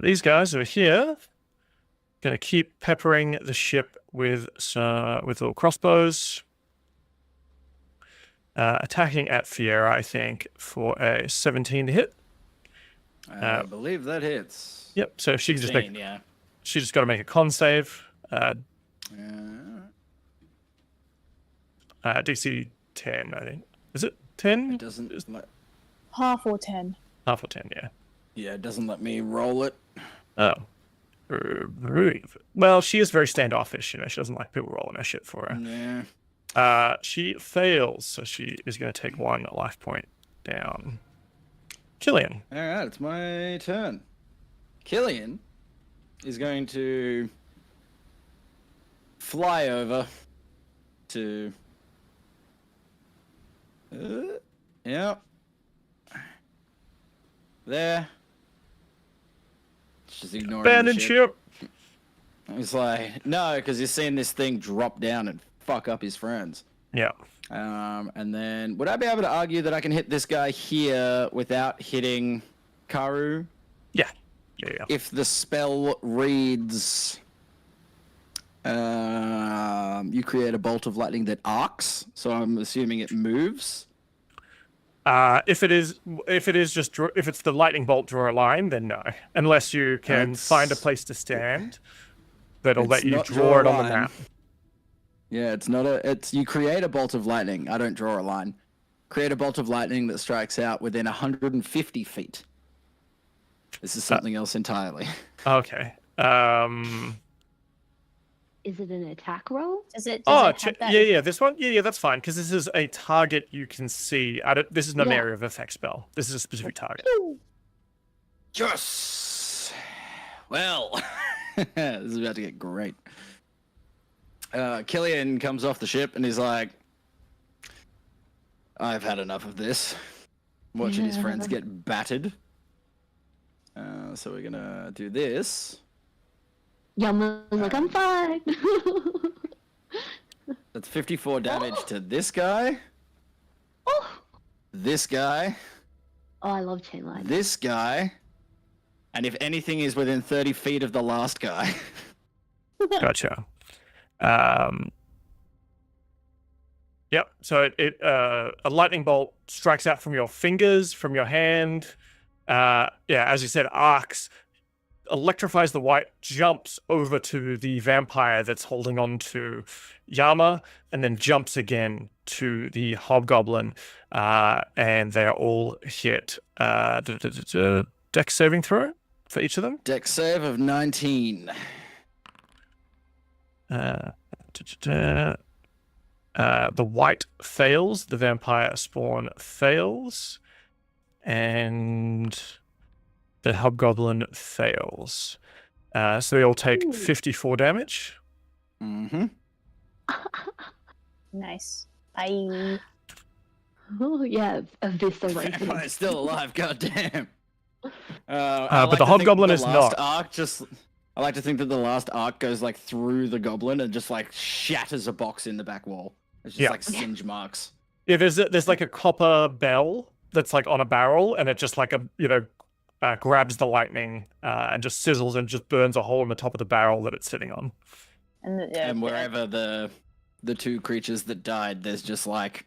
These guys over here gonna keep peppering the ship with little crossbows. Attacking at Fiera, I think, for a 17 to hit. I believe that hits. Yep. So she can just 16, make. yeah. She just got to make a con save. DC 10, I think. Is it 10? It doesn't let. Half or 10. Half or 10, yeah. Yeah, it doesn't let me roll it. Oh. Well, she is very standoffish. You know, she doesn't like people rolling her shit for her. Yeah. She fails, so she is going to take 1 life point down. Killian. All right, it's my turn. Killian is going to fly over to. Yeah. There. It's just ignoring Abandoned the ship. ship. He's like, no, because he's seeing this thing drop down and fuck up his friends. Yeah. And then, would I be able to argue that I can hit this guy here without hitting Karu? Yeah. Yeah. If the spell reads, you create a bolt of lightning that arcs, so I'm assuming it moves. If it's the lightning bolt draw a line, then no. Unless you can find a place to stand that'll let you draw it on the map. Yeah, it's you create a bolt of lightning. I don't draw a line. Create a bolt of lightning that strikes out within 150 feet. This is something else entirely. Okay. Is it an attack roll? Does it have that? Yeah. This one, yeah, that's fine because this is a target you can see. This is not an area of effect spell. This is a specific target. Yes. Well, this is about to get great. Killian comes off the ship and he's like, "I've had enough of this. Watching his friends get battered. So we're gonna do this." Yama's like, I'm fine. That's 54 damage to this guy. This guy. Oh, I love chain lightning. This guy. And if anything is within 30 feet of the last guy. Gotcha. Yep. So a lightning bolt strikes out from your fingers, from your hand. As you said, arcs, electrifies the white, jumps over to the vampire that's holding on to Yama, and then jumps again to the hobgoblin. And they're all hit. Dex saving throw for each of them. Dex save of 19. The white fails, the vampire spawn fails, and the hobgoblin fails. So they all take 54 damage. Mm-hmm. Nice. Bye. Oh, yeah, eviscerated. Vampire's still alive, goddamn. But the hobgoblin is not. I like to think that the last arc goes like through the goblin and just like shatters a box in the back wall. It's just like singe marks. Yeah, there's like a copper bell that's like on a barrel, and it just like grabs the lightning and just sizzles and just burns a hole in the top of the barrel that it's sitting on. And wherever the two creatures that died, there's just like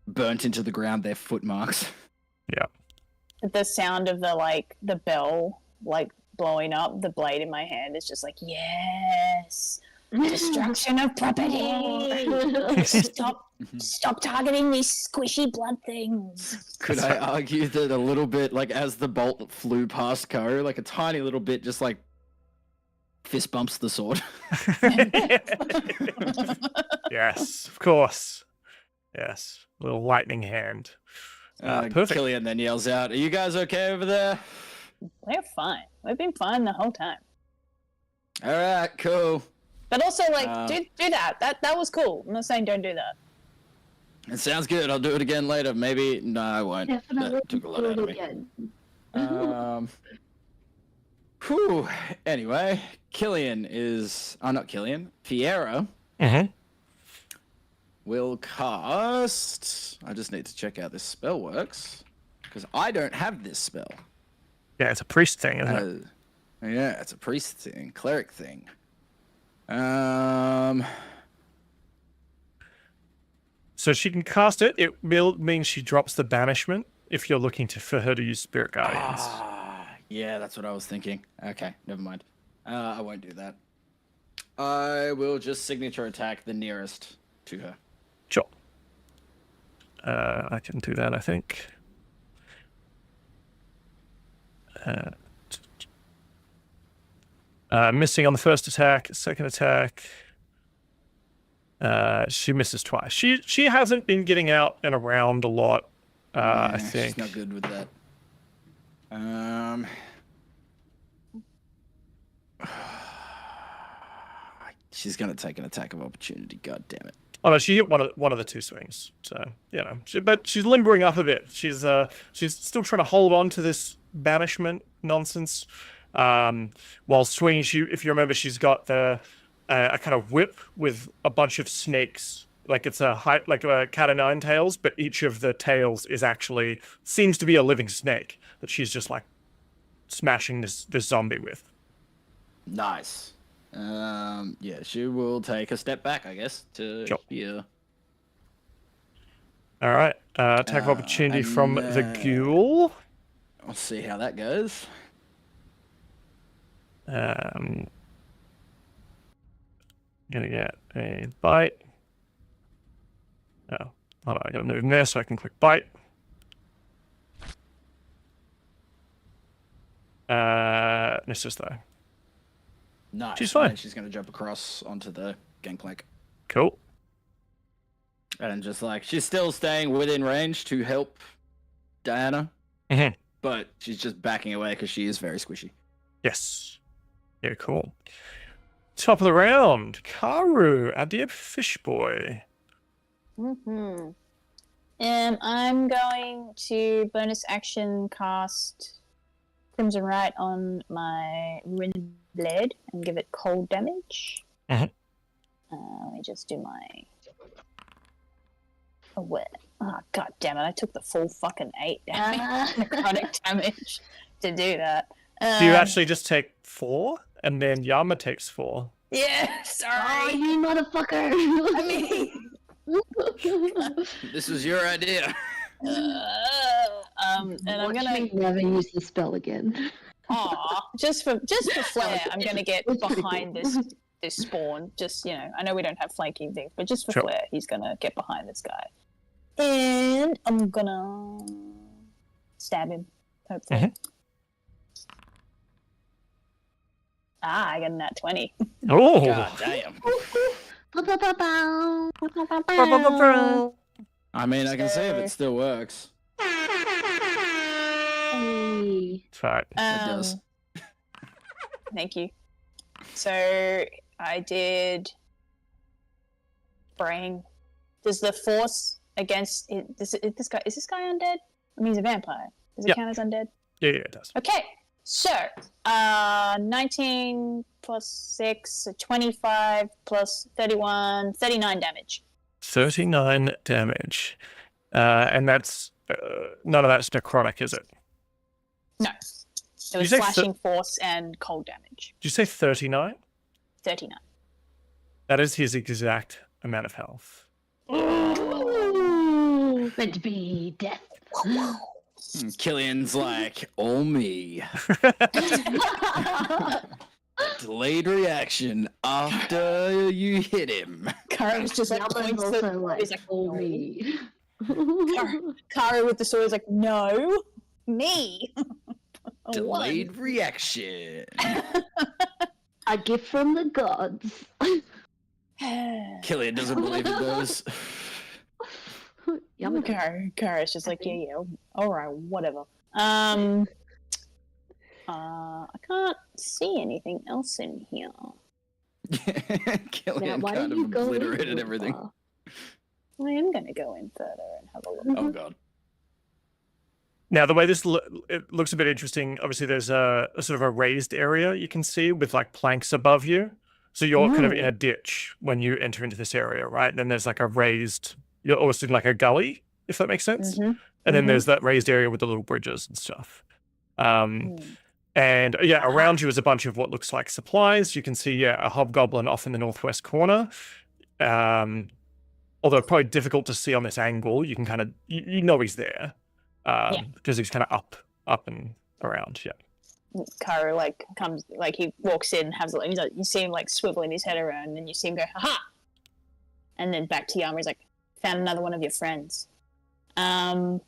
burnt into the ground their foot marks. Yeah. The sound of the bell blowing up, the blade in my hand is just like, yes, destruction of property. Stop targeting these squishy blood things. Could I argue that a little bit, like as the bolt flew past Ko, like a tiny little bit, just like fist bumps the sword? Yes, of course. Yes, little lightning hand. Perfect. Killian then yells out, "Are you guys okay over there?" We're fine. We've been fine the whole time. All right, cool. But also, do that. That was cool. I'm not saying don't do that. It sounds good. I'll do it again later. Maybe. No, I won't. Definitely That took a lot out of me. again. Whew. Anyway, Killian is... not Killian. Fiera will cast... I just need to check out this spell works. Because I don't have this spell. Yeah, it's a priest thing, isn't it? Yeah, it's a priest thing. Cleric thing. So she can cast it. It will mean she drops the banishment if you're looking for her to use Spirit Guardians. Yeah, that's what I was thinking. Okay, never mind. I won't do that. I will just signature attack the nearest to her. Sure. I can do that, I think. Missing on the first attack, second attack. She misses twice. She hasn't been getting out and around a lot. I think she's not good with that. She's gonna take an attack of opportunity. God damn it! Oh no, she hit one of the 2 swings. So but she's limbering up a bit. She's still trying to hold on to this banishment nonsense. While swinging, if you remember, she's got a kind of whip with a bunch of snakes. Like it's like a cat o' nine tails, but each of the tails seems to be a living snake that she's just like smashing this zombie with. Nice. Yeah, she will take a step back, I guess, to here. All right. Attack of opportunity from the ghoul. We'll see how that goes. Gonna get a bite. Oh, hold on, I gotta move in there so I can click bite. Misses though. Nice. She's fine. And she's gonna jump across onto the gangplank. Cool. And just like she's still staying within range to help Diana, but she's just backing away because she is very squishy. Yes. Yeah, cool. Top of the round, Karu, our dear fish boy. I'm going to bonus action cast Crimson Right on my Ruined Blade and give it cold damage. Let me just do my aware. Oh, god damn it! I took the full fucking 8 necrotic damage to do that. Do you actually just take 4, and then Yama takes 4? Yeah, sorry. Oh, you motherfucker! I mean, This was your idea. and I'm gonna never use the spell again. Just for flair, I'm gonna get behind this spawn. Just I know we don't have flanking things, but just for flair, he's gonna get behind this guy, and I'm gonna stab him. Hopefully. I got a nat 20. Oh, God damn. I mean, I can see if it still works. That's right. It does. Thank you. So I did brain. Does the force against this guy? Is this guy undead? I mean, he's a vampire. Does it count as undead? Yeah, it does. Okay. So 19 plus 6, so 25 plus 31, 39 damage. 39 damage. And that's none of that's necrotic, is it? No. It was slashing force and cold damage. Did you say 39? 39. That is his exact amount of health. Ooh, meant to be death. Killian's like, oh me. Delayed reaction after you hit him. Kara's just like points also like, he's like, oh me. Kara with the sword is like, no, me. Delayed reaction. A gift from the gods. Killian doesn't believe in those. Kara's just like, yeah, alright, whatever. I can't see anything else in here. Killian kind of obliterated everything. I am going to go in further and have a look. Oh god. Now, the way this it looks a bit interesting, obviously there's a sort of a raised area you can see with like planks above you. So you're kind of in a ditch when you enter into this area, right? And then there's like a raised, you're almost in like a gully, if that makes sense. And then there's that raised area with the little bridges and stuff. And yeah, around you is a bunch of what looks like supplies. You can see, a hobgoblin off in the northwest corner. Although probably difficult to see on this angle, you can kind of, you know he's there. Because he's kind of up and around, Karu comes, he walks in and has a look. You see him swiveling his head around, and then you see him go, haha! And then back to Yama, he's like, found another one of your friends. But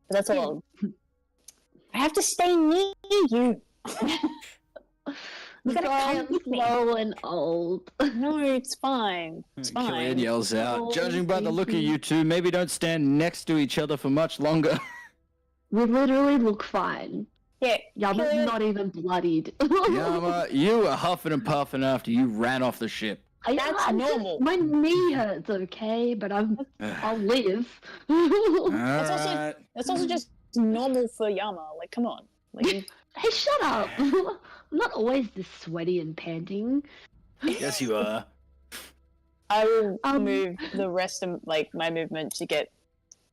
that's all. I have to stay near you. You gotta Sorry, come I'm with me. slow and old. No, it's fine. It's Killian fine. yells out, Oh, judging by the thank look of you. you two, maybe don't stand next to each other for much longer. We literally look fine. Yeah, Yama's Killian- not even bloodied. Yama, you were huffing and puffing after you ran off the ship. That's normal. My knee hurts, okay, but I'll live. Alright. That's also just normal for Yama. Like, come on. Like, Hey, shut up! I'm not always this sweaty and panting. Yes, you are. I will Um, move the rest of like my movement to get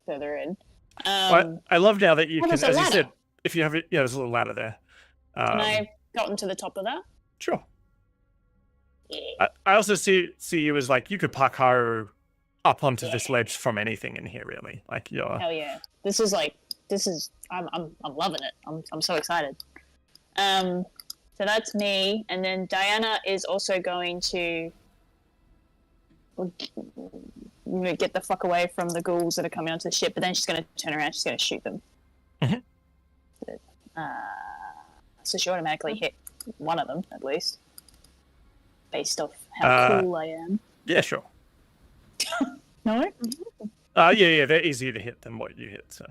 further in. Well, I love now that you Oh, can, there's as a you ladder. said, if you have it, yeah, there's a little ladder there. Can I gotten to the top of that? Sure. Yeah. I also see you as like you could park Haru up onto this ledge from anything in here, really. Like you're. Hell yeah! This is. I'm loving it. I'm so excited. So that's me, and then Diana is also going to get the fuck away from the ghouls that are coming onto the ship. But then she's going to turn around. She's going to shoot them. Mhm. So she automatically hit one of them at least, based off how cool I am. Yeah, sure. No. Yeah, they're easier to hit than what you hit. So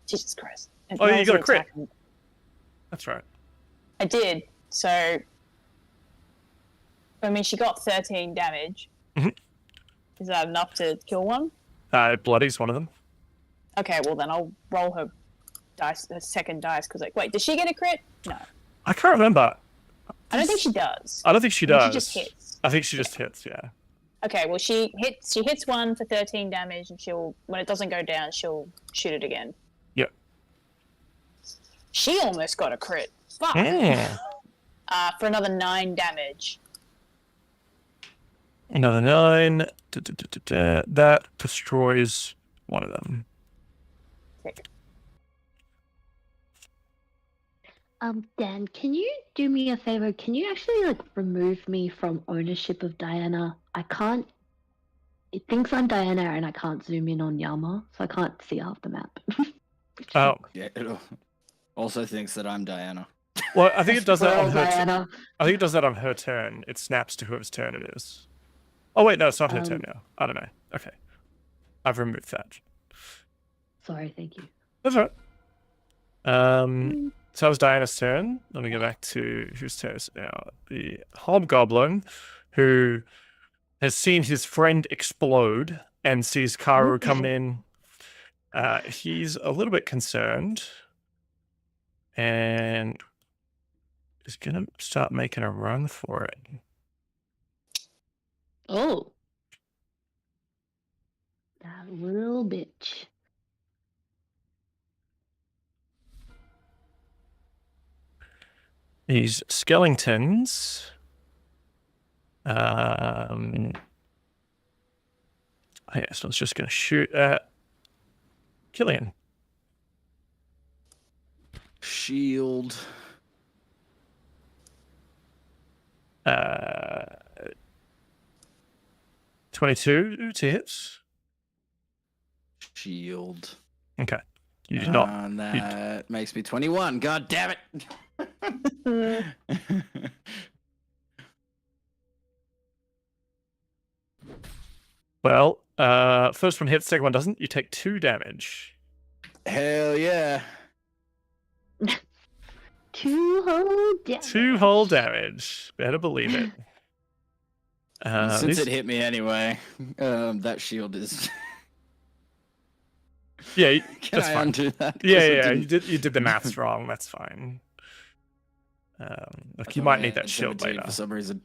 Jesus Christ. Oh, you got a crit. Attack. that's right. I did. So, I mean, she got 13 damage. Mhm. Is that enough to kill one? Bloody's one of them. Okay, well then I'll roll her dice, her second dice, because like, wait, does she get a crit? No, I can't remember. I don't think she does. I don't think she I think does. She just hits. I think she just hits. Yeah. Okay, well she hits one for 13 damage, and she'll, when it doesn't go down, she'll shoot it again. Yep. She almost got a crit. Fuck. Yeah. For another 9 damage. Another 9. That destroys one of them. Sick. Dan, can you do me a favor? Can you actually like remove me from ownership of Diana? I can't. It thinks I'm Diana, and I can't zoom in on Yama, so I can't see half the map. Oh, Yeah, it also thinks that I'm Diana. well, I think it does that Well, on her. Diana. I think it does that on her turn. It snaps to whoever's turn it is. Oh wait, no, it's not her turn Um, now. I don't know. Okay, I've removed that. Sorry, thank you. That's all right. So that was Diana's turn. Let me go back to whose turn is it now? The hobgoblin, who has seen his friend explode and sees Karu come in. He's a little bit concerned and is gonna start making a run for it. Oh, that little bitch. These skeletons. Oh, yeah, so it's just going to shoot at Killian. Shield. 22 to hit. Shield. Okay. You do not. And that makes me 21. God damn it. Well, first one hits, second one doesn't. You take 2 damage. Hell yeah. 2 whole damage. 2 whole damage. Better believe it. Since these- it hit me anyway, that shield is. Yeah, Can that's I fine. undo that? 'Cause Yeah, it yeah, didn't- you did the maths wrong. That's fine. Look, you Oh, might yeah, need that shield 17 later. for some reason.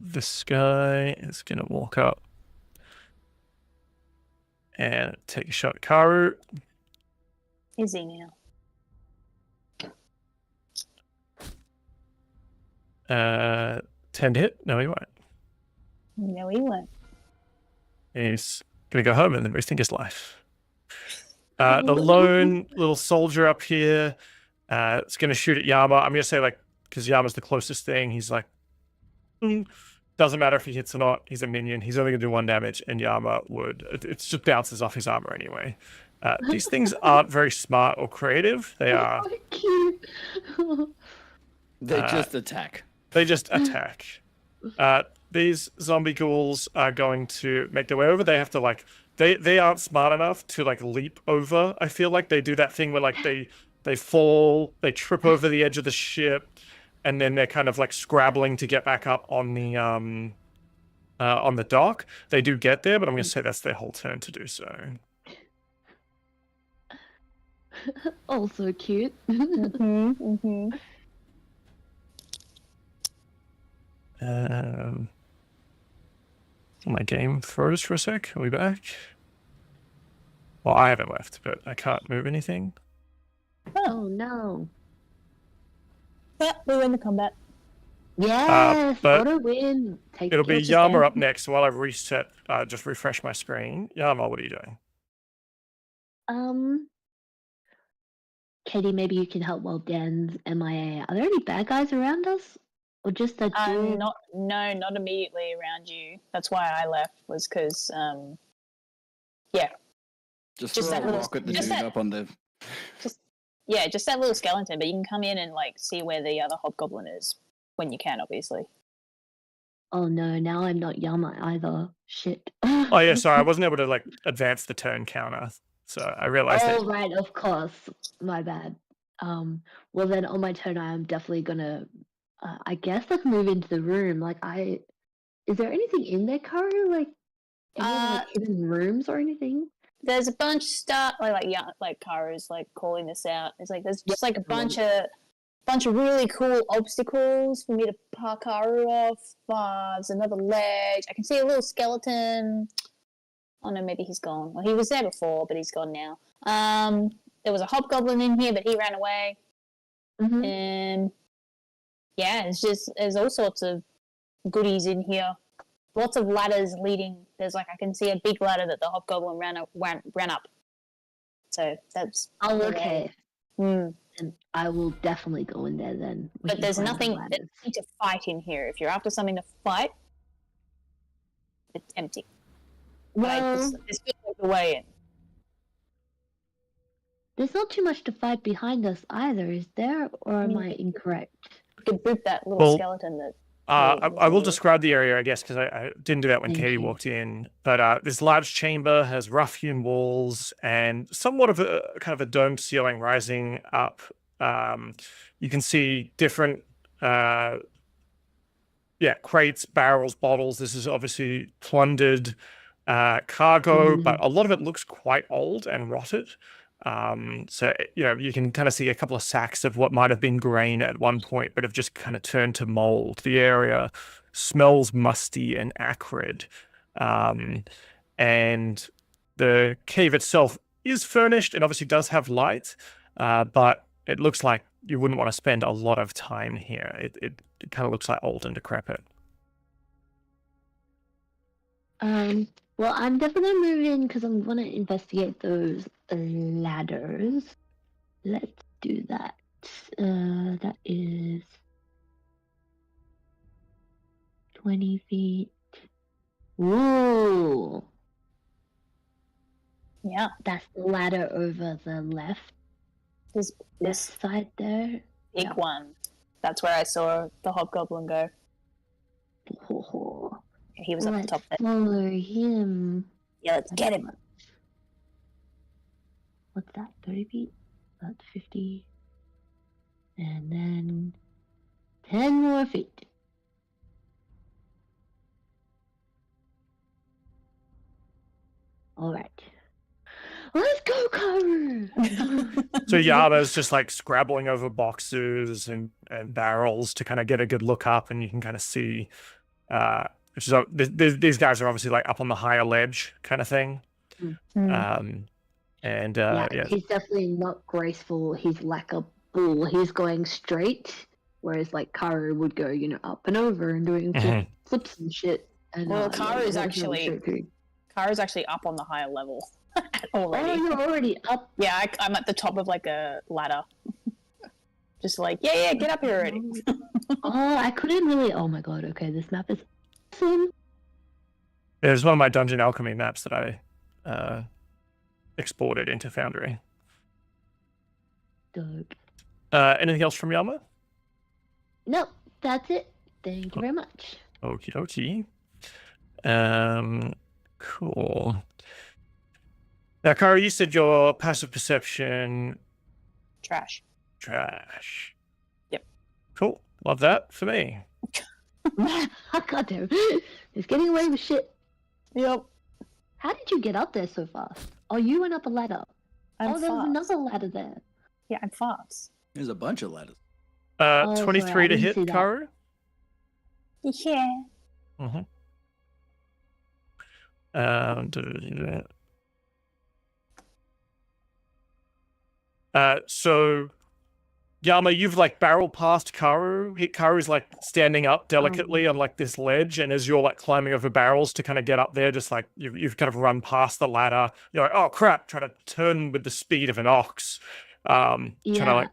This guy is gonna walk up and take a shot at Karu. Is he now? 10 to hit? No, he won't. No, he won't. He's gonna go home and then rethink his life. The lone little soldier up here, it's gonna shoot at Yama. I'm gonna say like, because Yama's the closest thing. He's like, Doesn't matter if he hits or not. He's a minion. He's only going to do 1 damage, and Yama would. It just bounces off his armor anyway. These things aren't very smart or creative. They are. Cute. They just attack. They just attack. These zombie ghouls are going to make their way over. They have to like. They aren't smart enough to like leap over. I feel like they do that thing where like they fall, they trip over the edge of the ship, and then they're kind of like scrabbling to get back up on the dock. They do get there, but I'm going to say that's their whole turn to do so. Also cute. My game froze for a sec. Are we back? Well, I haven't left, but I can't move anything. Oh no. We win the combat. Yes, but what a win. Take It'll be your Yama stand. up next while I reset, just refresh my screen. Yama, what are you doing? Katie, maybe you can help while Dan's MIA. Are there any bad guys around us? Or just a dude? Not immediately around you. That's why I left, was because, yeah. Just Just throw that a little- rock at the just dude that- up on the... Just that little skeleton, but you can come in and, like, see where the other hobgoblin is when you can, obviously. Oh no, now I'm not Yama either. Shit. Oh yeah, sorry, I wasn't able to like advance the turn counter, so I realized Oh that. right, of course. My bad. Well then on my turn I am definitely gonna I guess like move into the room. Like is there anything in there, Karu? Like any like hidden rooms or anything? There's a bunch of stuff, like Karu's, like, calling this out. It's like, there's just, like, a bunch of really cool obstacles for me to park Karu off. There's another ledge. I can see a little skeleton. Oh no, maybe he's gone. Well, he was there before, but he's gone now. There was a hobgoblin in here, but he ran away. Mm-hmm. And yeah, there's all sorts of goodies in here. Lots of ladders leading. There's I can see a big ladder that the hobgoblin ran up. So that's. Oh, okay. Mm. And I will definitely go in there then. We But can there's find the nothing ladders. to fight in here. If you're after something to fight, it's empty. Well, It's good the way in. there's not too much to fight behind us either, is there? Or am I incorrect? You could boot that little Well, skeleton that. I will describe the area, I guess, because I didn't do that when Thank Katie you. walked in. But this large chamber has rough-hewn walls and somewhat of a kind of a domed ceiling rising up. You can see different, crates, barrels, bottles. This is obviously plundered cargo, but a lot of it looks quite old and rotted. So, you can kind of see a couple of sacks of what might have been grain at one point, but have just kind of turned to mold. The area smells musty and acrid. And the cave itself is furnished and obviously does have light, but it looks like you wouldn't want to spend a lot of time here. It kind of looks like old and decrepit. Well, I'm definitely gonna move in because I'm gonna investigate those ladders. Let's do that. That is 20 feet. Whoa! Yeah, That's the ladder over the left this side there. big Yeah. one. That's where I saw the hobgoblin go. Oh, He was up the let's top there. follow him. Yeah, let's get him. What's that? 30 feet? That's 50. And then 10 more feet. All right. Let's go, Karu! So Yama's just like scrabbling over boxes and barrels to kind of get a good look up, and you can kind of see. These guys are obviously like up on the higher ledge kind of thing. Mm. Yeah. He's definitely not graceful. He's like a bull. He's going straight, whereas like Karu would go, up and over and doing flips and shit. And, Well, yeah, Karu's he's actually- straight through. Karu's actually up on the higher level Oh, already. you're already up. Yeah, I'm at the top of like a ladder. Just like, yeah, get up here already. Oh, I couldn't really. Oh my god. Okay, this map is There's one of my Dungeon Alchemy maps that I exported into Foundry. Dope. Anything else from Yama? Nope, that's it. Thank you very much. Okie dokie. Cool. Now, Kara, you said your passive perception... Trash. Trash. Yep. Cool. Love that for me. God damn. He's getting away with shit. Yep. How did you get up there so fast? Oh, you went up a ladder. I'm there was fast. another ladder there. Yeah, I'm fast. There's a bunch of ladders. Oh, 23 sorry, I to didn't see hit, that. Karu. Yeah. Mm-hmm. So, Yama, you've like barreled past Karu. Karu's like standing up delicately on like this ledge, and as you're like climbing over barrels to kind of get up there, just like you've kind of run past the ladder. You're like, oh crap! Try to turn with the speed of an ox. Trying to like,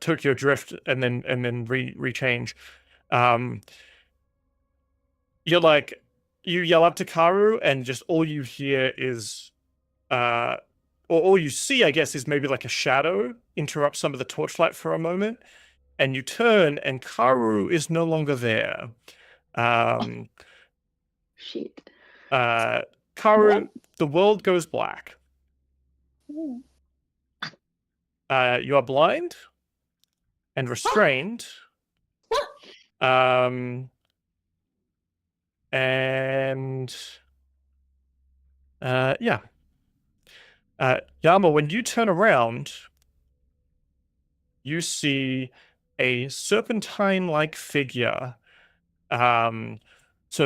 Tokyo drift and then rechange. You're like, you yell up to Karu, and just all you hear is, or all you see, I guess, is maybe like a shadow interrupt some of the torchlight for a moment, and you turn, and Karu is no longer there. Shit. Karu, the world goes black. You are blind and restrained. Yama, when you turn around, you see a serpentine-like figure, sort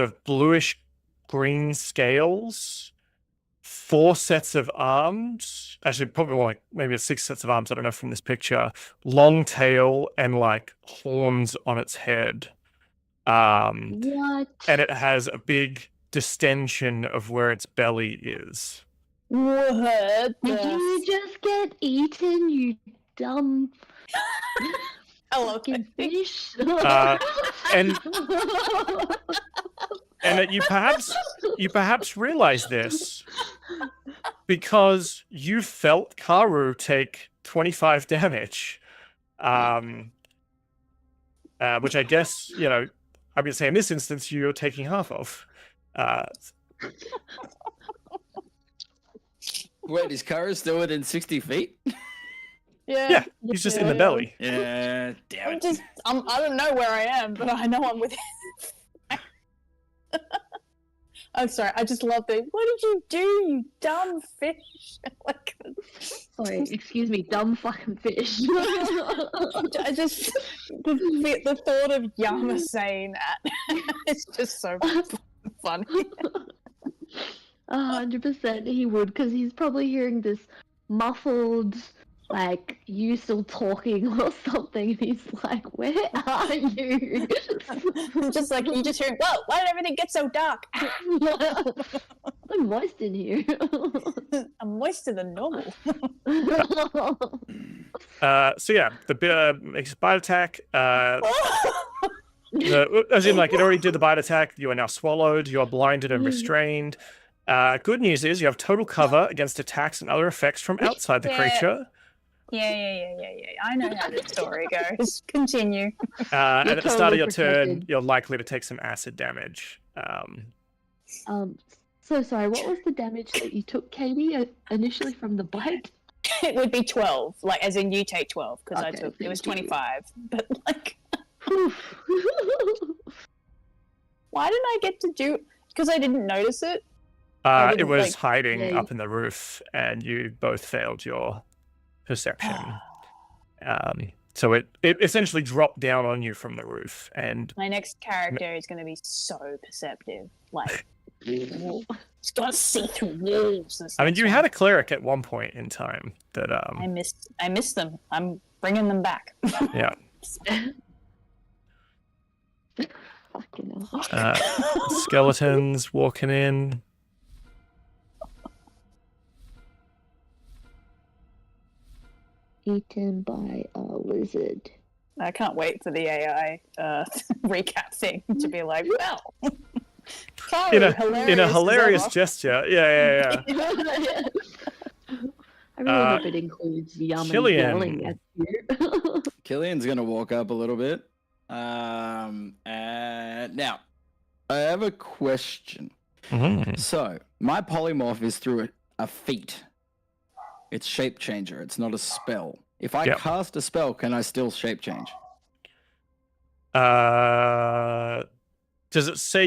of bluish green scales, 4 sets of arms, actually probably more like maybe 6 sets of arms, I don't know from this picture, long tail and like horns on its head. What? And it has a big distension of where its belly is. What? Did you just get eaten, you dumb Hello, fucking fish? And that you perhaps realize this because you felt Karu take 25 damage, which I guess, I would say in this instance you're taking half of. Wait, is Kara still within 60 feet? Yeah, he's just in the belly. Yeah, damn it. I don't know where I am, but I know I'm within. I'm sorry, I just love the. What did you do, you dumb fish? Like, Sorry, excuse me, dumb fucking fish. I just the thought of Yama saying that it's just so funny. 100% he would, because he's probably hearing this muffled, like, you still talking or something, and he's like, where are you? Just like, you just hearing, whoa, why did everything get so dark? I'm moist in here. I'm moister than normal. So yeah, the bit makes a bite attack. As in, like, it already did the bite attack. You are now swallowed. You are blinded and restrained. Good news is you have total cover against attacks and other effects from outside the creature. Yeah. I know how this story goes. Continue. And at the start of your turn, protected. you're likely to take some acid damage. So sorry, what was the damage that you took, Katie, initially from the bite? It would be 12, like, as in you take 12, because I Okay, took, it was thank you. 25. But, like, why didn't I get to do, because I didn't notice it? It was hiding yeah. up in the roof, and you both failed your perception. So it essentially dropped down on you from the roof, and My next character is going to be so perceptive. Like, it's got to see through walls. I mean, you had a cleric at one point in time that I missed them. I'm bringing them back. yeah. Fucking hell. Skeletons walking in. Eaten by a lizard. I can't wait for the AI recap thing to be like, well, In a hilarious gesture. Yeah. I really hope it includes Yum Killian. yelling at you. Killian's gonna walk up a little bit. And now, I have a question. Mm-hmm. So, my polymorph is through a feat. It's shape changer. It's not a spell. If I cast a spell, can I still shape change? Does it say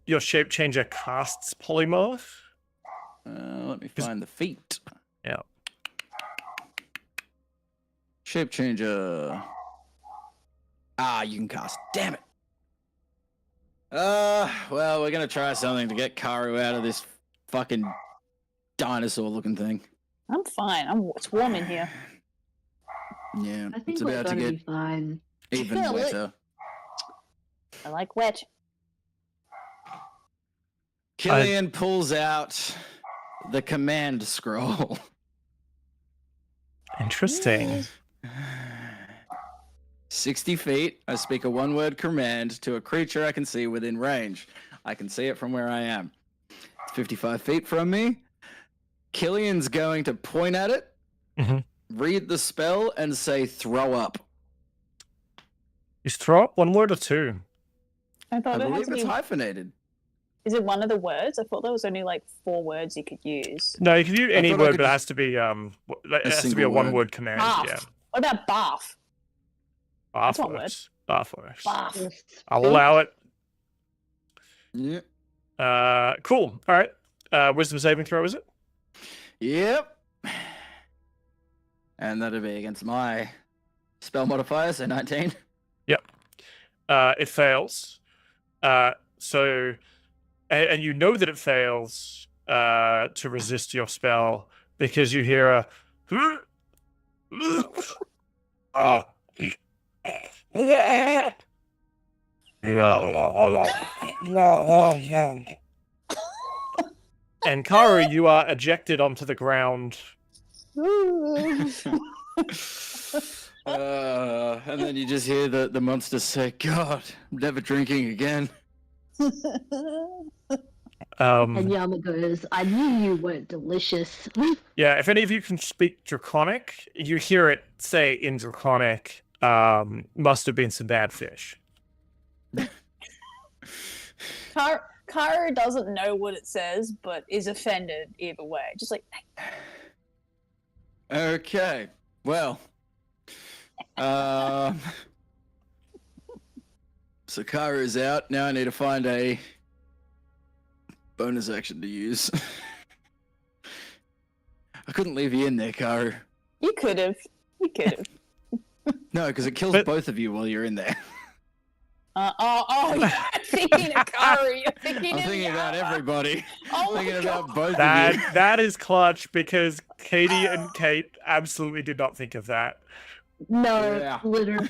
your shape changer casts polymorph? Let me find the feat. Yeah. Shape changer. You can cast. Damn it. Well, we're gonna try something to get Karu out of this fucking dinosaur-looking thing. I'm fine. It's warm in here. Yeah, I think it's we're about to gonna get be fine. even wetter. I like wet. Killian pulls out the command scroll. Interesting. 60 feet. I speak a one-word command to a creature I can see within range. I can see it from where I am. It's 55 feet from me. Killian's going to point at it, read the spell, and say throw up. Is throw up one word or two? I thought I it had believe to it's be. hyphenated. Is it one of the words? I thought there was only like 4 words you could use. No, you can use any thought I word, could but it just- has to be it has to be single a word. one-word command. Bath. Yeah. What about bath? Bath one word. works. Bath works. Bath. I'll allow it. Yeah. Cool. All right. Wisdom saving throw, is it? Yep. And that'll be against my spell modifier, so 19. Yep. It fails. So, and you know that it fails to resist your spell because you hear a. And Karu, you are ejected onto the ground. And then you just hear the monster say, God, I'm never drinking again. And Yama goes, I knew you weren't delicious. Yeah, if any of you can speak Draconic, you hear it say in Draconic, must have been some bad fish. Karu doesn't know what it says, but is offended either way. Just like, Okay, well. Sakara's out. Now I need to find a bonus action to use. I couldn't leave you in there, Karu. you could have. No, because it kills But- both of you while you're in there. You're thinking of Karu. You're thinking I'm of thinking about Yama. everybody. Oh my Thinking about God. both of you. That is clutch because Katie and Kate absolutely did not think of that. No, Yeah. literally.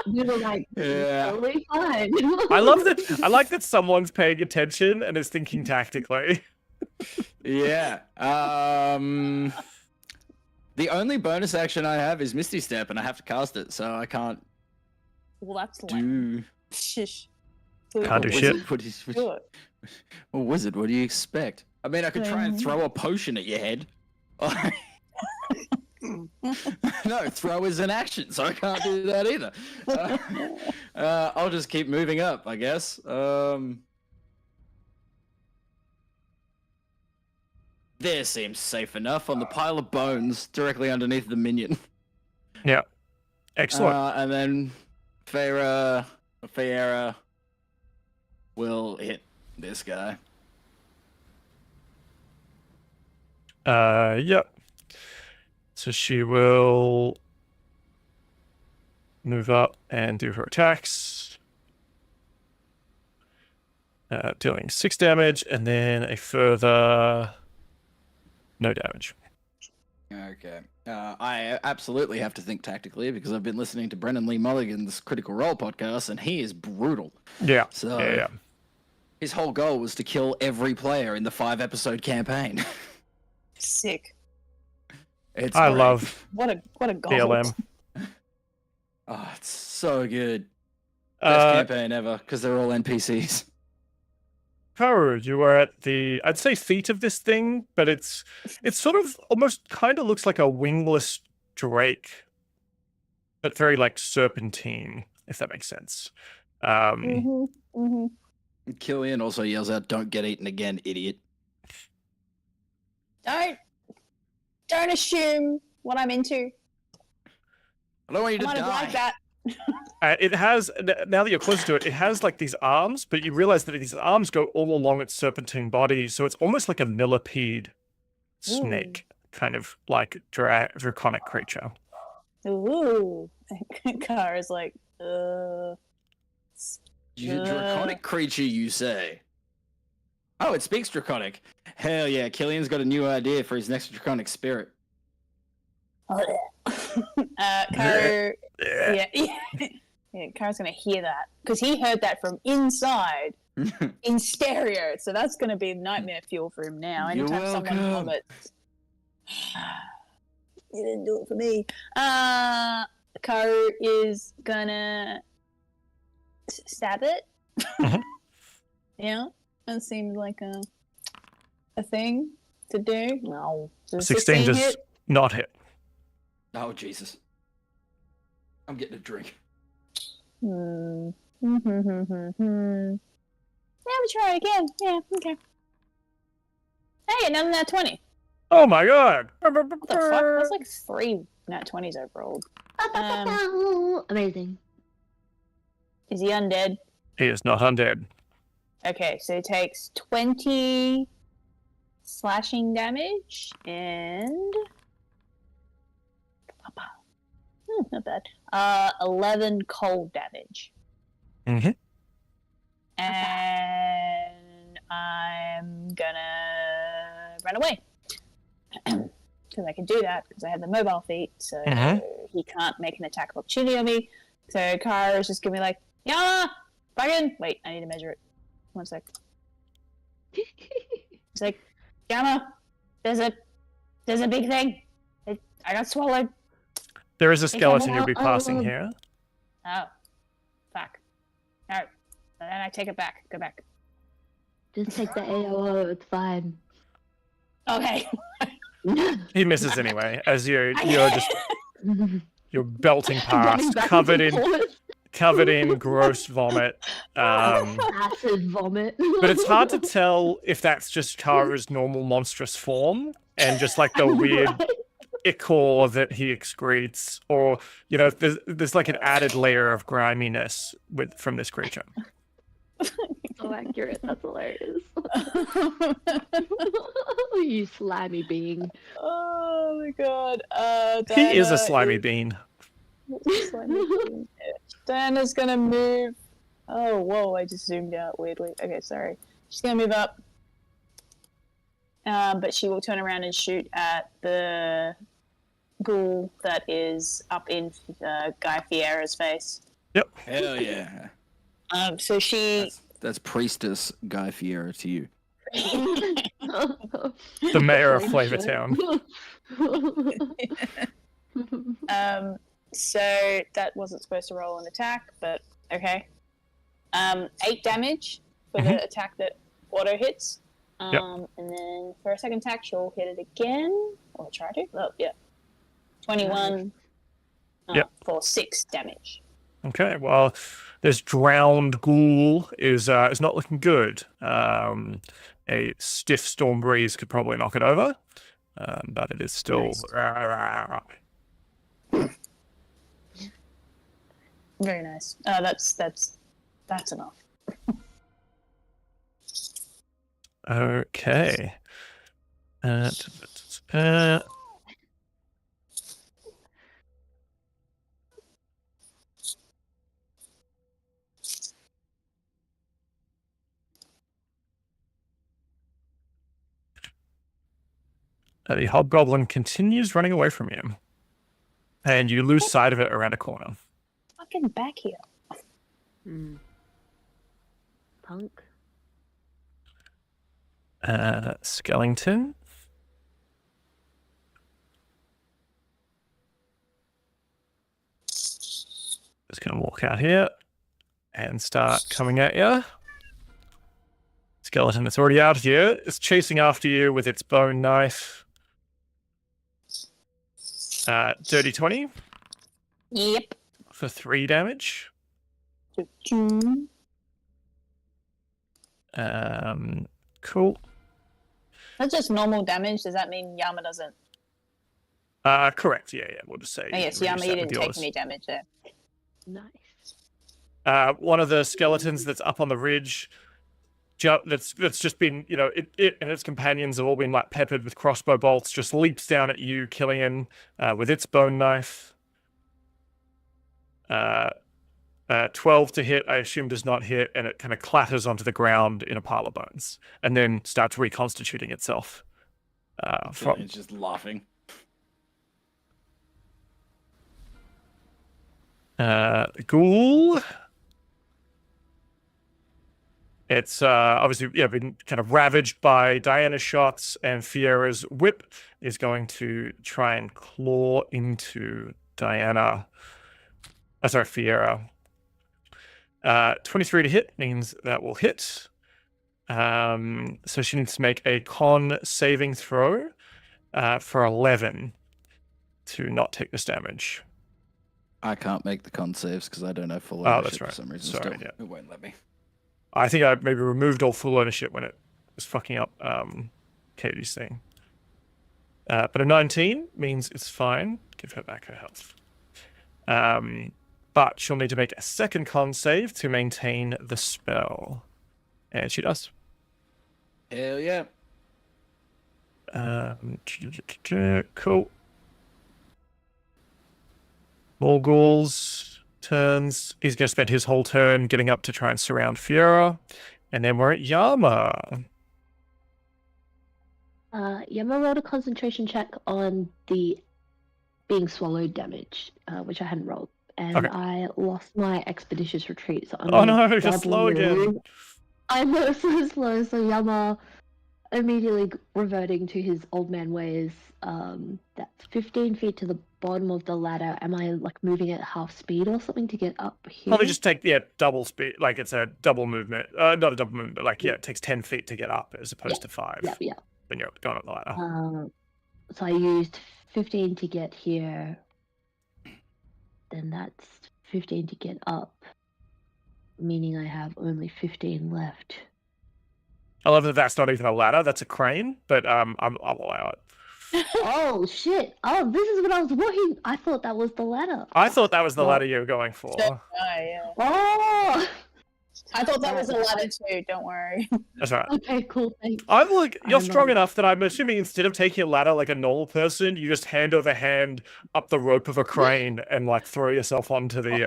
We were like, Yeah. totally fine. I love that. I like that someone's paying attention and is thinking tactically. Yeah. The only bonus action I have is Misty Step, and I have to cast it, so I can't Well, that's lame. do. Shish. Can't do Wizard, shit. What is, Do it. well, wizard, what do you expect? I mean, I could try and throw a potion at your head. No, throw is an action, so I can't do that either. I'll just keep moving up, I guess. There seems safe enough on the pile of bones directly underneath the minion. Yeah. Excellent. And then Feyre will hit this guy. Yep. So she will move up and do her attacks. Dealing 6 damage and then a further no damage. Okay. I absolutely have to think tactically because I've been listening to Brennan Lee Mulligan's Critical Role podcast, and he is brutal. Yeah. So Yeah. his whole goal was to kill every player in the 5-episode campaign. Sick. It's I great. love What a goal. BLM. Oh, it's so good. Best Uh, campaign ever, because they're all NPCs. Karu, you are at the, I'd say, feet of this thing, but it's sort of almost kind of looks like a wingless drake, but very like serpentine, if that makes sense. Killian also yells out, "Don't get eaten again, idiot." Don't assume what I'm into. I don't want you I to might have liked that. It has, now that you're close to it, it has like these arms, but you realize that these arms go all along its serpentine body, so it's almost like a millipede snake, kind of like draconic creature. Ooh. Car is like, You draconic creature, you say? Oh, it speaks draconic. Hell yeah, Killian's got a new idea for his next draconic spirit. Car, yeah. Car's gonna hear that because he heard that from inside in stereo. So that's gonna be nightmare fuel for him now. You're Anytime someone welcome. vomits, you didn't do it for me. Car is gonna stab it. Yeah, that seems like a thing to do. No, 16 does hit? not hit. Oh, Jesus. I'm getting a drink. Yeah, we try again. Yeah, okay. Hey, another nat 20. Oh my god! What the fuck? That's like 3 nat 20s I've rolled. Amazing. Is he undead? He is not undead. Okay, so he takes 20 slashing damage and... not bad. 11 cold damage. Mm-hmm. And I'm gonna run away. Because I can do that because I have the mobile feat, so he can't make an attack of opportunity on me. So Kara is just gonna be like, Yama! Fucking wait, I need to measure it. 1 sec. It's like, Yama, there's a big thing. I got swallowed. There is a skeleton you'll be passing here. Oh. Fuck. Alright. Then I take it back. Go back. Just take the AOO, it's fine. Okay. He misses anyway, as you're just you're belting past, covered in gross vomit. Acid vomit. But it's hard to tell if that's just Kara's normal monstrous form and just like the weird ichor that he excretes, or there's like an added layer of griminess from this creature. So accurate. That's hilarious. You slimy being. Oh my god. He is a slimy bean. Diana's gonna move. Oh, whoa, I just zoomed out weirdly. Okay, sorry. She's gonna move up. But she will turn around and shoot at the ghoul that is up in Guy Fiera's face. Yep. Hell yeah. So she... That's Priestess Guy Fiera to you. The mayor of Flavortown. So that wasn't supposed to roll an attack, but okay. 8 damage for the attack that auto hits. And then for a second attack, she'll hit it again. Or try to. Oh, yeah. 21 for 6 damage. Okay, well, this drowned ghoul is not looking good. A stiff storm breeze could probably knock it over, but it is still... Nice. Very nice. That's enough. Okay. The hobgoblin continues running away from you, and you lose sight of it around a corner. Fucking back here. Punk. Skellington. Just gonna walk out here and start coming at you. Skeleton that's already out here is chasing after you with its bone knife. Dirty 20 Yep. for 3 damage. Cool. That's just normal damage. Does that mean Yama doesn't? Correct. Yeah. We'll just say. Oh, yes, Yama, you didn't take any damage there. Nice. One of the skeletons that's up on the ridge, that's just been, it and its companions have all been like peppered with crossbow bolts, just leaps down at you, Killian, with its bone knife. 12 to hit, I assume does not hit, and it kind of clatters onto the ground in a pile of bones, and then starts reconstituting itself. It's just laughing. Ghoul. It's obviously been kind of ravaged by Diana's shots, and Fiera's whip is going to try and claw into Diana. Sorry, Fiera. 23 to hit means that will hit. So she needs to make a con saving throw for 11 to not take this damage. I can't make the con saves because I don't have full Oh, ownership that's right. for some reason. Sorry, Still. yeah. It won't let me. I think I maybe removed all full ownership when it was fucking up Katie's thing. But a 19 means it's fine. Give her back her health. But she'll need to make a second con save to maintain the spell. And she does. Hell yeah. Cool. Morgul's turns. He's going to spend his whole turn getting up to try and surround Fiora. And then we're at Yama. Yama rolled a concentration check on the being swallowed damage, which I hadn't rolled. And Okay. I lost my expeditious retreat. So I'm Oh no, gonna you're double slow again. move. I know, so slow. So Yama immediately reverting to his old man ways. That's 15 feet to the bottom of the ladder. Am I like moving at half speed or something to get up here? Probably just take, double speed. Like it's a double movement. Not a double movement, but like, it takes 10 feet to get up as opposed to 5 Yeah. when you're going up the ladder. So I used 15 to get here. Then that's 15 to get up, meaning I have only 15 left. I love that that's not even a ladder, that's a crane, but I'll allow it. Oh, shit. Oh, this is what I was walking. I thought that was the ladder. I thought that was the ladder you were going for. Yeah. Oh! I thought that was a ladder too, don't worry. That's right. Okay, cool, thanks. I'm like, you're I'm strong not- enough that I'm assuming instead of taking a ladder like a normal person, you just hand over hand up the rope of a crane and like throw yourself onto the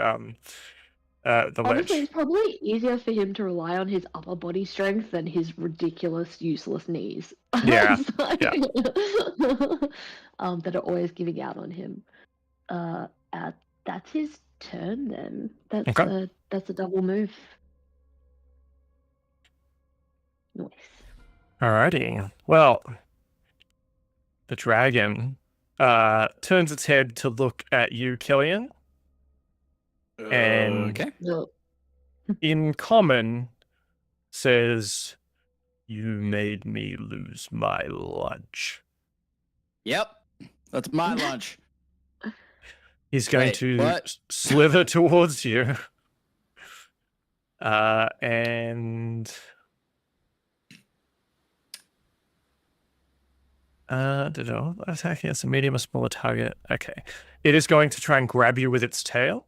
Honestly, ledge. it's probably easier for him to rely on his upper body strength than his ridiculous, useless knees. Yeah, that are always giving out on him. That's his turn then. That's a double move. Nice. Alrighty. Well, the dragon turns its head to look at you, Killian. And Okay. No. in common says, "You made me lose my lunch." Yep. That's my lunch. He's going Wait, to what? slither towards you. And attacking as a medium or smaller target. Okay. It is going to try and grab you with its tail.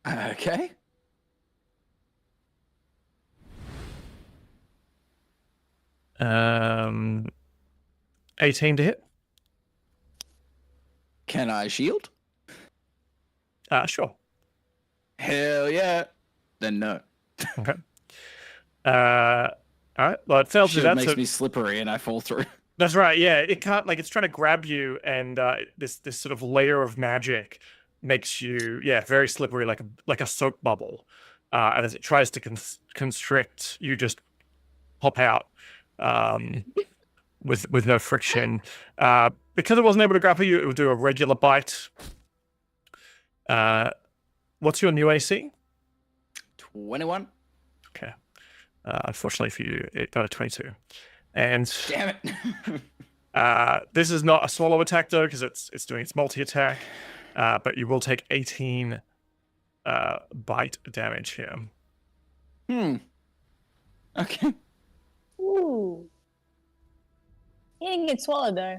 Okay. Um, 18 to hit. Can I shield? Sure. Hell yeah. Then no. Okay. All right. Well, it fails to do Shield that. makes So me slippery and I fall through. that's right. Yeah, it can't. Like, it's trying to grab you, and this sort of layer of magic makes you, very slippery, like a soap bubble. And as it tries to constrict, you just pop out with no friction. Because it wasn't able to grapple you, it would do a regular bite. What's your new AC? 21. Okay. Unfortunately for you, it got a 22. And Damn it. this is not a swallow attack though, because it's doing its multi attack. But you will take 18 bite damage here. Okay. Ooh. He didn't get swallowed though.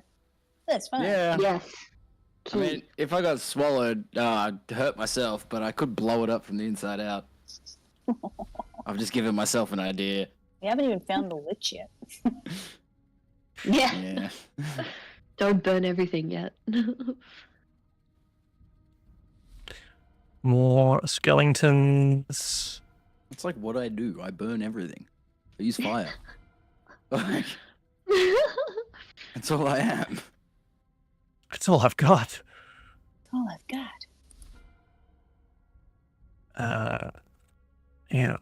That's fine. Yeah. Yes. I mean, if I got swallowed, I'd hurt myself, but I could blow it up from the inside out. I've just given myself an idea. We haven't even found the lich yet. Yeah. Yeah. Don't burn everything yet. More skeletons. It's like what I do. I burn everything. I use fire. Like, that's all I am. That's all I've got. Oh, I've got. Yeah.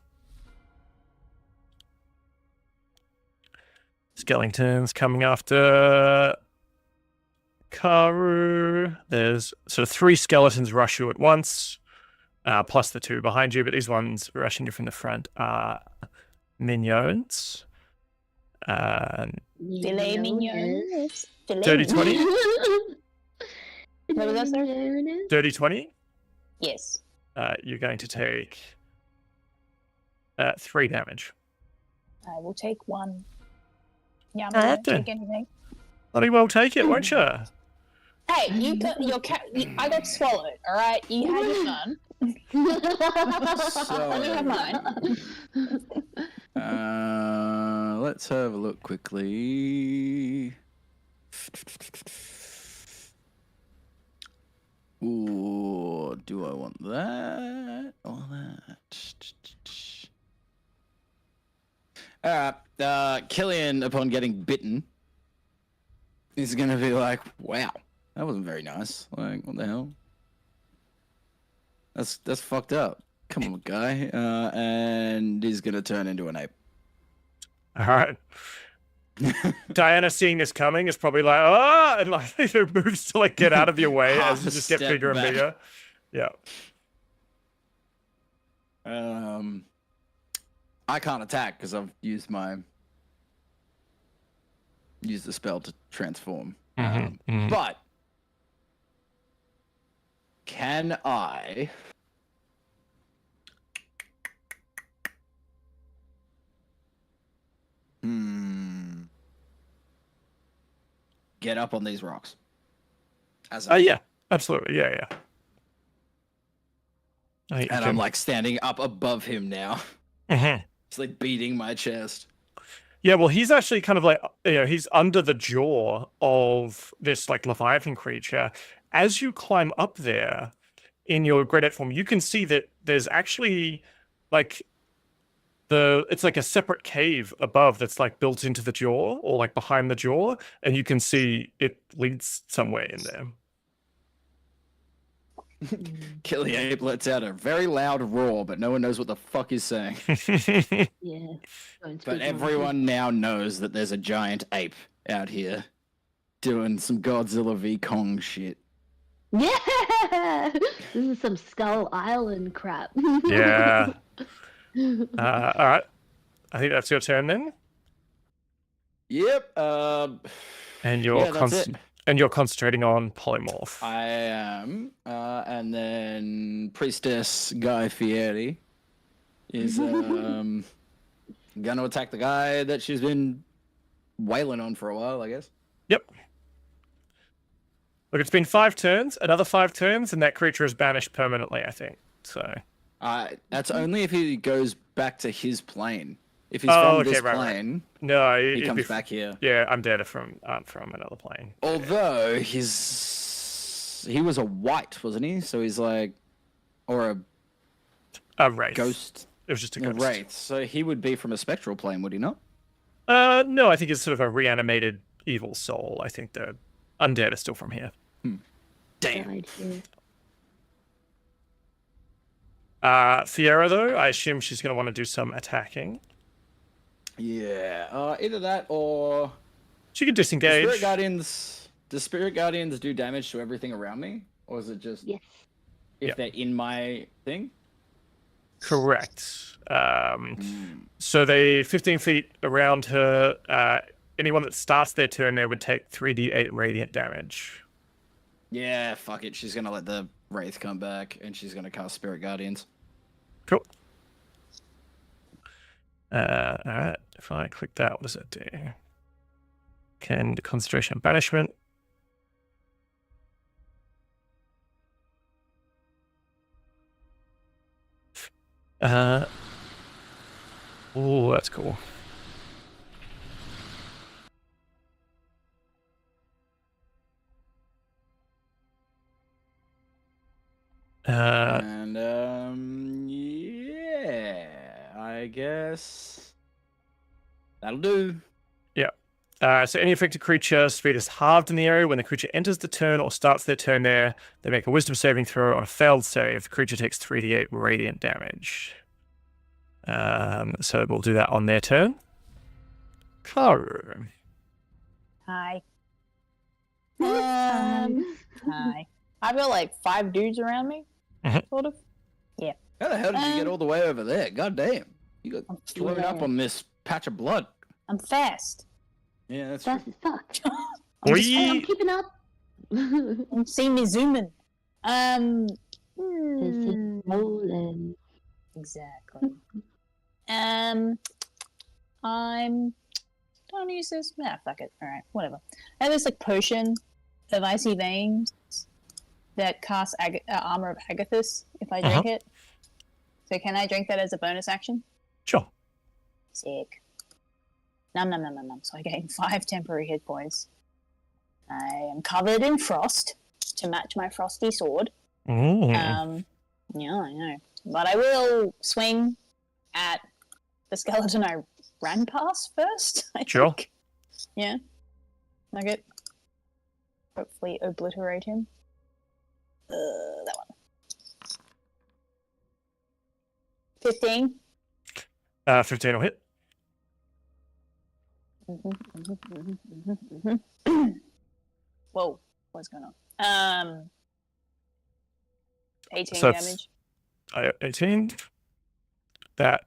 Skeletons coming after Karu. There's sort of 3 skeletons rush you at once, plus the 2 behind you, but these ones rushing you from the front are minions. Filet mignons. Dirty 20? What was that, sir? Dirty 20? Yes. You're going to take 3 damage. I will take 1. Yeah, I'm Ah, not gonna then. take anything. Bloody well take it, won't you? Hey, you got your cat. I got swallowed. All right, you had your fun. Let me have mine. Let's have a look quickly. Ooh, do I want that or that? Alright, Killian, upon getting bitten, is gonna be like, wow, that wasn't very nice. Like, what the hell? That's fucked up. Come on, guy. And he's gonna turn into an ape. All right. Diana, seeing this coming, is probably like, ah, and like moves to like get out of your way Half as you a just get step bigger and back. bigger. Yeah. I can't attack because I've used the spell to transform. But can I get up on these rocks? Yeah, absolutely. Yeah. And I'm like standing up above him now. It's like beating my chest. Yeah, well, he's actually kind of like, he's under the jaw of this like Leviathan creature. As you climb up there in your great ape form, you can see that there's actually like it's like a separate cave above that's like built into the jaw or like behind the jaw, and you can see it leads somewhere in there. Killy Ape lets out a very loud roar, but no one knows what the fuck he's saying. Yeah. But everyone now knows that there's a giant ape out here doing some Godzilla v Kong shit. Yeah! This is some Skull Island crap. Yeah. All right. I think that's your turn then. Yep. And you're yeah, that's it. And you're concentrating on polymorph. I am. And then Priestess Guy Fieri is gonna attack the guy that she's been wailing on for a while, I guess. Yep. Look, it's been 5 turns, another 5 turns, and that creature is banished permanently, I think. So. That's only if he goes back to his plane. If he's from this plane, no, he comes back here. Yeah, I'm dead from another plane. Although he was a white, wasn't he? So he's like, or a wraith. Ghost. It was just a ghost. Wraith. So he would be from a spectral plane, would he not? No, I think it's sort of a reanimated evil soul. I think the undead are still from here. Damn. Fiera, though, I assume she's going to want to do some attacking. Yeah, either that or she could disengage. Do Spirit Guardians do damage to everything around me, or is it just? Yes. if they're in my thing. Correct. So they 15 feet around her. Anyone that starts their turn there would take 3d8 radiant damage. Yeah, fuck it. She's gonna let the wraith come back, and she's gonna cast Spirit Guardians. Cool. All right. If I click that, what does that do? Can concentration and banishment. Oh, that's cool. And yeah, I guess that'll do. Yeah. So any affected creature speed is halved in the area when the creature enters the turn or starts their turn there. They make a wisdom saving throw on a failed save. The creature takes 3d8 radiant damage. So we'll do that on their turn. Karu. Hi. Hi. I've got like 5 dudes around me, sort of. Yeah. How the hell did you get all the way over there? God damn. You got blown up on this patch of blood. I'm fast. Yeah, that's Fast as fuck. I'm I'm keeping up. I'm seeing me zooming. This is rolling. Exactly. I'm don't use this. Nah, fuck it. All right, whatever. I have this like potion of icy veins that casts armor of Agathis if I drink it. So can I drink that as a bonus action? Sure. Sick. Nom nom nom nom nom. So I gain 5 temporary hit points. I am covered in frost to match my frosty sword. Yeah, I know. But I will swing at the skeleton I ran past first, I think. Yeah. Nugget. Hopefully obliterate him. That one. 15. 15 will hit. Whoa, what's going on? 18 So damage. 18. That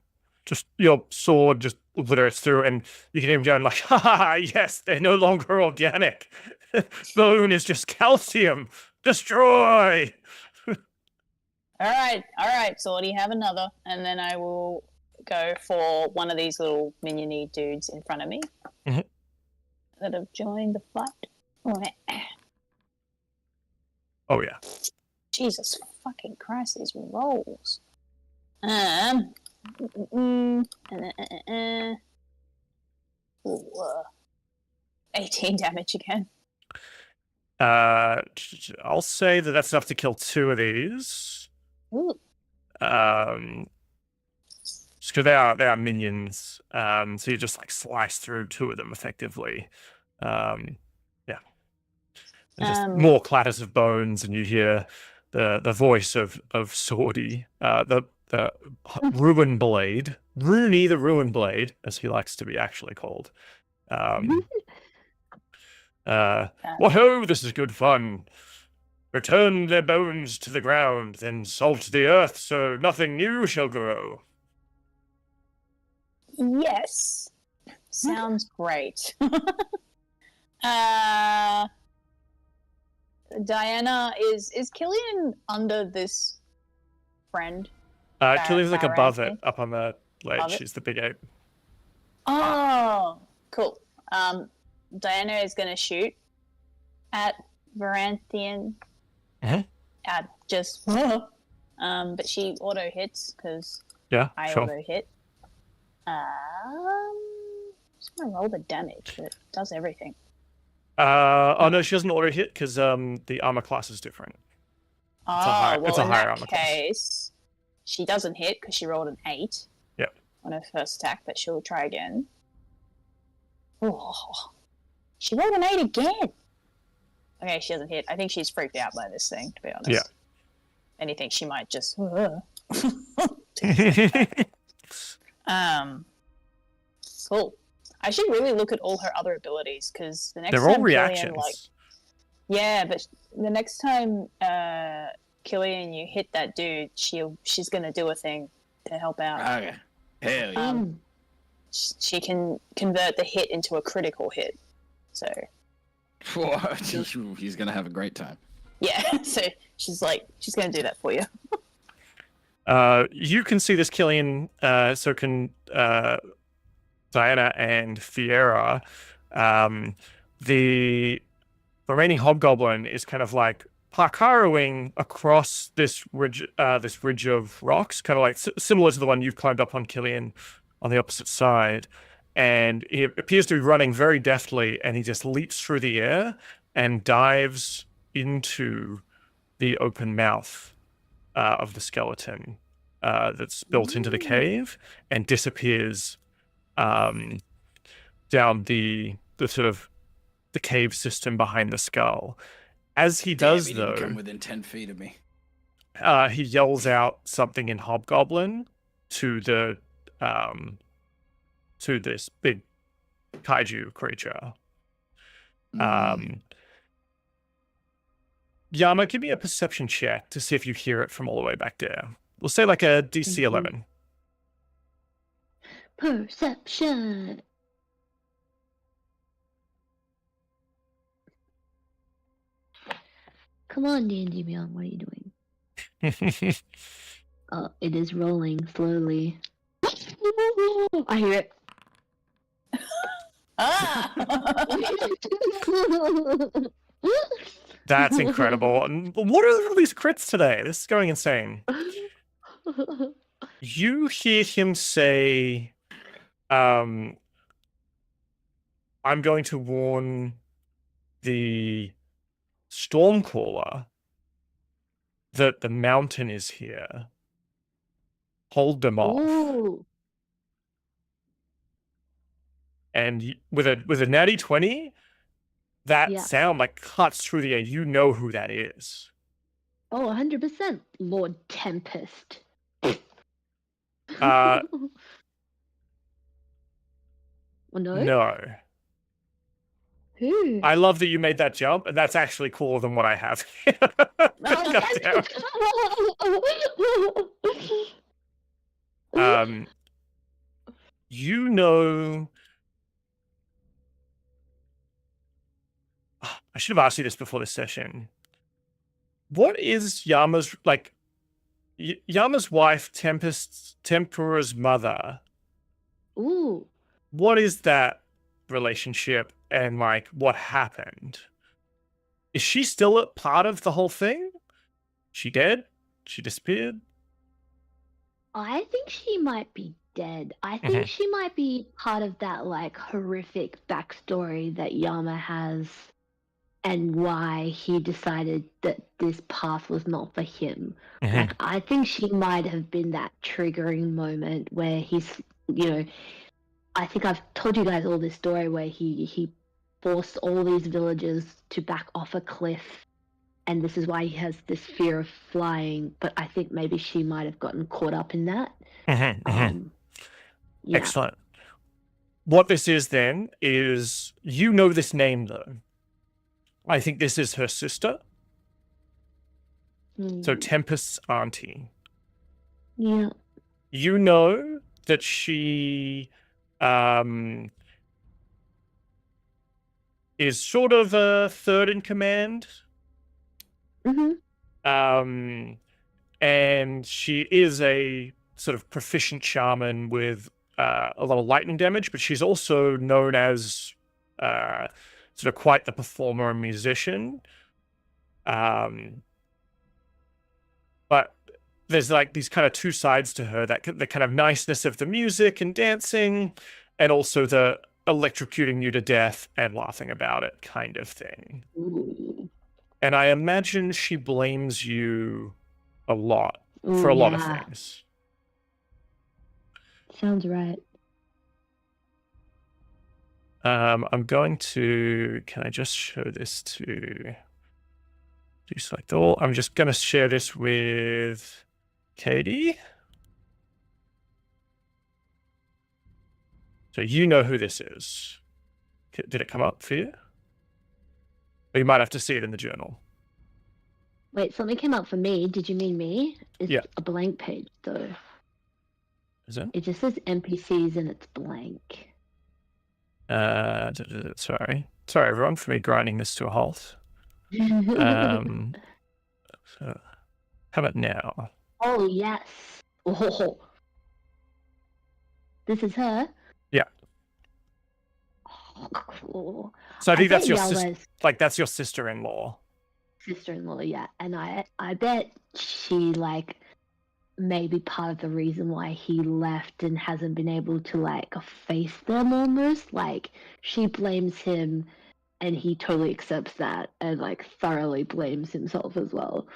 just your sword just obliterates through, and you can even go like, ha ha ha, yes, they're no longer organic. Bone is just calcium. Destroy. All right, Swordy, have another, and then I will go for one of these little miniony dudes in front of me that have joined the fight. Oh yeah. Jesus fucking Christ, these rolls. 18 damage again. I'll say that that's enough to kill 2 of these. Ooh. Just because they are minions. So you just like slice through 2 of them effectively. Yeah. And just more clatters of bones, and you hear the voice of Swordy, the Ruin Blade, Rooney the Ruin Blade, as he likes to be actually called. What ho, this is good fun. Return their bones to the ground, then salt the earth so nothing new shall grow. Yes. Sounds great. Diana, is Killian under this friend? Killian's like above it, Baranthi? up on the ledge. Above it? She's the big ape. Oh, cool. Diana is going to shoot at Varanthian. Just, but she auto hits because I auto hit. Just going to roll the damage. It does everything. Oh no, she doesn't auto hit because the armor class is different. It's a higher armor case, she doesn't hit because she rolled an 8 on her first attack, but she'll try again. Oh, she rolled an 8 again. Okay, she doesn't hit. I think she's freaked out by this thing, to be honest. Yeah. Anything she might just. Cool. I should really look at all her other abilities because the next They're time all reactions. but the next time Killian, you hit that dude, she's gonna do a thing to help out. Okay. Hell yeah. She can convert the hit into a critical hit. So He's gonna have a great time. yeah, so she's gonna do that for you. You can see this, Killian. So can Diana and Fiera. The remaining hobgoblin is kind of like parkouring across this ridge of rocks, kind of like similar to the one you've climbed up on, Killian, on the opposite side. And he appears to be running very deftly, and he just leaps through the air and dives into the open mouth of the skeleton that's built into the cave, and disappears down the sort of the cave system behind the skull. As he does, he though, didn't come within 10 feet of me. He yells out something in Hobgoblin to this big kaiju creature. Yama, give me a perception check to see if you hear it from all the way back there. We'll say like a DC 11. Perception. Come on, D&D Beyond, what are you doing? Oh, it is rolling slowly. I hear it. That's incredible. And what are all these crits today? This is going insane. You hear him say, I'm going to warn the Stormcaller that the mountain is here. Hold them off. Ooh. And with a natty 20, that sound like cuts through the air. You know who that is. Oh, 100%. Lord Tempest. No. No? Who? I love that you made that jump, and that's actually cooler than what I have. You know, I should have asked you this before this session. What is Yama's Yama's wife, Tempura's mother? Ooh. What is that relationship, and like what happened? Is she still a part of the whole thing? She dead? She disappeared? I think she might be dead. I think she might be part of that like horrific backstory that Yama has, and why he decided that this path was not for him. Like, I think she might have been that triggering moment where he's, I think I've told you guys all this story where he forced all these villagers to back off a cliff, and this is why he has this fear of flying. But I think maybe she might have gotten caught up in that. Excellent. What this is then is, you know this name though. I think this is her sister. So Tempest's auntie. Yeah. You know that she is sort of a third in command. And she is a sort of proficient shaman with a lot of lightning damage, but she's also known as sort of quite the performer and musician. But there's like these kind of two sides to her, that the kind of niceness of the music and dancing, and also the electrocuting you to death and laughing about it kind of thing. Ooh. And I imagine she blames you a lot for a lot of things. Sounds right. I'm going to, can I just show this to deselect all? I'm just going to share this with Katie. So you know who this is. Did it come up for you? Or you might have to see it in the journal. Wait, something came up for me. Did you mean me? It's Yeah. a blank page, though. Is it? It just says NPCs and it's blank. Sorry, everyone, for me grinding this to a halt. So how about now? Oh, yes. Oh. This is her? Yeah. Oh, cool. So I think that's your Yala's that's your sister-in-law. sister-in-law, yeah. And I bet she, like, maybe part of the reason why he left and hasn't been able to, like, face them almost. Like, she blames him and he totally accepts that and, like, thoroughly blames himself as well.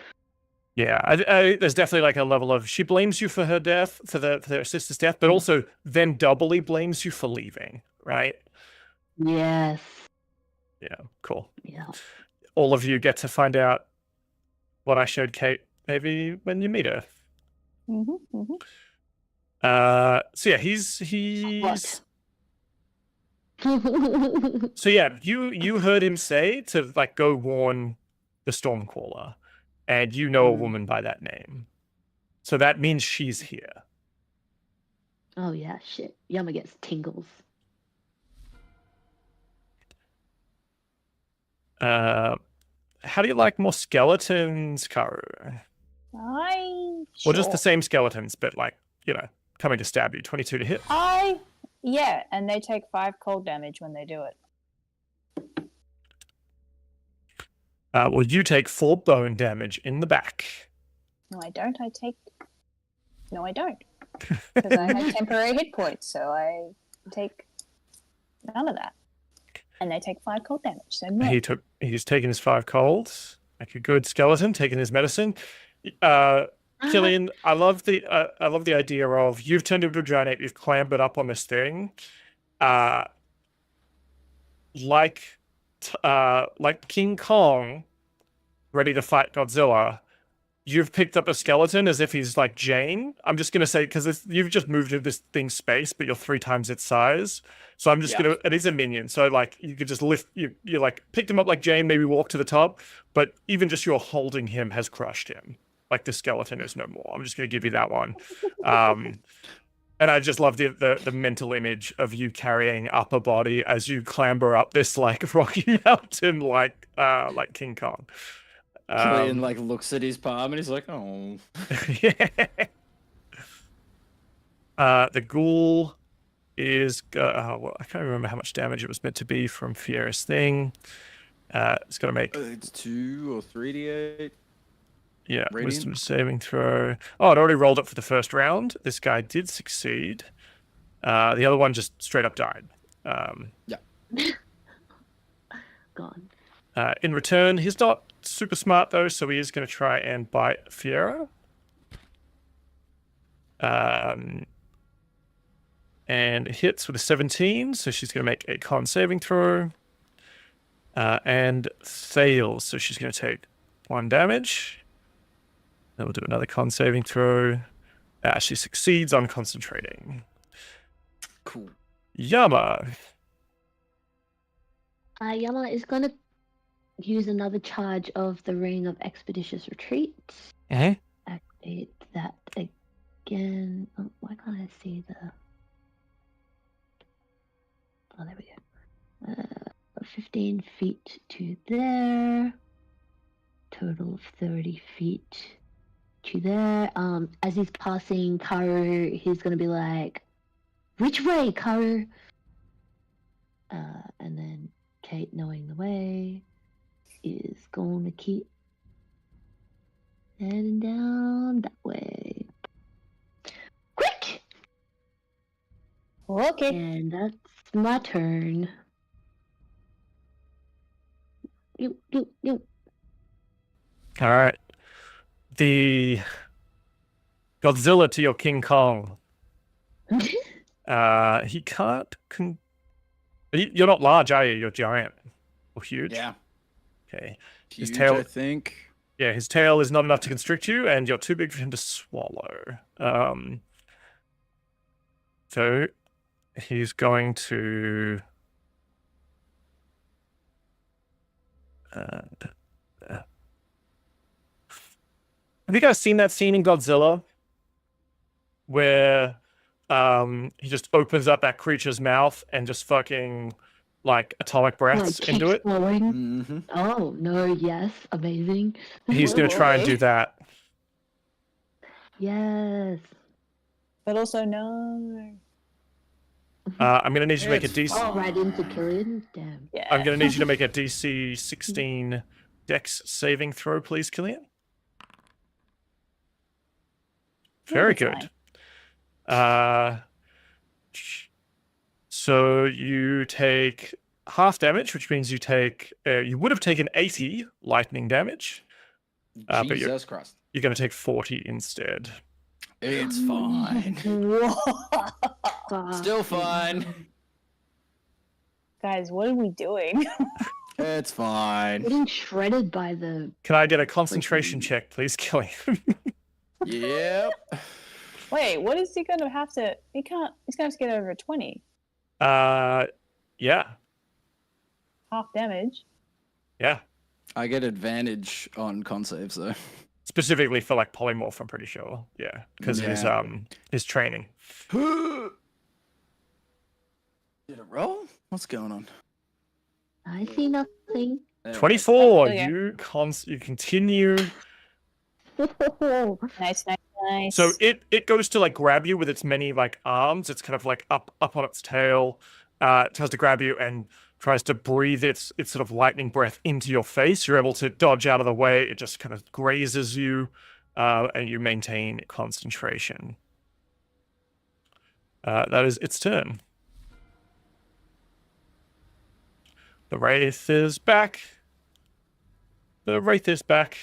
Yeah, there's definitely like a level of she blames you for her death, for their sister's death, but also then doubly blames you for leaving, right? Yes. Yeah, cool. Yeah. All of you get to find out what I showed Kate maybe when you meet her. So yeah, he's What? So yeah, you heard him say to like go warn the Stormcaller, and you know a woman by that name. So that means she's here. Oh yeah, shit. Yama gets tingles. How do you like more skeletons, Karu? Or just the same skeletons, but like, you know, coming to stab you. 22 to hit. Yeah, and they take 5 cold damage when they do it. Well, you take 4 bone damage in the back. No, I don't. No, I don't. Because I had temporary hit points, so I take none of that. And they take 5 cold damage. So no. He's taken his 5 colds. Like a good skeleton, taking his medicine. Killian, I love the idea of you've turned into a giant ape, you've clambered up on this thing. Like King Kong ready to fight Godzilla, you've picked up a skeleton as if he's like Jane. I'm just gonna say, because you've just moved into this thing's space, but you're 3 times its size. So I'm just gonna, it is a minion. So like you could just lift, you like picked him up like Jane, maybe walk to the top, but even just your holding him has crushed him. Like the skeleton is no more. I'm just gonna give you that one. And I just love the mental image of you carrying up a body as you clamber up this like rocky mountain like King Kong. Killian like looks at his palm and he's like, oh. Yeah. The ghoul is well, I can't remember how much damage it was meant to be from Fiera's thing. It's gonna make it's 2 or 3d8. Yeah, Radiant? wisdom saving throw. Oh, it already rolled it for the first round. This guy did succeed. The other one just straight up died. Yeah. Gone. In return, he's not super smart though, so he is going to try and bite Fiera. And it hits with a 17, so she's going to make a con saving throw. And fails, so she's going to take 1 damage. Then we'll do another con saving throw. She succeeds on concentrating. Cool. Yama. Yama is going to use another charge of the Ring of Expeditious Retreat. Activate that again. Oh, why can't I see the... Oh, there we go. 15 feet to there. Total of 30 feet to there. As he's passing Karu, he's gonna be like, "Which way, Karu?" And then Kate, knowing the way, is going to keep heading down that way. Quick! Okay. And that's my turn. You. All right. The Godzilla to your King Kong. He can't. You're not large, are you? You're giant or huge. Yeah. Okay. Huge, His tail, I think. Yeah, his tail is not enough to constrict you, and you're too big for him to swallow. So he's going to. Have you guys seen that scene in Godzilla where he just opens up that creature's mouth and just fucking like atomic breaths into it? Mm-hmm. Oh no! Yes, amazing. He's gonna try and do that. Yes. But also no. I'm gonna need you to make a It's DC. Oh, right into Killian. Damn. Yeah. I'm gonna need you to make a DC 16 Dex saving throw, please, Killian. Very good. So you take half damage, which means you take. You would have taken 80 lightning damage. But Jesus Christ. You're gonna take 40 instead. It's fine. Still fine. Guys, what are we doing? It's fine. Getting shredded by the. Can I get a concentration check, please, Killian? Yep. Wait, what is he gonna have to? He can't. He's gonna have to get over 20. Yeah. Half damage. Yeah. I get advantage on con saves though. Specifically for like polymorph, I'm pretty sure. Yeah, because his training. Did it roll? What's going on? I see nothing. 24. Oh, yeah. You continue. Nice, nice, nice. So it goes to like grab you with its many like arms. It's kind of like up on its tail. It tries to grab you and tries to breathe its sort of lightning breath into your face. You're able to dodge out of the way. It just kind of grazes you, and you maintain concentration. That is its turn. The Wraith is back. The Wraith is back.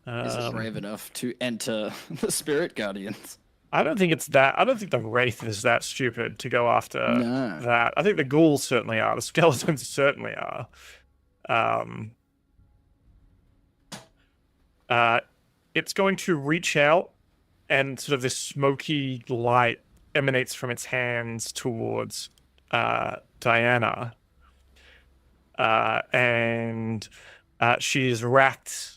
Is it brave enough to enter the Spirit Guardians? I don't think it's that. I don't think the Wraith is that stupid to go after that. I think the ghouls certainly are. The skeletons certainly are. It's going to reach out, and sort of this smoky light emanates from its hands towards Diana. And she is racked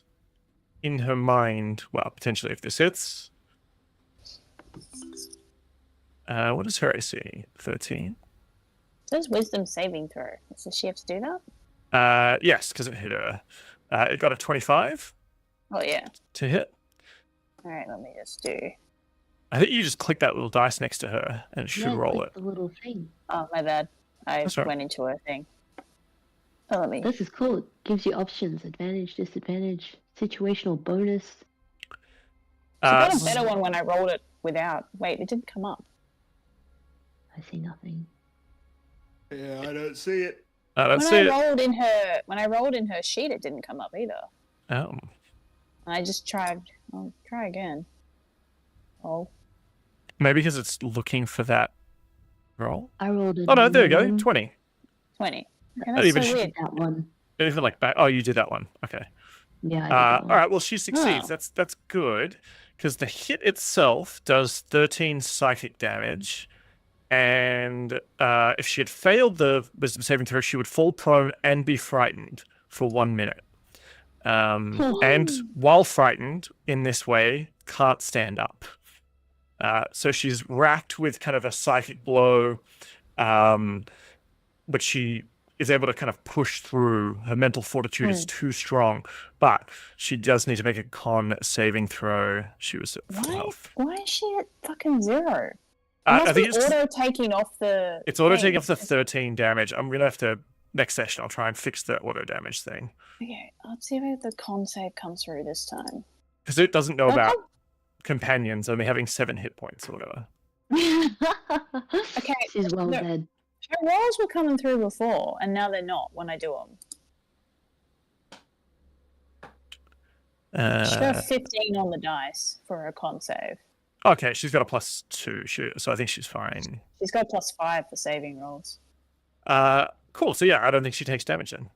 in her mind. Well, potentially if this hits. What is her AC? 13? Does wisdom saving throw? Does she have to do that? Yes, because it hit her. It got a 25 Oh yeah. to hit. All right, let me just do. I think you just click that little dice next to her and it should roll it. The little thing. Oh, my bad. I That's all right. went into a thing. Oh, let me. This is cool. It gives you options: advantage, disadvantage, situational bonus. She got a better one when I rolled it without. Wait, it didn't come up. I see nothing. Yeah, I don't see it. Let's When see I it. rolled in her sheet, it didn't come up either. Oh. I just tried. I'll try again. Oh. Maybe because it's looking for that roll. I rolled it. Oh, no, there you go. 20. 20. Okay, Not that's even so sh- weird. That one. Even like back. Oh, you did that one. Okay. Yeah. I did that All one. right. Well, she succeeds. Oh. That's good because the hit itself does 13 psychic damage, and if she had failed the wisdom saving throw, she would fall prone and be frightened for 1 minute. And while frightened in this way, can't stand up. So she's racked with kind of a psychic blow, but she is able to kind of push through. Her mental fortitude is too strong, but she does need to make a con saving throw. She was at full health. Why is she at fucking 0? I think it's auto taking off the. It's auto taking thing. off the 13 damage. I'm gonna have to next session. I'll try and fix the auto damage thing Okay, let's see if the con save comes through this time. because it doesn't know about Okay. companions only having 7 hit points or whatever. Okay, She's well no. dead. Her rolls were coming through before, and now they're not when I do them. She got 15 on the dice for her con save. Okay, she's got a +2, so I think she's fine. She's got +5 for saving rolls. Cool. So yeah, I don't think she takes damage then.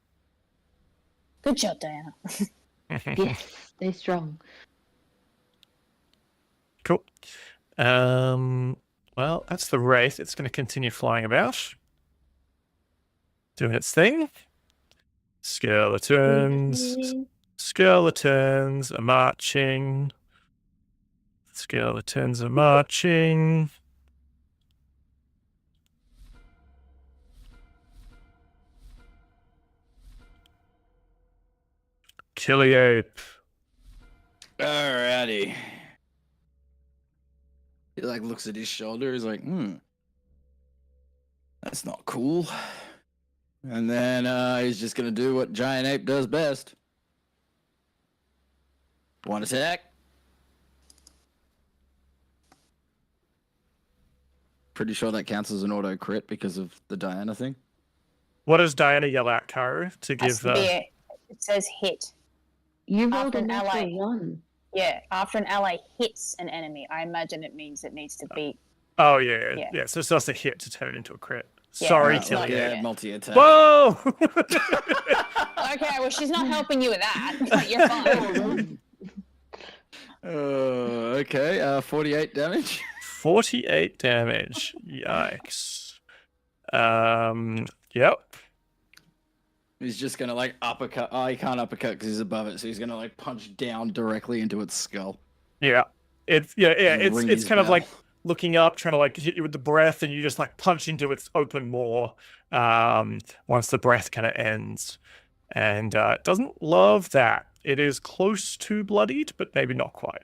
Good job, Diana. Yes. Stay strong. Cool. Well, that's the wraith. It's going to continue flying about, doing its thing. Skeletons. Skeletons are marching. Skeletons are marching. Killy ape. Alrighty. He like looks at his shoulder. He's like, that's not cool. And then he's just gonna do what giant ape does best. One attack. Pretty sure that counts as an auto crit because of the Diana thing. What does Diana yell at Karu to give? It says hit. You rolled After a an ally. natural 1. Yeah, after an ally hits an enemy, I imagine it means it needs to beat. Oh yeah. So it's just a hit to turn it into a crit. Yeah, Sorry, it's Killy not- ape. yeah. Multi-attack. Whoa! Okay, well, she's not helping you with that. But you're fine. Okay, 48 damage. 48 damage. Yikes. Yep. He's just gonna like uppercut. Oh, he can't uppercut because he's above it, so he's gonna like punch down directly into its skull. Yeah. It's Ring his kind of bell. like looking up, trying to like hit you with the breath, and you just like punch into its open maw. Once the breath kind of ends, and it doesn't love that. It is close to bloodied, but maybe not quite.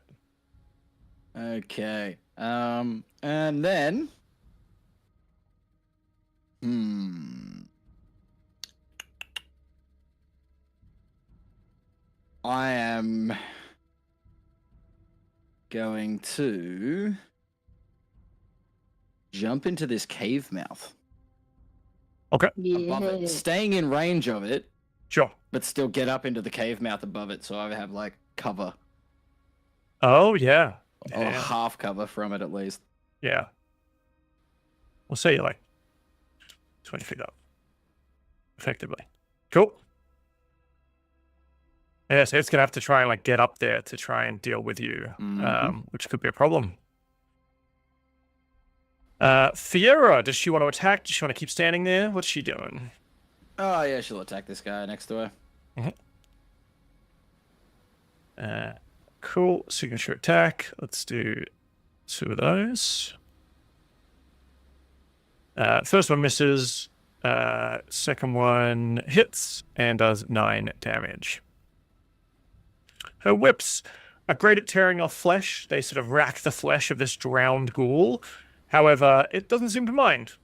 Okay. And then. I am going to jump into this cave mouth above it, Yeah. staying in range of it, Sure. but still get up into the cave mouth above it, so I have like cover Oh yeah. or Yeah. half cover from it at least. Yeah. We'll say you're like 20 feet up. Effectively. Cool. Yeah, so it's gonna have to try and like get up there to try and deal with you, which could be a problem. Fiera, does she want to attack? Does she want to keep standing there? What's she doing? Oh yeah, she'll attack this guy next to her. Cool. Signature attack. Let's do 2 of those. First one misses. Second one hits and does 9 damage. Her whips are great at tearing off flesh. They sort of rack the flesh of this drowned ghoul. However, it doesn't seem to mind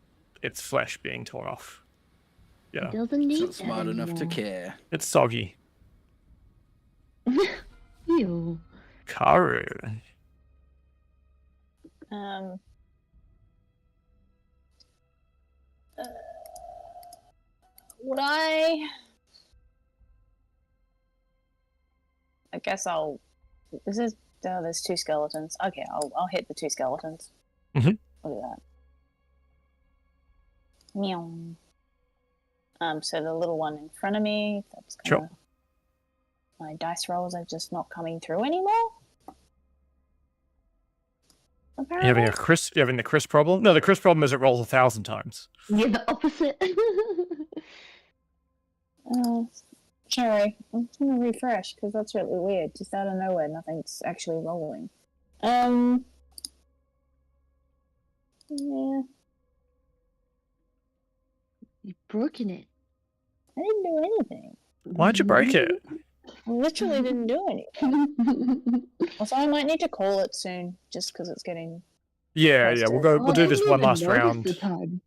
its flesh being torn off. Yeah, Doesn't It's need not smart that enough to anymore. care. it's soggy. Ew. Karu. Would I guess I'll. This is. Oh, there's 2 skeletons. Okay, I'll hit the 2 skeletons. Mhm. Look at that. Meow. So the little one in front of me. That's kind of. Sure. My dice rolls are just not coming through anymore. You Apparently. having the Chris problem? No, the Chris problem is it rolls 1,000 times. Yeah, the opposite. Sorry, I'm gonna refresh because that's really weird. Just out of nowhere, nothing's actually rolling. Yeah. You've broken it. I didn't do anything. Why'd you break it? I literally didn't do anything. Also, I might need to call it soon, just because it's getting. Yeah, That's we'll it. go. We'll do I this didn't one even last notice round. The time.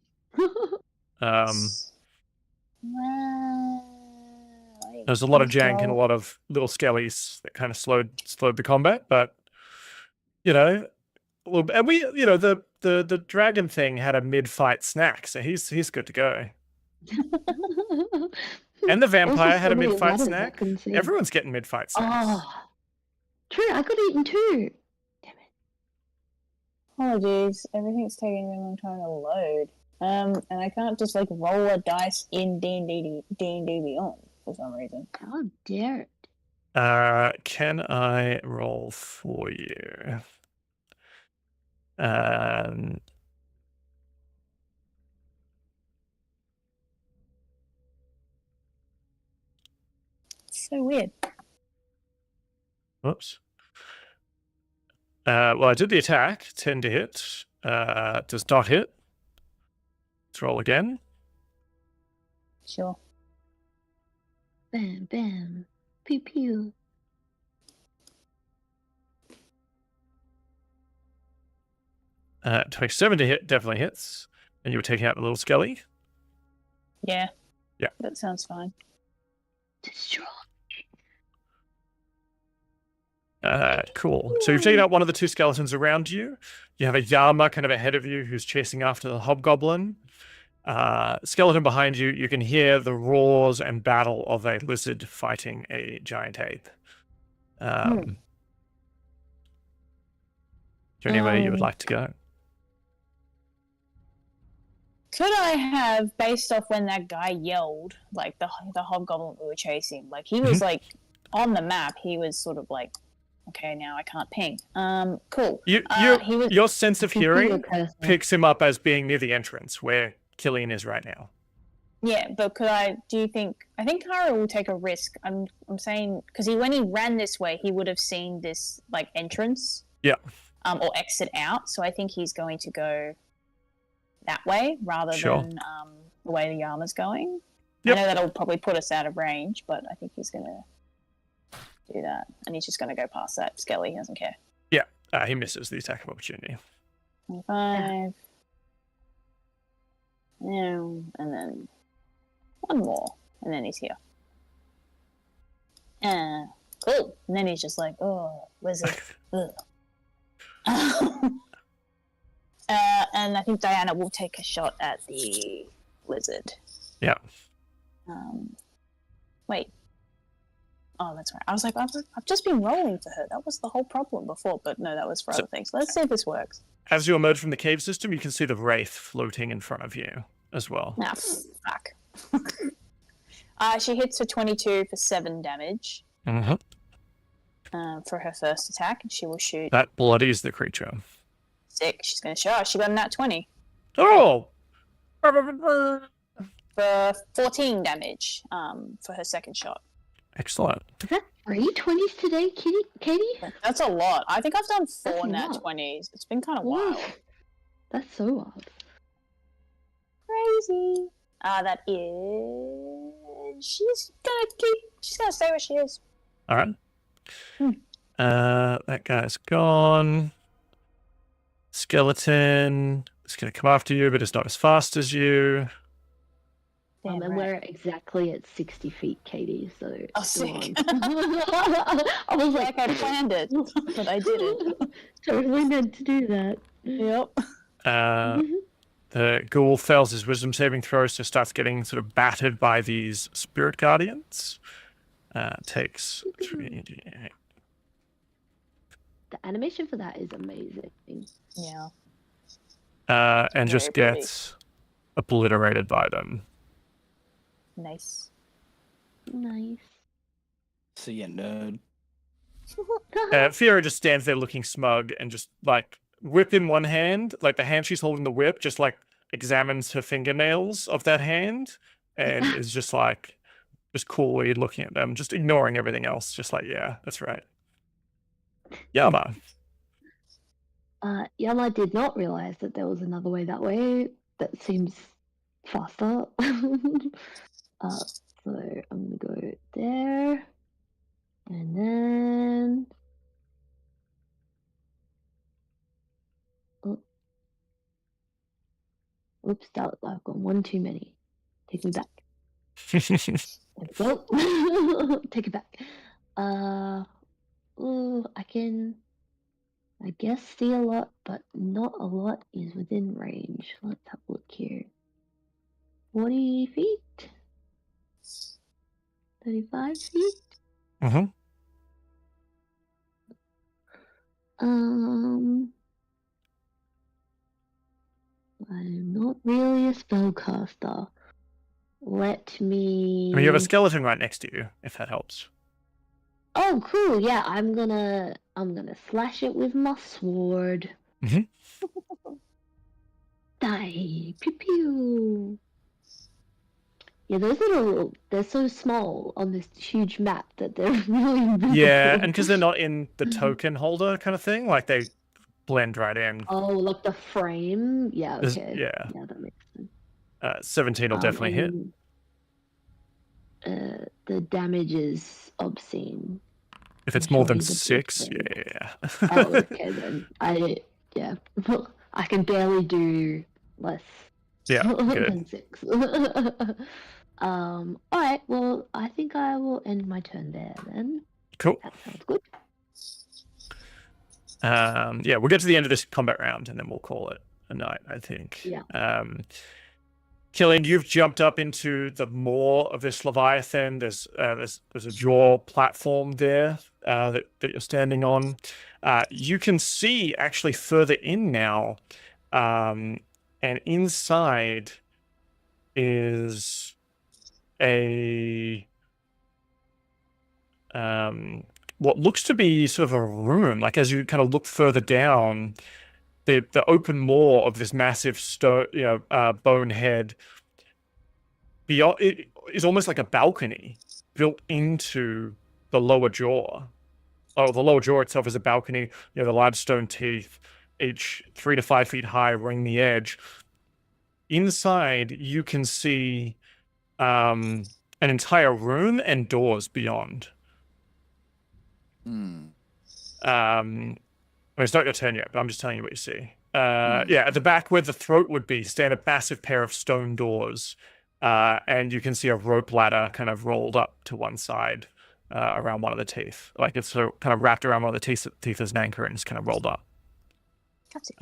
There's a lot of jank and a lot of little skellies that kind of slowed the combat, but you know, and we, the dragon thing had a mid-fight snack, so he's good to go. And the vampire had a mid-fight snack. Everyone's getting mid-fight snacks. Oh, true. I got eaten too. Damn it. Apologies, everything's taking a long time to load. And I can't just like roll a dice in D&D Beyond for some reason. How dare it? Can I roll for you? So weird. Whoops. Well, I did the attack. 10 to hit. Does not hit. Let's roll again. Sure. Bam, bam. Pew, pew. Uh, 27 to hit definitely hits. And you were taking out the little skelly. Yeah. Yeah. That sounds fine. Destroy. Cool. So you've taken out one of the two skeletons around you. You have a Yama kind of ahead of you who's chasing after the hobgoblin. Skeleton behind you, you can hear the roars and battle of a lizard fighting a giant ape. Is there anywhere you would like to go? Could I have, based off when that guy yelled, like the hobgoblin we were chasing, like he was like on the map, he was sort of like, okay, now I can't ping. Cool. Your sense of hearing picks him up as being near the entrance where Killian is right now. Yeah, but I think Kara will take a risk. I'm saying, because when he ran this way, he would have seen this like entrance. Yeah. Or exit out. So I think he's going to go that way rather than the way the Yama's going. Yep. I know that'll probably put us out of range, but I think he's going to do that. And he's just going to go past that skelly. He doesn't care. Yeah, he misses the attack of opportunity. 25. No, and then one more. And then he's here. Cool. And then he's just like, oh, wizard. And I think Diana will take a shot at the lizard. Yeah. Wait. Oh, that's right. I was like, I've just been rolling for her. That was the whole problem before, but no, that was for other things. Let's see if this works. As you emerge from the cave system, you can see the wraith floating in front of you as well. Ah, fuck. She hits for 22 for 7 damage. Mm-hmm. For her first attack, and she will shoot. That bloodies the creature. Sick. She's going to shoot. She got a nat 20. Oh! For 14 damage for her second shot. Excellent. Is that 3 20s today, Katie? That's a lot. I think I've done 4 nat 20s. It's been kind of wild. That's so wild. Crazy. That is... She's gonna stay where she is. Alright. That guy's gone. Skeleton is going to come after you, but it's not as fast as you. Damn And we're exactly at 60 feet, Katie, so... Oh, sick. I was like, I planned it, but I didn't. Totally meant to do that. Yep. The ghoul fails his wisdom saving throw, so starts getting sort of battered by these spirit guardians. Takes 3d8. The animation for that is amazing. Yeah. And just gets obliterated by them. Nice. Nice. See ya, nerd. Fiora just stands there looking smug and just like whip in one hand, like the hand she's holding the whip, just like examines her fingernails of that hand and is just like just coolly looking at them, just ignoring everything else, just like, yeah, that's right. Yama. Yama did not realize that there was another way that way. That seems faster. So I'm gonna go there. And then... Oh. Oops, I've got one too many. Take me back. Well, take it back. I can, I guess, see a lot, but not a lot is within range. Let's have a look here. 40 feet? 35 feet? Mm-hmm. I'm not really a spellcaster. Let me... I mean, you have a skeleton right next to you, if that helps. Oh, cool. Yeah, I'm gonna slash it with my sword. Mm-hmm. Die. Pew pew. Yeah, they're so small on this huge map that they're really invisible. Yeah, and because they're not in the token holder kind of thing, like they blend right in. Oh, like the frame? Yeah, There's- okay. yeah. Yeah, that makes sense. 17 will definitely hit. The damage is obscene. If it's I'm more sure than he's a big 6, fan. yeah. Oh, okay then. I can barely do less Yeah, good. than 6. Alright, well, I think I will end my turn there then. Cool. That sounds good. Yeah, we'll get to the end of this combat round and then we'll call it a night, I think. Yeah. Killian, you've jumped up into the maw of this Leviathan. There's a jaw platform there that you're standing on. You can see actually further in now, and inside is a what looks to be sort of a room. Like as you kind of look further down, the open maw of this massive stone, bone head, beyond it is almost like a balcony built into the lower jaw. Oh, the lower jaw itself is a balcony. The limestone teeth, each 3 to 5 feet high, ring the edge. Inside, you can see an entire room and doors beyond. It's not your turn yet, but I'm just telling you what you see. Yeah, at the back where the throat would be, stand a massive pair of stone doors, and you can see a rope ladder kind of rolled up to one side around one of the teeth. Like it's sort of kind of wrapped around one of the teeth as an anchor and it's kind of rolled up.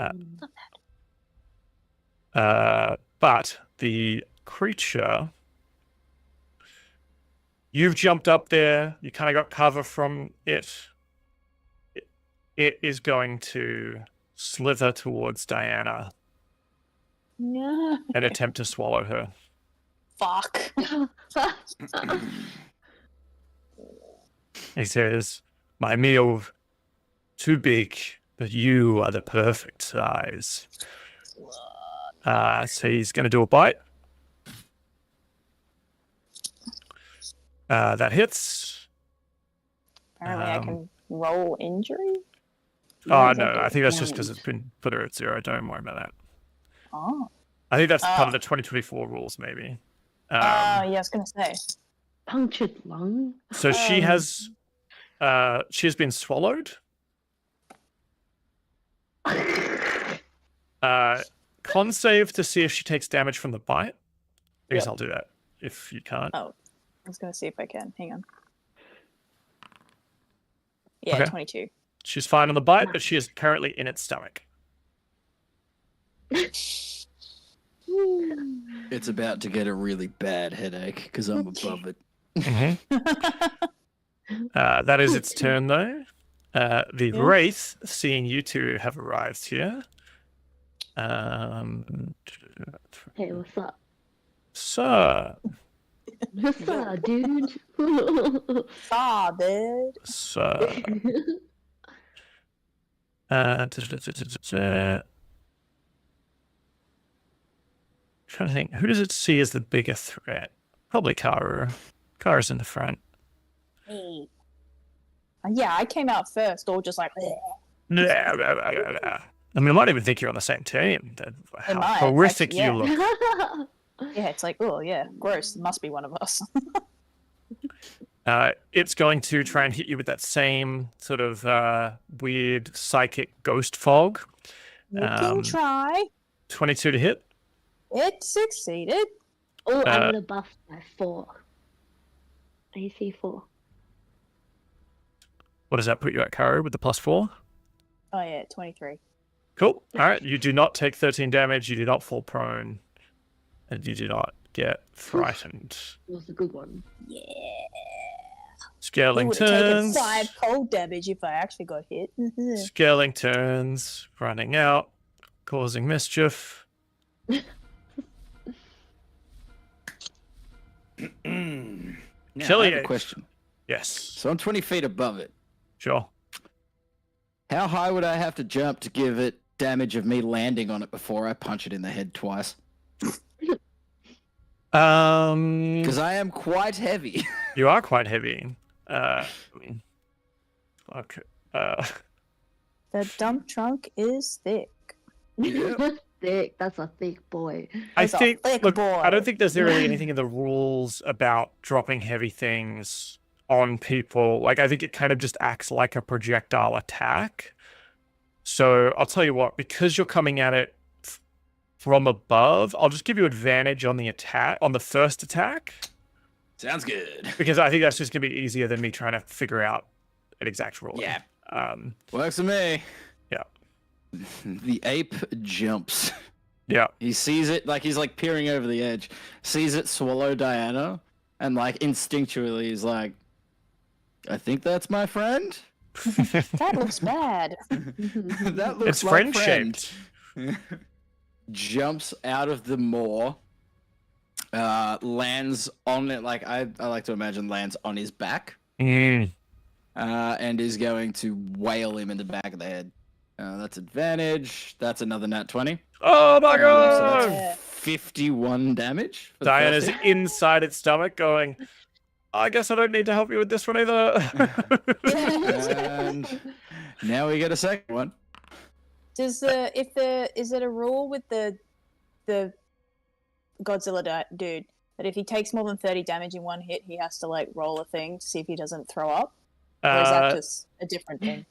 Not bad. But the creature, you've jumped up there, you kind of got cover from it. It is going to slither towards Diana No. and attempt to swallow her. Fuck. He says, "My meal too big, but you are the perfect size." So he's going to do a bite. That hits. Apparently I can roll injury. Oh, no, I think that's just because it's been put her at 0. Don't worry about that. Oh. I think that's part of the 2024 rules, maybe. Yeah, I was gonna say. Punctured lung. So she has been swallowed. Con save to see if she takes damage from the bite. I guess I'll do that if you can't. Oh, I was gonna see if I can. Hang on. Yeah, Okay. 22. She's fine on the bite, but she is currently in its stomach. It's about to get a really bad headache because I'm above it. That is its turn, though. The Wraith, seeing you two have arrived here. Hey, what's up? So, What's up, dude? Ah, dude. Trying to think, who does it see as the bigger threat? Probably Karu. Karu's in the front. Hey. Yeah, I came out first, or just like. I mean, I might even think you're on the same team. How might, horrific actually, you yeah. look. Yeah, it's like, oh yeah, gross. It must be one of us. It's going to try and hit you with that same sort of weird psychic ghost fog. You can try. 22 to hit. It succeeded. Oh, I'm gonna buff by 4. AC 4. What does that put you at, Karu, with the +4? Oh yeah, 23. Cool. All right. You do not take 13 damage. You do not fall prone. And you do not get frightened. It was a good one. Yeah. Scaling It would have taken turns. 5 cold damage if I actually got hit. Scaling turns. Running out. Causing mischief. Now, I have Killian. a question. Yes. So I'm 20 feet above it. Sure. How high would I have to jump to give it damage of me landing on it before I punch it in the head twice? Because I am quite heavy. You are quite heavy. I mean, okay. The dump trunk is thick. Thick. That's a thick boy. I That's a think. thick Look, boy. I don't think there's really anything in the rules about dropping heavy things on people. Like, I think it kind of just acts like a projectile attack. So I'll tell you what, because you're coming at it from above, I'll just give you advantage on the attack, on the first attack. Sounds good. Because I think that's just gonna be easier than me trying to figure out an exact rule. Yeah. Um. Works for me. Yeah. The ape jumps. Yeah. He sees it, like he's like peering over the edge, sees it swallow Diana, and like instinctually he's like, I think that's my friend. That looks bad. That looks It's like friend-shaped. Jumps out of the moor, lands on it, like I like to imagine lands on his back, and is going to wail him in the back of the head. That's advantage. That's another nat 20. Oh my So god! that's 51 damage. for the Diana's first hit. inside its stomach going, I guess I don't need to help you with this one either. And now we get a second one. Is it a rule with the Godzilla dude that if he takes more than 30 damage in one hit, he has to like roll a thing to see if he doesn't throw up? Or is that just a different thing?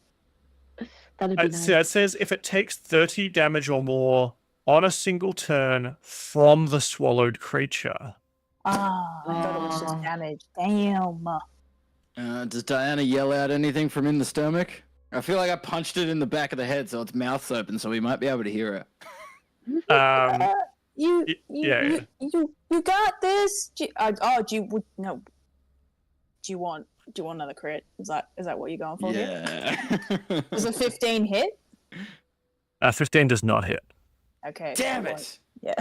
That'd be nice. So it says if it takes 30 damage or more on a single turn from the swallowed creature. Ah, I thought it was just damage. Damn. Does Diana yell out anything from in the stomach? I feel like I punched it in the back of the head, so its mouth's open, so we might be able to hear it. You got this. Do you want another crit? Is that what you're going for here? Yeah. Does a 15 hit? 15 does not hit. Okay. Damn well, it! Yeah.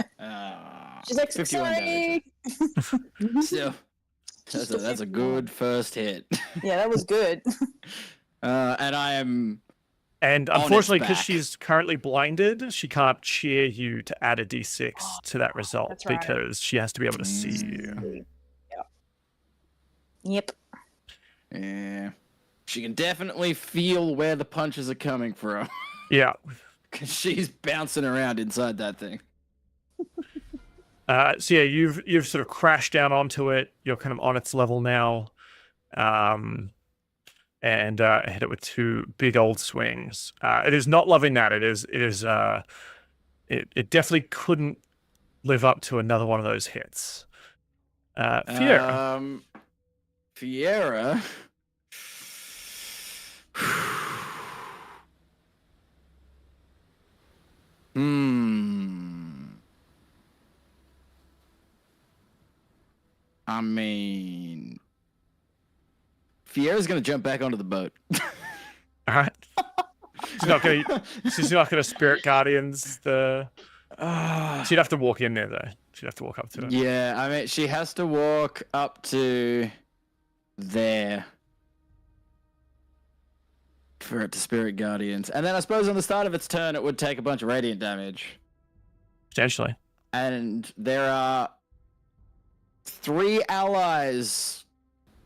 She's like, 51 sorry. Still, that's a good first hit. Yeah, that was good. And I am. And on its unfortunately, because back. she's currently blinded, she can't cheer you to add a d6 to that result That's right. because she has to be able to see you. Yep. Yeah. She can definitely feel where the punches are coming from. Yeah. Because she's bouncing around inside that thing. So yeah, you've sort of crashed down onto it. You're kind of on its level now, and hit it with two big old swings. It is not loving that. It definitely couldn't live up to another one of those hits. Fiera. Fiera. I mean, Fiera's gonna jump back onto the boat. All right. She's not gonna spirit guardians the. She'd have to walk in there though. She'd have to walk up to it. Yeah, I mean, she has to walk up to there for it to spirit guardians, and then I suppose on the start of its turn, it would take a bunch of radiant damage. Potentially. And there are 3 allies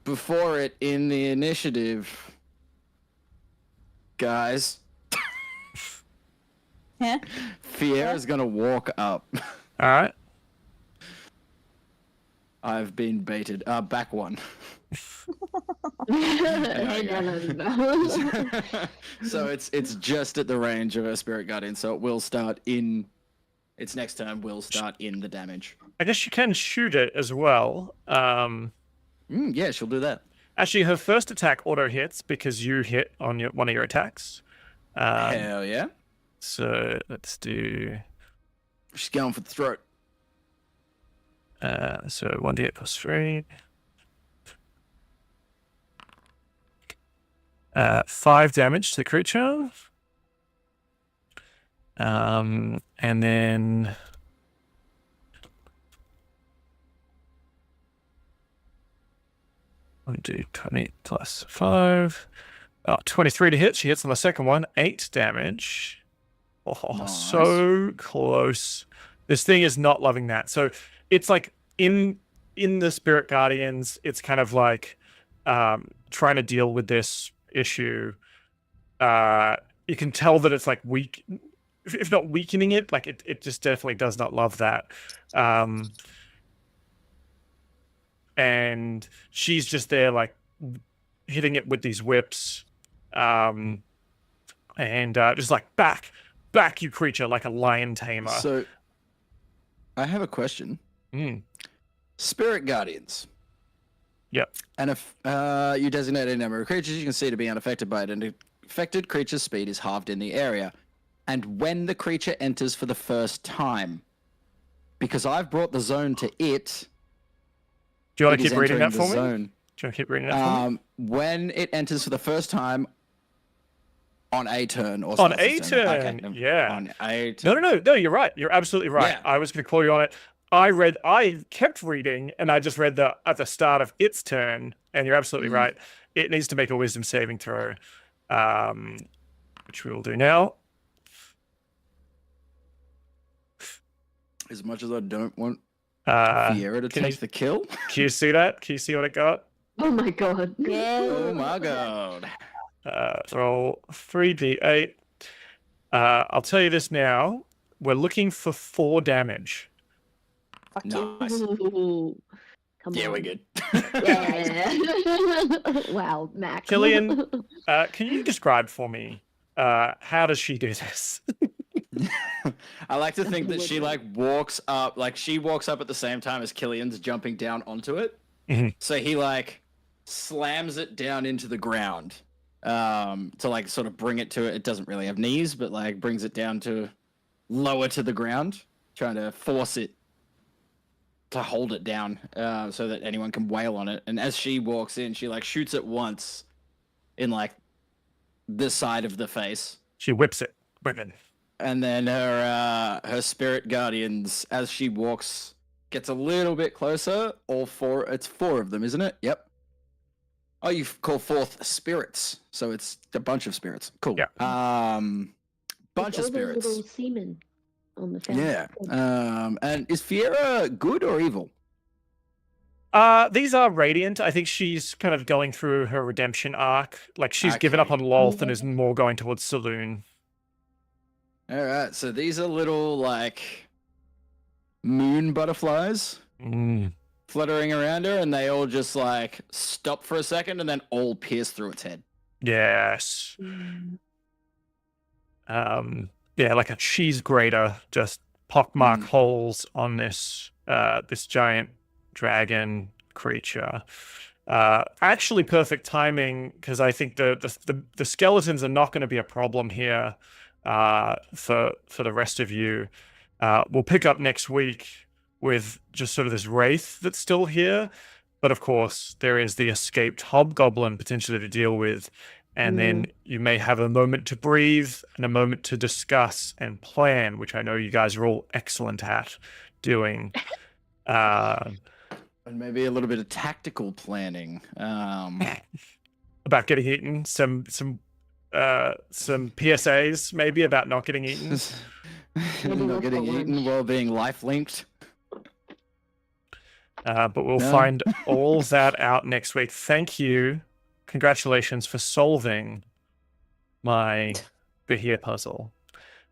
before it in the initiative. Guys. Yeah. Fiera's gonna walk up. All right. I've been baited. Back one. Hey, no. So it's just at the range of a spirit guardian, so it will start in its next turn will start in the damage. I guess you can shoot it as well. Yeah, she'll do that. Actually, her first attack auto hits because you hit on one of your attacks. Hell yeah. So let's do. She's going for the throat. So 1d8 plus 3. 5 damage to the creature. And then. I'll do 20 plus 5. 23 to hit. She hits on the second one. 8 damage. Oh, Nice. so close. This thing is not loving that. So it's like in the Spirit Guardians, it's kind of like trying to deal with this issue. You can tell that it's like weak, if not weakening it, like it just definitely does not love that. And she's just there like hitting it with these whips, and just like back, you creature, like a lion tamer. So, I have a question. Spirit Guardians. Yep. And if you designate a number of creatures you can see to be unaffected by it, and affected creature's speed is halved in the area. And when the creature enters for the first time, because I've brought the zone to it. Do you want to keep reading that for me? Zone. Do you want to keep reading that for me? When it enters for the first time on a turn or on a turn, okay, yeah. On a turn. No, you're right. You're absolutely right. Yeah. I was going to call you on it. I kept reading, and I just read at the start of its turn, and you're absolutely right. It needs to make a wisdom saving throw, which we will do now. As much as I don't want Fiera to take the kill. Can you see that? Can you see what it got? Oh my god. Oh my god. Roll 3d8. I'll tell you this now. We're looking for 4 damage. Nice. Ooh. Come Yeah, on. we're good. Yeah. Wow, Mac. Killian, can you describe for me how does she do this? I like to think that she like walks up at the same time as Killian's jumping down onto it. So he like slams it down into the ground to like sort of bring it to it. It doesn't really have knees, but like brings it down to lower to the ground, trying to force it to hold it down so that anyone can wail on it. And as she walks in, she like shoots it once in like this side of the face. She whips it. Women. And then her spirit guardians, as she walks, gets a little bit closer. It's 4 of them, isn't it? Yep. Oh, you call forth spirits, so it's a bunch of spirits. Cool. Yeah. Bunch of spirits. Little semen on the family. Yeah. And is Fiera good or evil? These are radiant. I think she's kind of going through her redemption arc. Like she's given up on Lolth and is more going towards Saloon. All right, so these are little like moon butterflies fluttering around her, and they all just like stop for a second and then all pierce through its head. Yes. Yeah, like a cheese grater, just pockmark holes on this this giant dragon creature. Actually, perfect timing, because I think the skeletons are not going to be a problem here. For the rest of you, we'll pick up next week with just sort of this wraith that's still here, but of course there is the escaped hobgoblin potentially to deal with, and then you may have a moment to breathe and a moment to discuss and plan, which I know you guys are all excellent at doing. And maybe a little bit of tactical planning. About getting eaten, some PSAs maybe about not getting eaten. Not getting eaten while being life linked. But we'll find all that out next week. Thank you. Congratulations for solving my Bahir puzzle.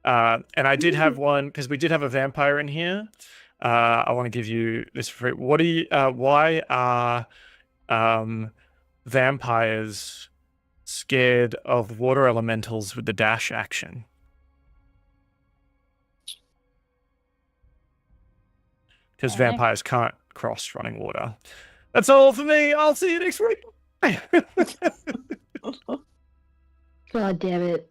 And I did have one, because we did have a vampire in here. I want to give you this for free. Why are vampires scared of water elementals with the dash action? Because vampires can't cross running water. That's all for me. I'll see you next week. God damn it.